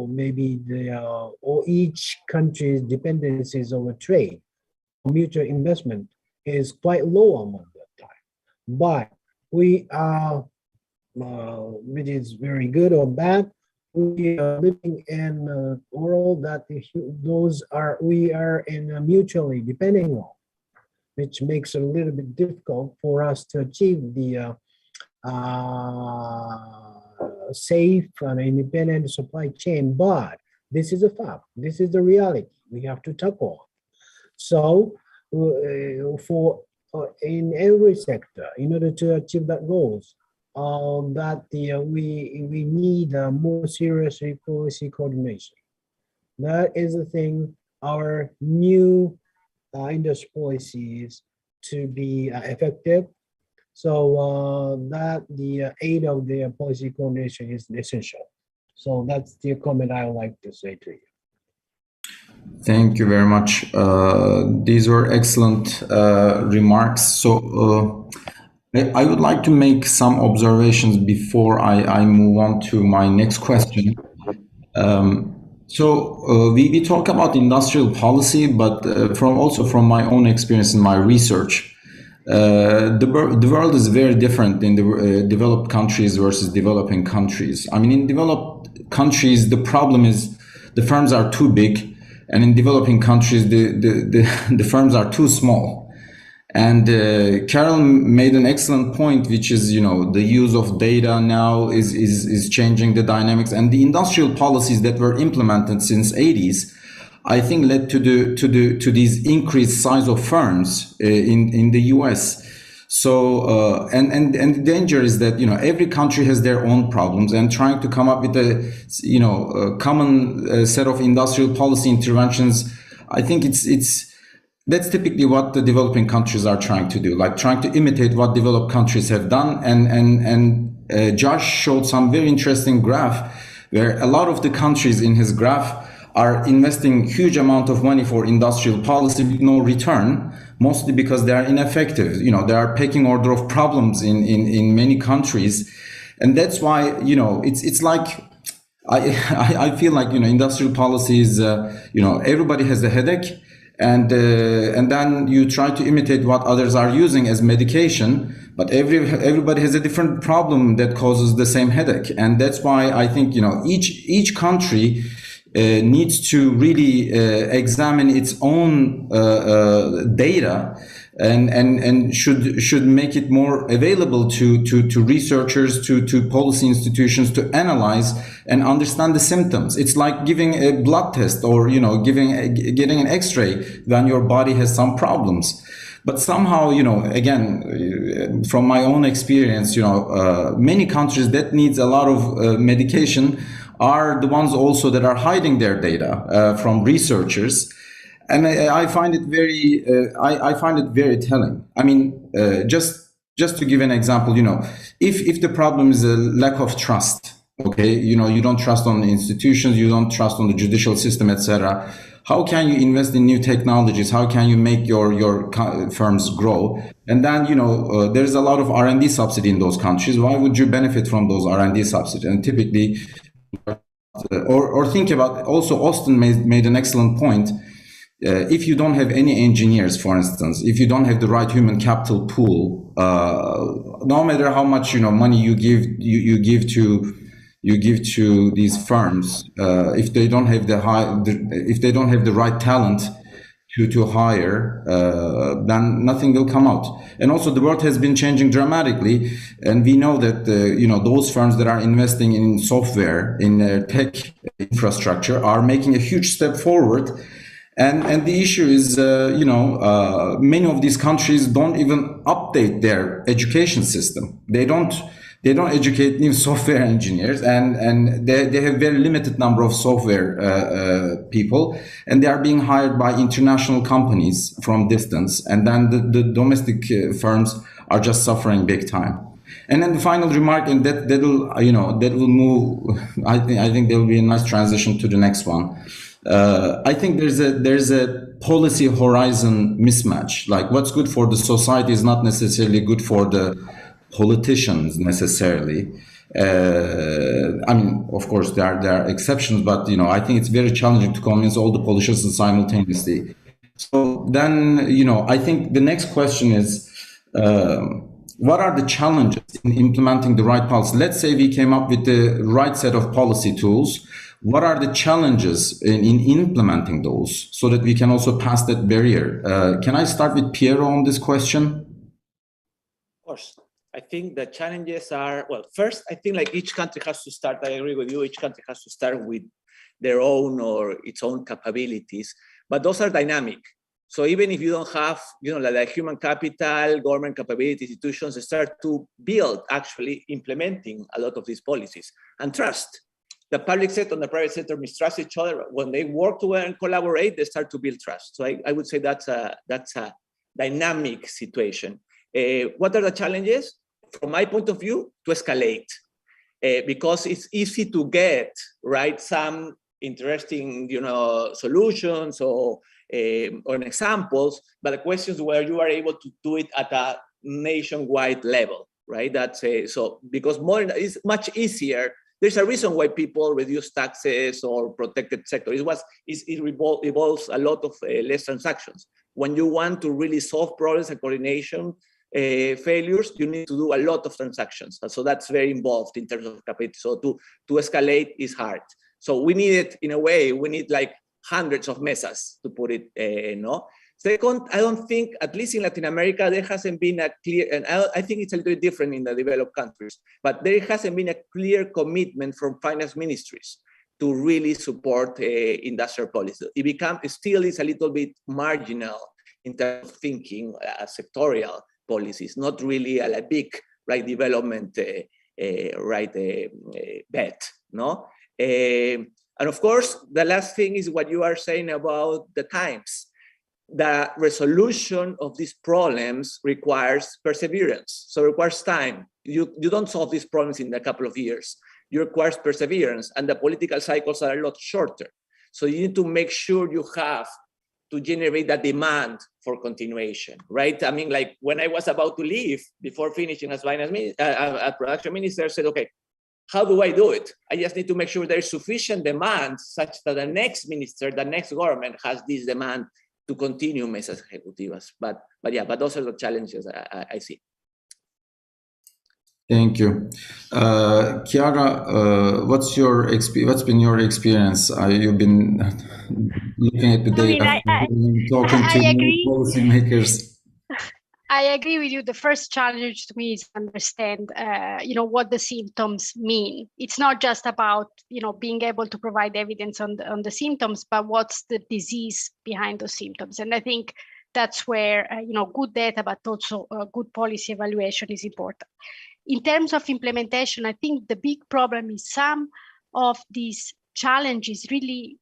maybe the or each country's dependencies over trade, mutual investment is quite low among that time. But we are, which is very good or bad, we are living in a world that we are in a mutually depending on, which makes it a little bit difficult for us to achieve the safe and independent supply chain. But this is a fact. This is the reality we have to tackle. So for in every sector, in order to achieve that goals, we need more serious policy coordination. That is the thing our new industry policies to be effective. So that the aid of the policy coordination is essential. So that's the comment I would like to say to you. Thank you very much. These were excellent remarks. So I would like to make some observations before I move on to my next question. We talk about industrial policy, but also from my own experience in my research, the world is very different in the developed countries versus developing countries. I mean, in developed countries, the problem is the firms are too big, and in developing countries, the firms are too small. And Carol made an excellent point, which is, the use of data now is changing the dynamics, and the industrial policies that were implemented since 80s, I think, led to these increased size of firms in the US. So and the danger is that every country has their own problems, and trying to come up with a common set of industrial policy interventions, I think that's typically what the developing countries are trying to do, like trying to imitate what developed countries have done. And Josh showed some very interesting graph where a lot of the countries in his graph are investing huge amount of money for industrial policy with no return, mostly because they are ineffective. You know, they are pecking order of problems in many countries. And that's why, you know, it's like, I feel like, you know, industrial policy is, you know, everybody has a headache, and then you try to imitate what others are using as medication, but everybody has a different problem that causes the same headache. And that's why I think, you know, each country needs to really examine its own data and should make it more available to researchers, to policy institutions to analyze and understand the symptoms. It's like giving a blood test, or, you know, getting an X-ray when your body has some problems. But somehow, you know, again, from my own experience, you know, many countries that needs a lot of medication are the ones also that are hiding their data from researchers. And I find it very, I find it very telling. I mean, just to give an example, you know, if the problem is a lack of trust, okay, you know, you don't trust on the institutions, you don't trust on the judicial system, etc. How can you invest in new technologies? How can you make your firms grow? And then, you know, there's a lot of R&D subsidy in those countries. Why would you benefit from those R&D subsidies? And typically, or think about, also Austin made an excellent point. If you don't have any engineers, for instance, if you don't have the right human capital pool, no matter how much, you know, money you give to these firms, if they don't have the right talent to hire, then nothing will come out. And also, the world has been changing dramatically, and we know that you know, those firms that are investing in software, in tech infrastructure, are making a huge step forward. And the issue is, you know, many of these countries don't even update their education system. They don't educate new software engineers, and they have very limited number of software people, and they are being hired by international companies from distance, and then the domestic firms are just suffering big time. And then the final remark, and that will move. I think there will be a nice transition to the next one. I think there's a policy horizon mismatch. Like, what's good for the society is not necessarily good for the politicians necessarily. I mean, of course, there are exceptions, but, you know, I think it's very challenging to convince all the politicians simultaneously. So then, you know, I think the next question is, what are the challenges in implementing the right policy? Let's say we came up with the right set of policy tools. What are the challenges in implementing those, so that we can also pass that barrier? Can I start with Piero on this question? Of course. I think the challenges are, well, first, I think like each country has to start, I agree with you, each country has to start with their own or its own capabilities, but those are dynamic. So even if you don't have, you know, like human capital, government capability, institutions start to build, actually implementing a lot of these policies, and trust. The public sector and the private sector mistrust each other. When they work together and collaborate, they start to build trust. So I would say that's a dynamic situation. What are the challenges? From my point of view, to escalate, because it's easy to get, right, some interesting, you know, solutions or examples, but the question is whether you are able to do it at a nationwide level, right? That's so, because modern is much easier. There's a reason why people reduce taxes or protected sector. It involves a lot of less transactions. When you want to really solve problems and coordination failures, you need to do a lot of transactions. And so that's very involved in terms of capacity. So to escalate is hard. So we need it, in a way, we need like hundreds of mesas to put it, no? Second, I don't think, at least in Latin America, there hasn't been a clear, and I think it's a little different in the developed countries, but there hasn't been a clear commitment from finance ministries to really support industrial policy. It still is a little bit marginal in terms of thinking sectorial policies, not really a big, right, development bet, no? And of course, the last thing is what you are saying about the times. The resolution of these problems requires perseverance, so it requires time. You don't solve these problems in a couple of years. It requires perseverance, and the political cycles are a lot shorter. So you need to make sure you have to generate that demand for continuation, right? I mean, like when I was about to leave before finishing as production minister, I said, okay, how do I do it? I just need to make sure there is sufficient demand such that the next minister, the next government has this demand to continue mesas ejecutivas. But those are the challenges I see. Thank you. Chiara, what's been your experience? You've been looking at the data, talking to policymakers. I agree with you. The first challenge to me is to understand, what the symptoms mean. It's not just about, being able to provide evidence on the symptoms, but what's the disease behind those symptoms. And I think that's where, good data, but also good policy evaluation is important. In terms of implementation, I think the big problem is some of these challenges really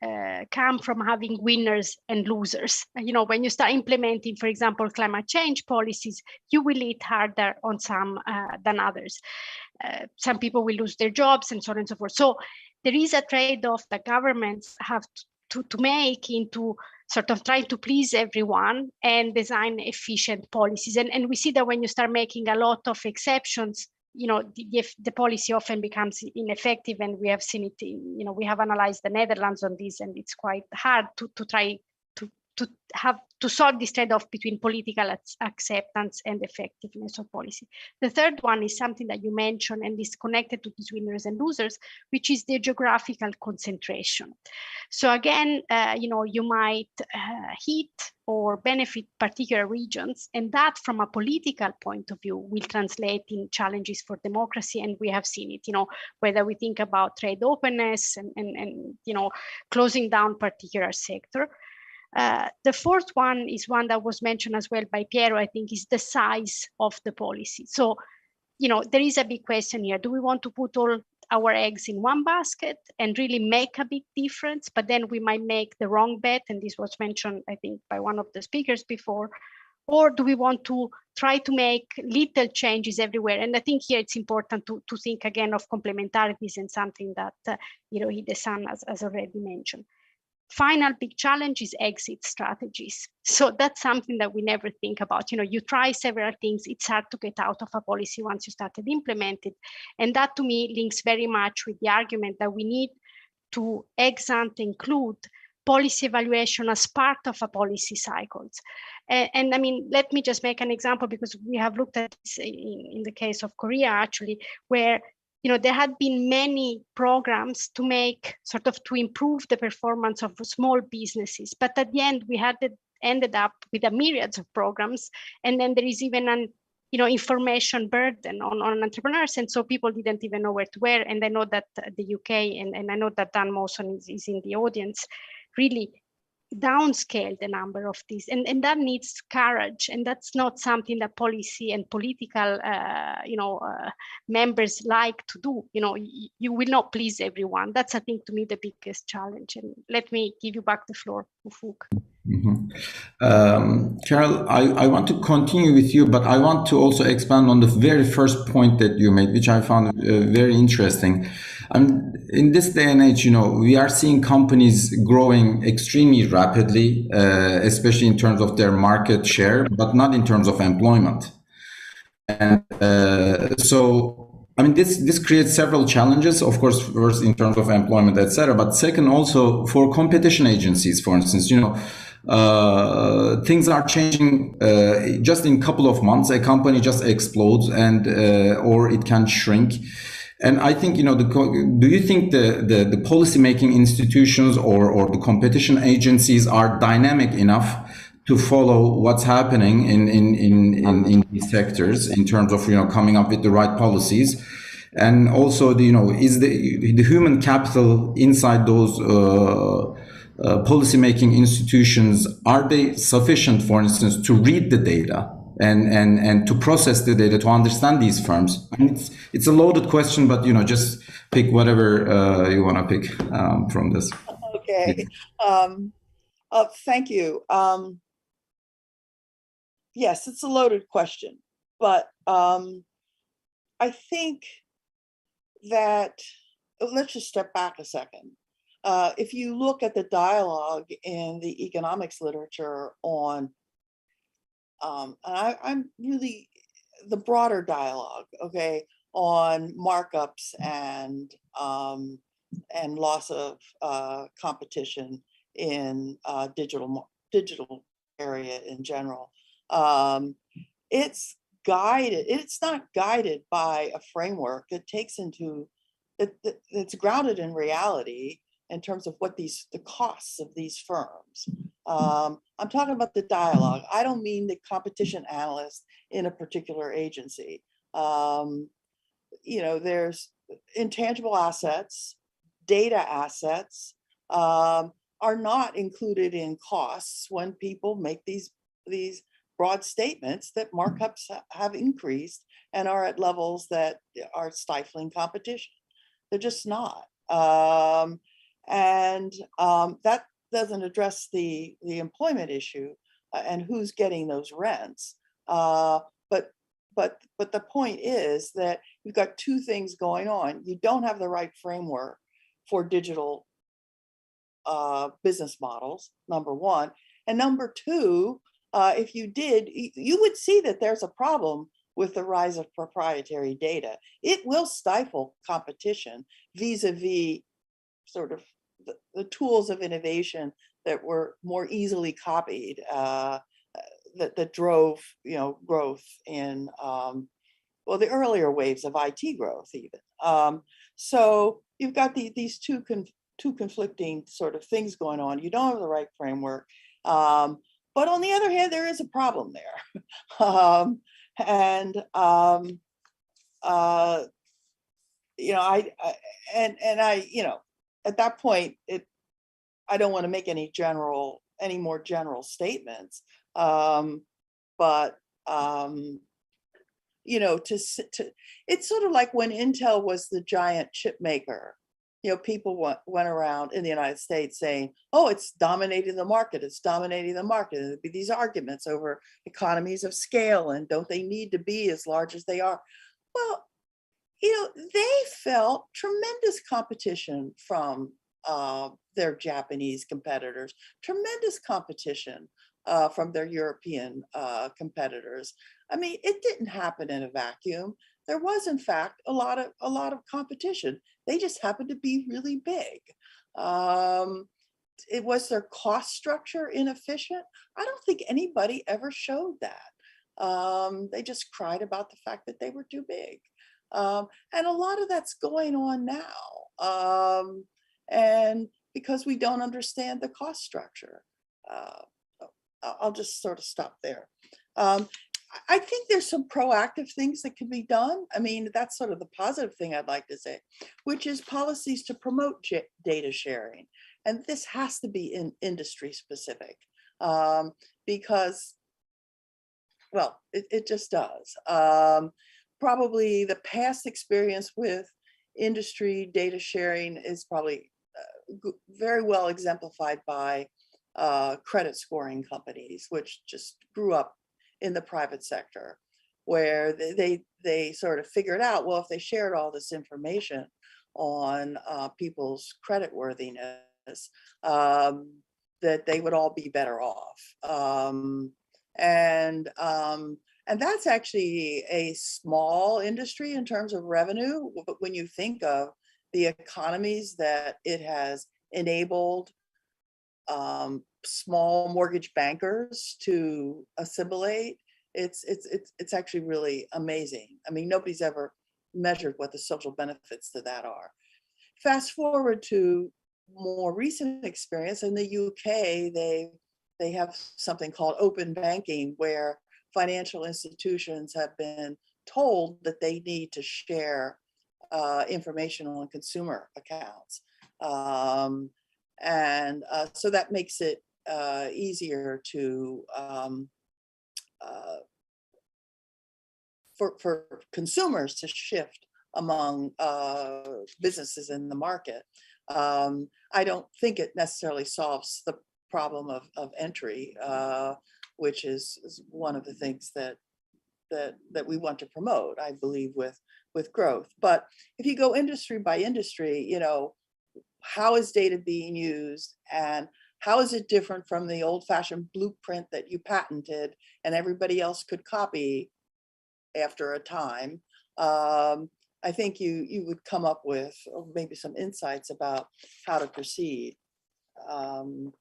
come from having winners and losers. When you start implementing, for example, climate change policies, you will hit harder on some than others. Some people will lose their jobs and so on and so forth. So there is a trade-off that governments have to make into sort of trying to please everyone and design efficient policies. And we see that when you start making a lot of exceptions, the policy often becomes ineffective, and we have seen it. We have analyzed the Netherlands on this, and it's quite hard to try to solve this trade-off between political acceptance and effectiveness of policy. The third one is something that you mentioned, and is connected to these winners and losers, which is the geographical concentration. So again, you might hit or benefit particular regions, and that from a political point of view will translate in challenges for democracy, and we have seen it, whether we think about trade openness and closing down particular sector. The fourth one is one that was mentioned as well by Piero, I think, is the size of the policy. So, there is a big question here. Do we want to put all our eggs in one basket and really make a big difference, but then we might make the wrong bet? And this was mentioned, I think, by one of the speakers before. Or do we want to try to make little changes everywhere? And I think here it's important to think again of complementarities, and something that, Hide-san has already mentioned. Final big challenge is exit strategies. So that's something that we never think about. You try several things. It's hard to get out of a policy once you started implementing. And that to me links very much with the argument that we need to ex ante include policy evaluation as part of a policy cycles. And I mean, let me just make an example, because we have looked at this in the case of Korea, actually, where there had been many programs to improve the performance of small businesses. But at the end, we ended up with a myriad of programs. And then there is even an information burden on entrepreneurs. And so people didn't even know where to go. And I know that the UK, and I know that Dan Mawson is in the audience, really downscale the number of these, and that needs courage, and that's not something that policy and political members like to do. You will not please everyone. That's, I think, to me, the biggest challenge. And let me give you back the floor, Ufuk. Carol, I want to continue with you, but I want to also expand on the very first point that you made, which I found very interesting. In this day and age, we are seeing companies growing extremely rapidly, especially in terms of their market share, but not in terms of employment. And so, this creates several challenges, of course, first in terms of employment, etc. But second, also for competition agencies, for instance, things are changing just in a couple of months. A company just explodes, and or it can shrink. And I think, do you think the policymaking institutions or the competition agencies are dynamic enough to follow what's happening in these sectors in terms of, coming up with the right policies? And also, is the human capital inside those policymaking institutions, are they sufficient, for instance, to read the data and to process the data, to understand these firms? It's a loaded question, but just pick whatever you want to pick from this. Okay. Thank you. Yes, it's a loaded question, but I think that, let's just step back a second. if you look at the dialogue in the economics literature on, I'm really the broader dialogue, okay, on markups and loss of competition in digital area in general. It's guided. It's not guided by a framework that takes into it's grounded in reality in terms of what the costs of these firms. I'm talking about the dialogue. I don't mean the competition analyst in a particular agency. You know, there's intangible assets, data assets are not included in costs when people make these broad statements that markups have increased and are at levels that are stifling competition. They're just not. That doesn't address the employment issue and who's getting those rents. But the point is that you've got two things going on. You don't have the right framework for digital business models, number one. And number two, if you did, you would see that there's a problem with the rise of proprietary data. It will stifle competition vis-a-vis sort of the tools of innovation that were more easily copied, that drove, you know, growth in, well, the earlier waves of IT growth even. So you've got these two conflicting sort of things going on. You don't have the right framework. But on the other hand, there is a problem there. You know, I you know, at that point, I don't want to make any more general statements. You know, it's sort of like when Intel was the giant chip maker. You know, people went around in the United States saying, oh, it's dominating the market. It's dominating the market. And there'd be these arguments over economies of scale and don't they need to be as large as they are? Well, you know, they felt tremendous competition from their Japanese competitors, tremendous competition from their European competitors. I mean, it didn't happen in a vacuum. There was, in fact, a lot of competition. They just happened to be really big. It was their cost structure inefficient. I don't think anybody ever showed that. They just cried about the fact that they were too big. And a lot of that's going on now. And because we don't understand the cost structure. I'll just sort of stop there. I think there's some proactive things that can be done. I mean, that's sort of the positive thing I'd like to say, which is policies to promote data sharing. And this has to be in industry specific because, well, it just does. Probably the past experience with industry data sharing is probably very well exemplified by credit scoring companies, which just grew up in the private sector, where they sort of figured out, well, if they shared all this information on people's credit worthiness, that they would all be better off. And that's actually a small industry in terms of revenue, but when you think of the economies that it has enabled small mortgage bankers to assimilate, it's actually really amazing. I mean, nobody's ever measured what the social benefits to that are. Fast forward to more recent experience in the UK, they have something called open banking, where financial institutions have been told that they need to share information on consumer accounts. So that makes it easier to for consumers to shift among businesses in the market. I don't think it necessarily solves the problem of entry, which is one of the things that we want to promote, I believe, with growth. But if you go industry by industry, you know, how is data being used, and how is it different from the old-fashioned blueprint that you patented and everybody else could copy after a time? I think you would come up with maybe some insights about how to proceed. And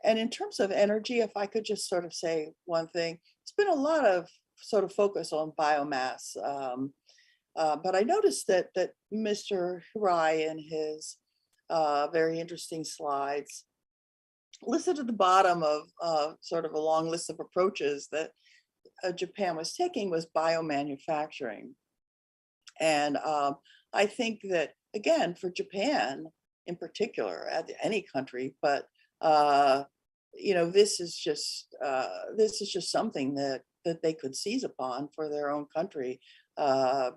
in terms of energy, if I could just sort of say one thing, it's been a lot of sort of focus on biomass. But I noticed that Mr. Hirai in his very interesting slides listed at the bottom of sort of a long list of approaches that Japan was taking was biomanufacturing. And I think that, again, for Japan in particular, any country, but you know, this is just something that they could seize upon for their own country,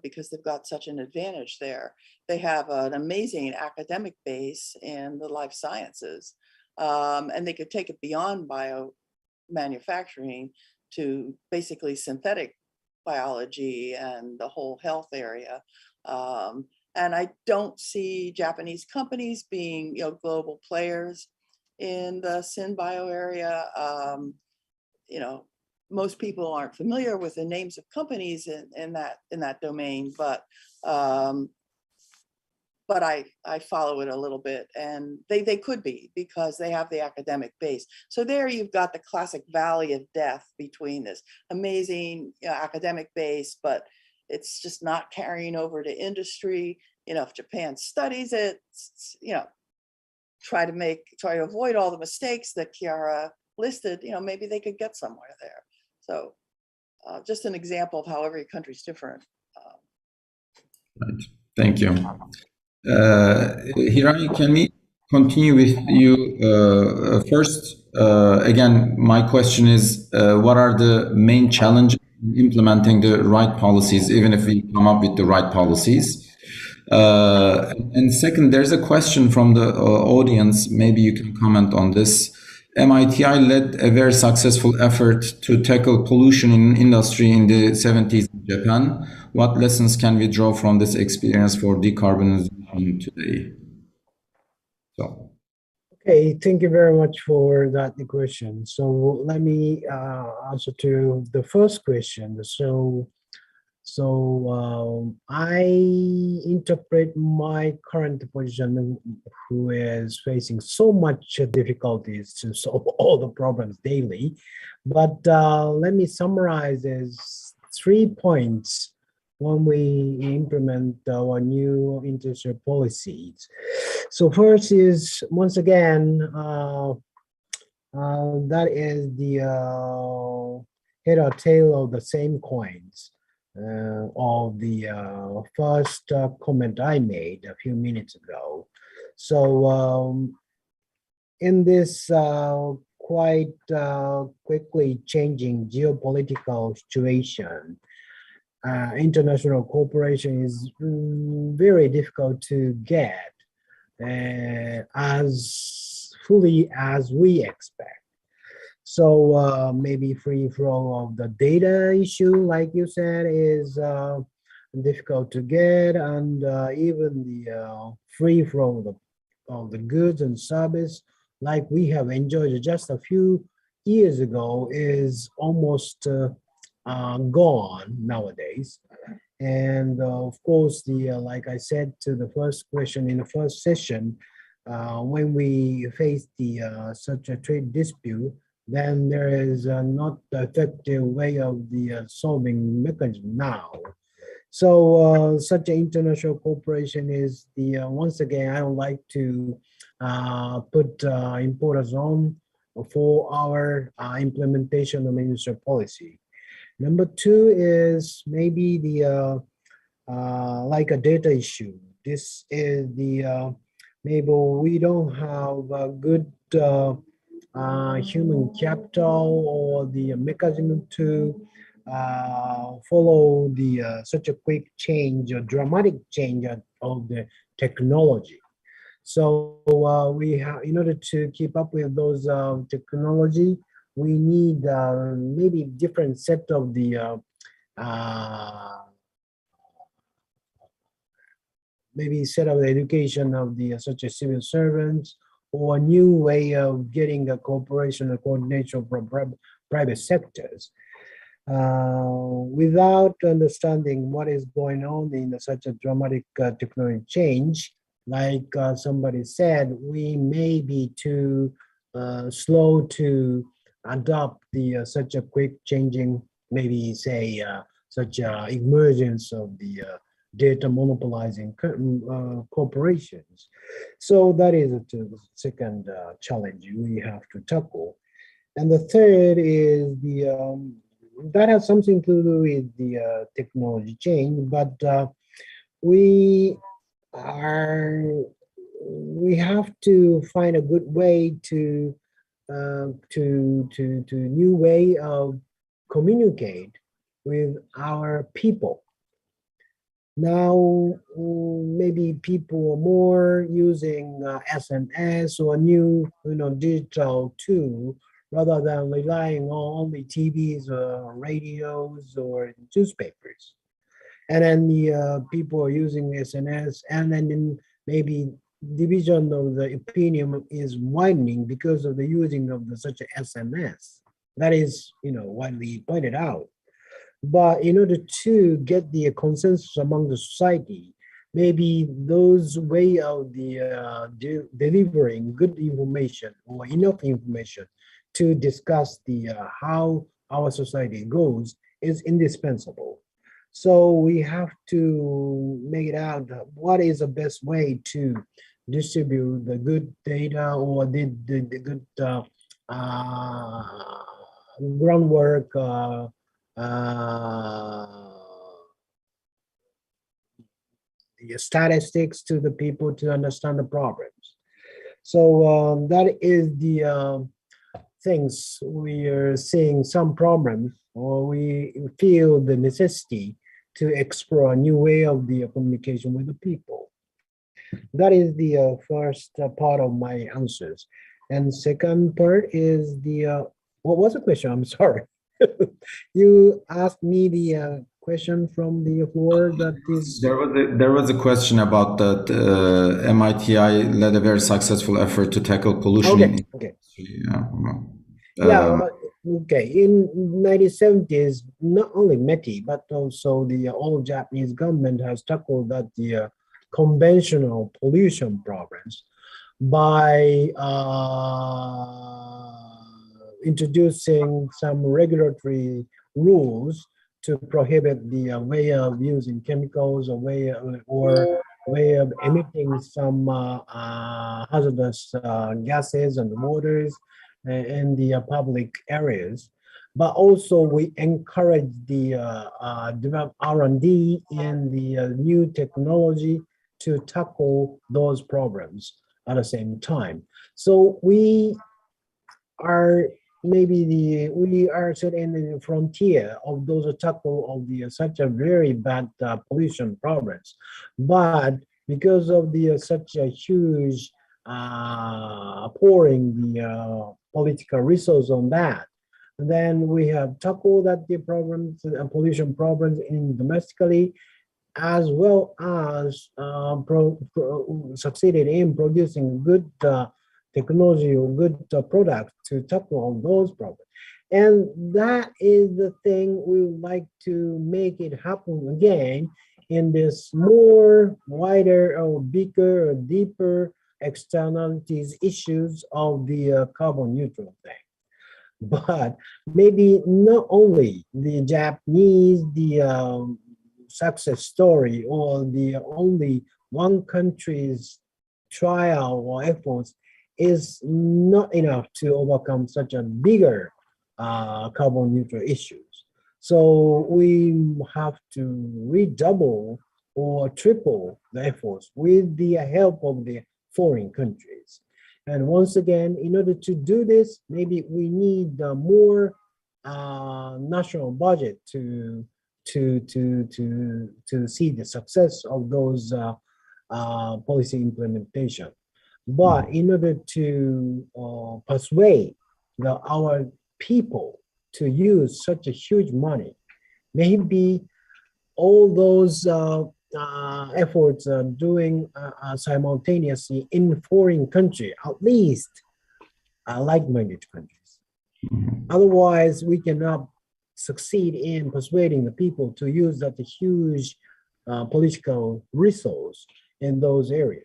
because they've got such an advantage there. They have an amazing academic base in the life sciences, and they could take it beyond biomanufacturing to basically synthetic biology and the whole health area. And I don't see Japanese companies being, you know, global players in the SynBio area. You know, most people aren't familiar with the names of companies in that domain, but I follow it a little bit, and they could be, because they have the academic base. So there you've got the classic valley of death between this amazing, you know, academic base, but it's just not carrying over to industry. You know, if Japan studies it, you know, try to avoid all the mistakes that Chiara listed, you know, maybe they could get somewhere there. So just an example of how every country's different. Right. Thank you. Hirai, can we continue with you first? Again, my question is, what are the main challenges in implementing the right policies, even if we come up with the right policies? And second, there's a question from the audience. Maybe you can comment on this. MITI led a very successful effort to tackle pollution in industry in the 70s in Japan. What lessons can we draw from this experience for decarbonization today? So. Okay, thank you very much for that question. So let me answer to the first question. So I interpret my current position, who is facing so much difficulties to solve all the problems daily. But let me summarize as 3 points when we implement our new industrial policies. So first is, once again, that is the head or tail of the same coins. Of the first comment I made a few minutes ago. So in this quite quickly changing geopolitical situation, international cooperation is very difficult to get as fully as we expect. So maybe free flow of the data issue, like you said, is difficult to get, and even the free flow of the goods and service, like we have enjoyed just a few years ago, is almost gone nowadays. And of course, like I said to the first question in the first session, when we face such a trade dispute, then there is not the effective way of the solving mechanism now. So such an international cooperation is once again, I would like to put importance on for our implementation of industrial policy. Number 2 is maybe like a data issue. This is maybe we don't have a good human capital or the mechanism to follow such a quick change, a dramatic change of the technology. So we have, in order to keep up with those technology, we need maybe different set of the maybe set up the education of the such as civil servants, or a new way of getting a cooperation and coordination from private sectors. Without understanding what is going on in such a dramatic technology change, like somebody said, we may be too slow to adopt the such a quick changing, maybe say such emergence of the data monopolizing corporations. So that is the second challenge we have to tackle. And the third is the that has something to do with the technology change, but we have to find a good way to new way of communicate with our people. Now, maybe people are more using SMS or new, digital tool rather than relying on only TVs or radios or newspapers. And then the people are using SNS, and then maybe division of the opinion is widening because of the using of such a SMS. That is, widely pointed out. But in order to get the consensus among the society, maybe those way of the delivering good information or enough information to discuss the how our society goes is indispensable. So we have to make it out what is the best way to distribute the good data or the good groundwork the statistics to the people to understand the problems. So that is the things we are seeing some problems, or we feel the necessity to explore a new way of the communication with the people. That is the first part of my answers. And second part is the, what was the question? I'm sorry. You asked me the question from the floor that is. There was a question about that MITI led a very successful effort to tackle pollution. Okay. Okay. Okay. In 1970s, not only METI, but also the all Japanese government has tackled that the conventional pollution problems by introducing some regulatory rules to prohibit the way of using chemicals or way of emitting some hazardous gases and waters in the public areas. But also we encourage the develop R&D in the new technology to tackle those problems at the same time. So we are we are sort of in the frontier of those tackle of the such a very bad pollution problems. But because of the such a huge pouring the political resource on that, then we have tackled that the problems and pollution problems in domestically, as well as succeeded in producing good technology or good product to tackle all those problems. And that is the thing we would like to make it happen again in this more wider or bigger or deeper externalities issues of the carbon neutral thing. But maybe not only the Japanese, the success story or the only one country's trial or efforts is not enough to overcome such a bigger carbon neutral issues. So we have to redouble or triple the efforts with the help of the foreign countries. And once again, in order to do this, maybe we need more national budget to see the success of those policy implementation. But in order to persuade our people to use such a huge money, maybe all those efforts doing simultaneously in foreign country, at least like-minded countries. Otherwise, we cannot succeed in persuading the people to use that huge political resource in those areas,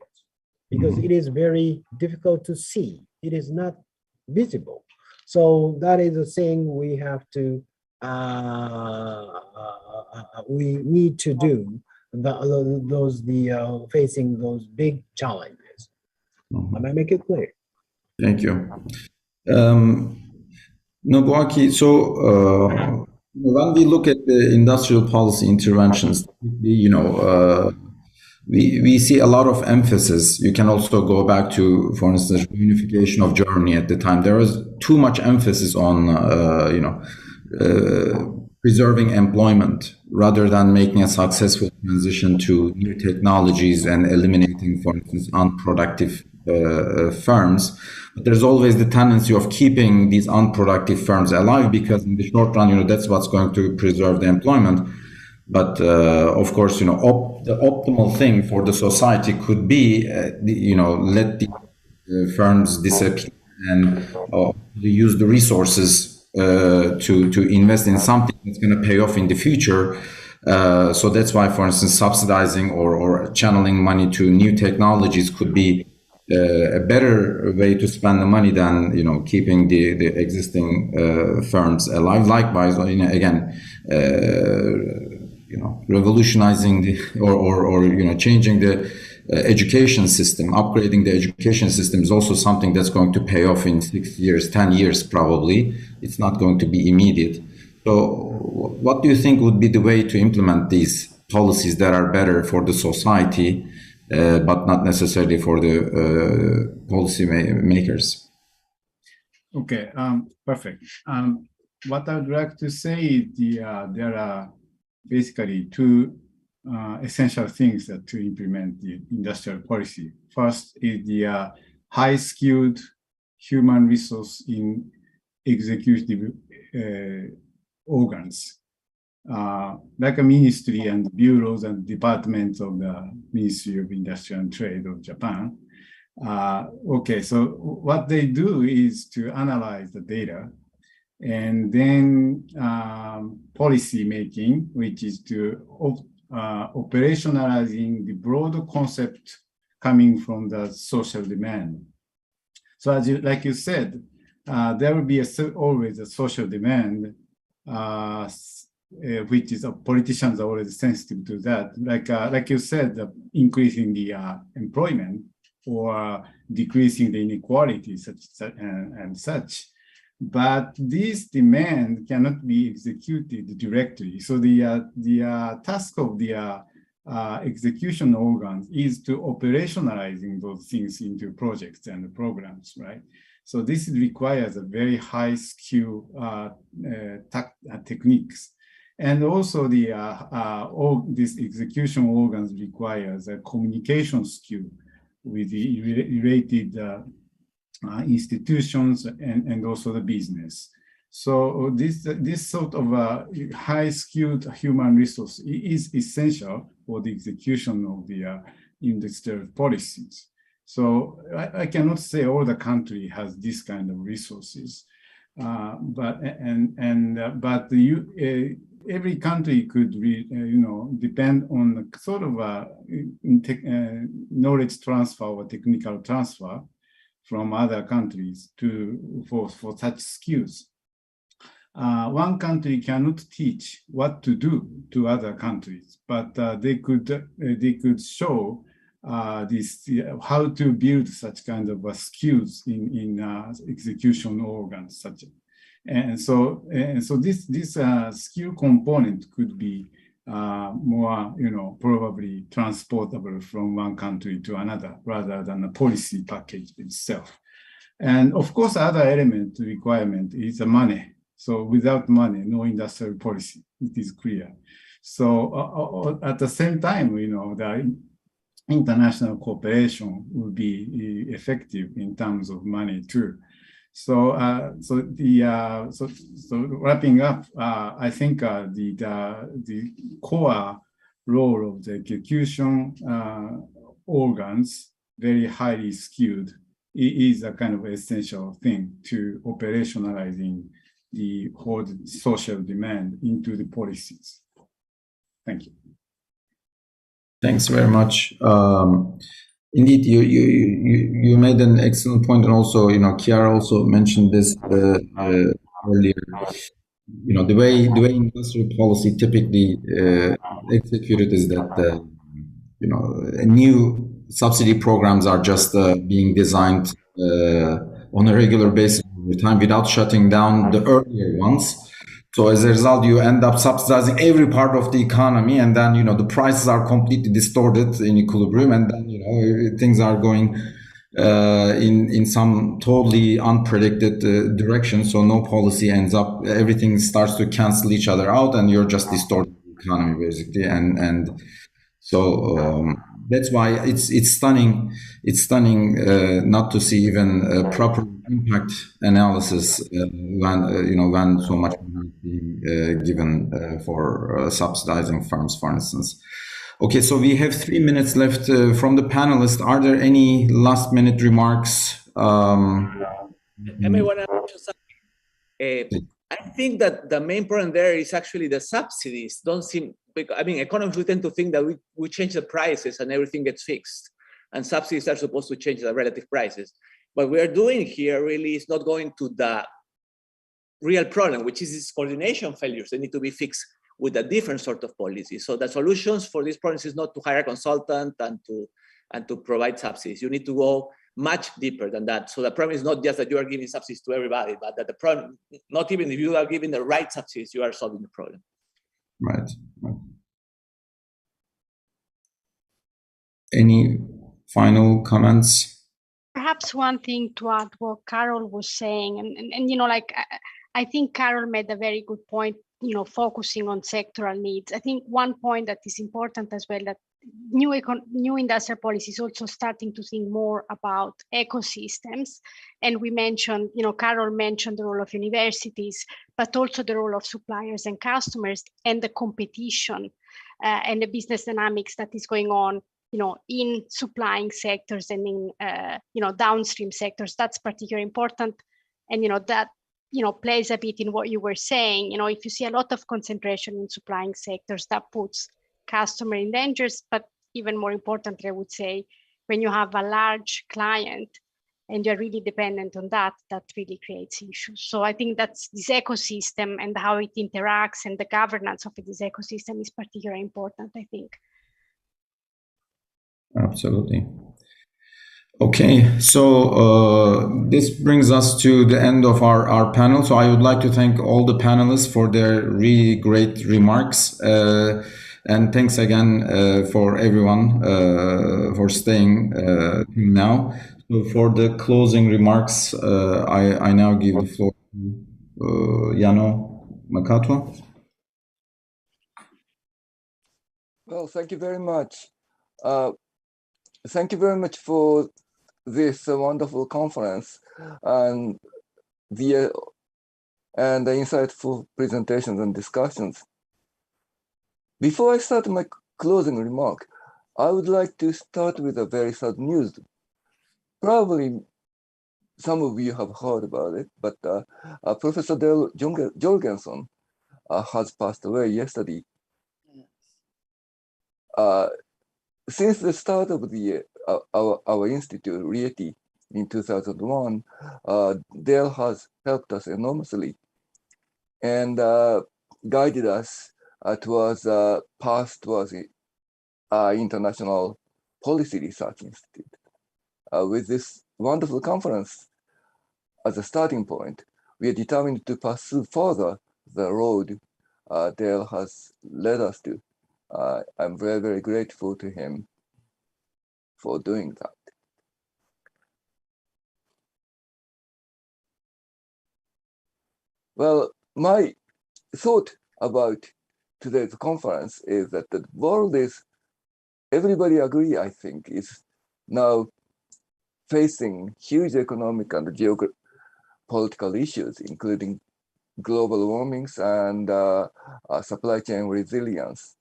because it is very difficult to see. It is not visible. So that is a thing we have to, we need to do, facing those big challenges. Am I make it clear? Thank you. Nobuaki, so when we look at the industrial policy interventions, we see a lot of emphasis. You can also go back to, for instance, reunification of Germany at the time. There was too much emphasis on, preserving employment rather than making a successful transition to new technologies and eliminating, for instance, unproductive firms. But there's always the tendency of keeping these unproductive firms alive, because in the short run, that's what's going to preserve the employment. But of course, the optimal thing for the society could be, let the firms disappear and use the resources to invest in something that's going to pay off in the future. So that's why, for instance, subsidizing or channeling money to new technologies could be a better way to spend the money than keeping the existing firms alive. Likewise, again, revolutionizing or changing the education system, upgrading the education system is also something that's going to pay off in 6 years, 10 years probably. It's not going to be immediate. So what do you think would be the way to implement these policies that are better for the society, but not necessarily for the policy makers? Okay, perfect. What I would like to say is there are basically two essential things that to implement the industrial policy. First is the high-skilled human resource in executive organs, like a ministry and bureaus and departments of the Ministry of Industry and Trade of Japan. Okay, so what they do is to analyze the data, and then policy making, which is to operationalizing the broad concept coming from the social demand. So like you said, there will be always a social demand, which is politicians are already sensitive to that. Like you said, increasing the employment or decreasing the inequality and such. But this demand cannot be executed directly. So the task of the execution organs is to operationalizing those things into projects and programs, right? So this requires a very high skill techniques. And also all these execution organs requires a communication skill with the related institutions and also the business. So this sort of high-skilled human resource is essential for the execution of the industrial policies. So I cannot say all the country has this kind of resources, but every country could depend on sort of knowledge transfer or technical transfer from other countries for such skills. One country cannot teach what to do to other countries, but they could show how to build such kind of skills in execution organs, and so this skill component could be more, probably transportable from one country to another rather than a policy package itself. And of course, other requirement is the money. So without money, no industrial policy, it is clear. So at the same time, the international cooperation will be effective in terms of money too. So wrapping up, I think the core role of the execution organs very highly skewed is a kind of essential thing to operationalizing the whole social demand into the policies. Thank you. Thanks very much. Indeed, you made an excellent point, and also, Chiara also mentioned this earlier. The way industrial policy typically executed is that new subsidy programs are just being designed on a regular basis over time without shutting down the earlier ones. So as a result, you end up subsidizing every part of the economy, and then the prices are completely distorted in equilibrium, and then things are going in some totally unpredicted direction. So no policy ends up, everything starts to cancel each other out, and you're just distorting the economy basically. And so that's why it's stunning. It's stunning not to see even a proper impact analysis when so much money is being given for subsidizing firms, for instance. Okay, so we have 3 minutes left from the panelists. Are there any last-minute remarks? I may want to mention something. I think that the main problem there is actually the subsidies don't seem. I mean, economists we tend to think that we change the prices and everything gets fixed, and subsidies are supposed to change the relative prices. What we are doing here really is not going to the real problem, which is these coordination failures. They need to be fixed with a different sort of policy. So the solutions for these problems is not to hire a consultant and to provide subsidies. You need to go much deeper than that. So the problem is not just that you are giving subsidies to everybody, but that the problem, not even if you are giving the right subsidies, you are solving the problem. Right. Any final comments? Perhaps one thing to add what Carol was saying, and I think Carol made a very good point, focusing on sectoral needs. I think one point that is important as well, that new industrial policy is also starting to think more about ecosystems. And we mentioned, Carol mentioned the role of universities, but also the role of suppliers and customers, and the competition and the business dynamics that is going on, in supplying sectors and in, downstream sectors. That's particularly important. And, that, plays a bit in what you were saying. If you see a lot of concentration in supplying sectors, that puts customer in dangers. But even more importantly, I would say, when you have a large client and you're really dependent on that really creates issues. So I think that's this ecosystem and how it interacts and the governance of this ecosystem is particularly important, I think. Absolutely. Okay, so this brings us to the end of our panel. So I would like to thank all the panelists for their really great remarks. And thanks again for everyone for staying till now. So for the closing remarks, I now give the floor to Yano Makato. Well, thank you very much. Thank you very much for this wonderful conference and the insightful presentations and discussions. Before I start my closing remark, I would like to start with a very sad news. Probably some of you have heard about it, but Professor Del Jorgensen has passed away yesterday. Since the start of the our institute, RIETI, in 2001, Dale has helped us enormously and guided us towards a path towards the International Policy Research Institute. With this wonderful conference as a starting point, we are determined to pursue further the road Dale has led us to. I'm very, very grateful to him for doing that. Well, my thought about today's conference is that the world is, everybody agree, I think, is now facing huge economic and geopolitical issues, including global warmings and supply chain resilience.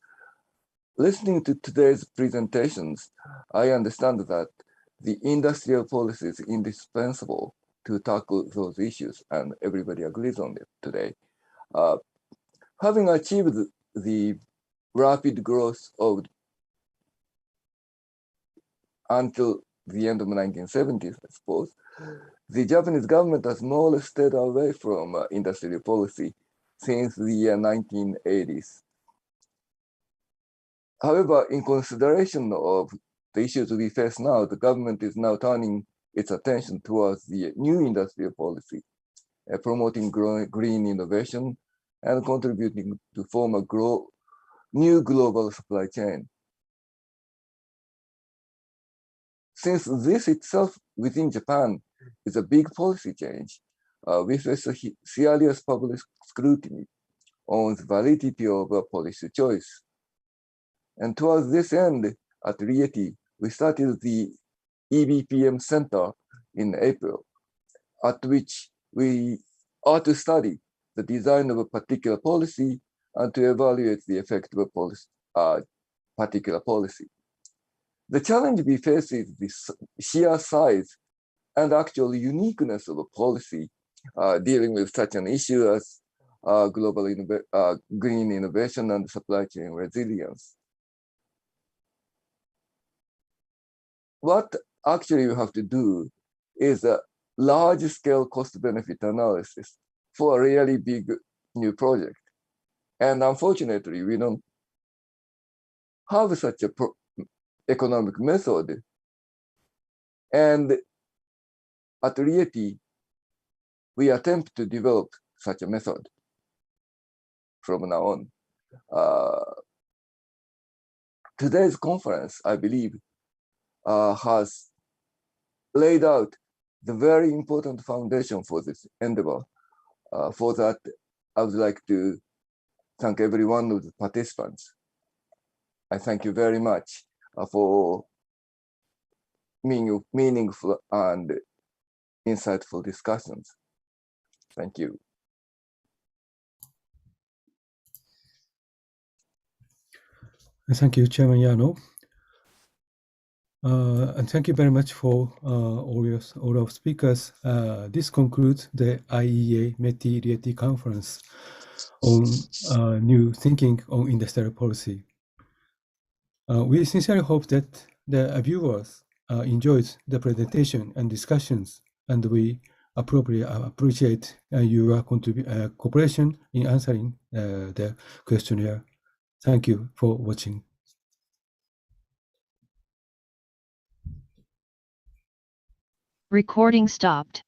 listening to today's presentations, I understand that the industrial policy is indispensable to tackle those issues, and everybody agrees on it today. Having achieved the rapid growth of until the end of the 1970s, I suppose, the Japanese government has more or less stayed away from industrial policy since the year 1980s. However, in consideration of the issues we face now, the government is now turning its attention towards the new industrial policy, promoting green innovation and contributing to form a new global supply chain. Since this itself within Japan is a big policy change, we face a serious public scrutiny on the validity of a policy choice. And towards this end, at RIETI, we started the EBPM Center in April, at which we are to study the design of a particular policy and to evaluate the effect of a particular policy. The challenge we face is the sheer size and actual uniqueness of a policy dealing with such an issue as global green innovation and supply chain resilience. What actually you have to do is a large-scale cost-benefit analysis for a really big new project. And unfortunately, we don't have such a economic method. And at RIETI, we attempt to develop such a method from now on. Today's conference, I believe, has laid out the very important foundation for this endeavor. For that, I would like to thank every one of the participants. I thank you very much for meaningful and insightful discussions. Thank you. Thank you, Chairman Yano. And thank you very much for all of speakers. This concludes the IEA-METI-RIETI conference on new thinking on industrial policy. We sincerely hope that the viewers enjoyed the presentation and discussions, and we appreciate your cooperation in answering the questionnaire. Thank you for watching. Recording stopped.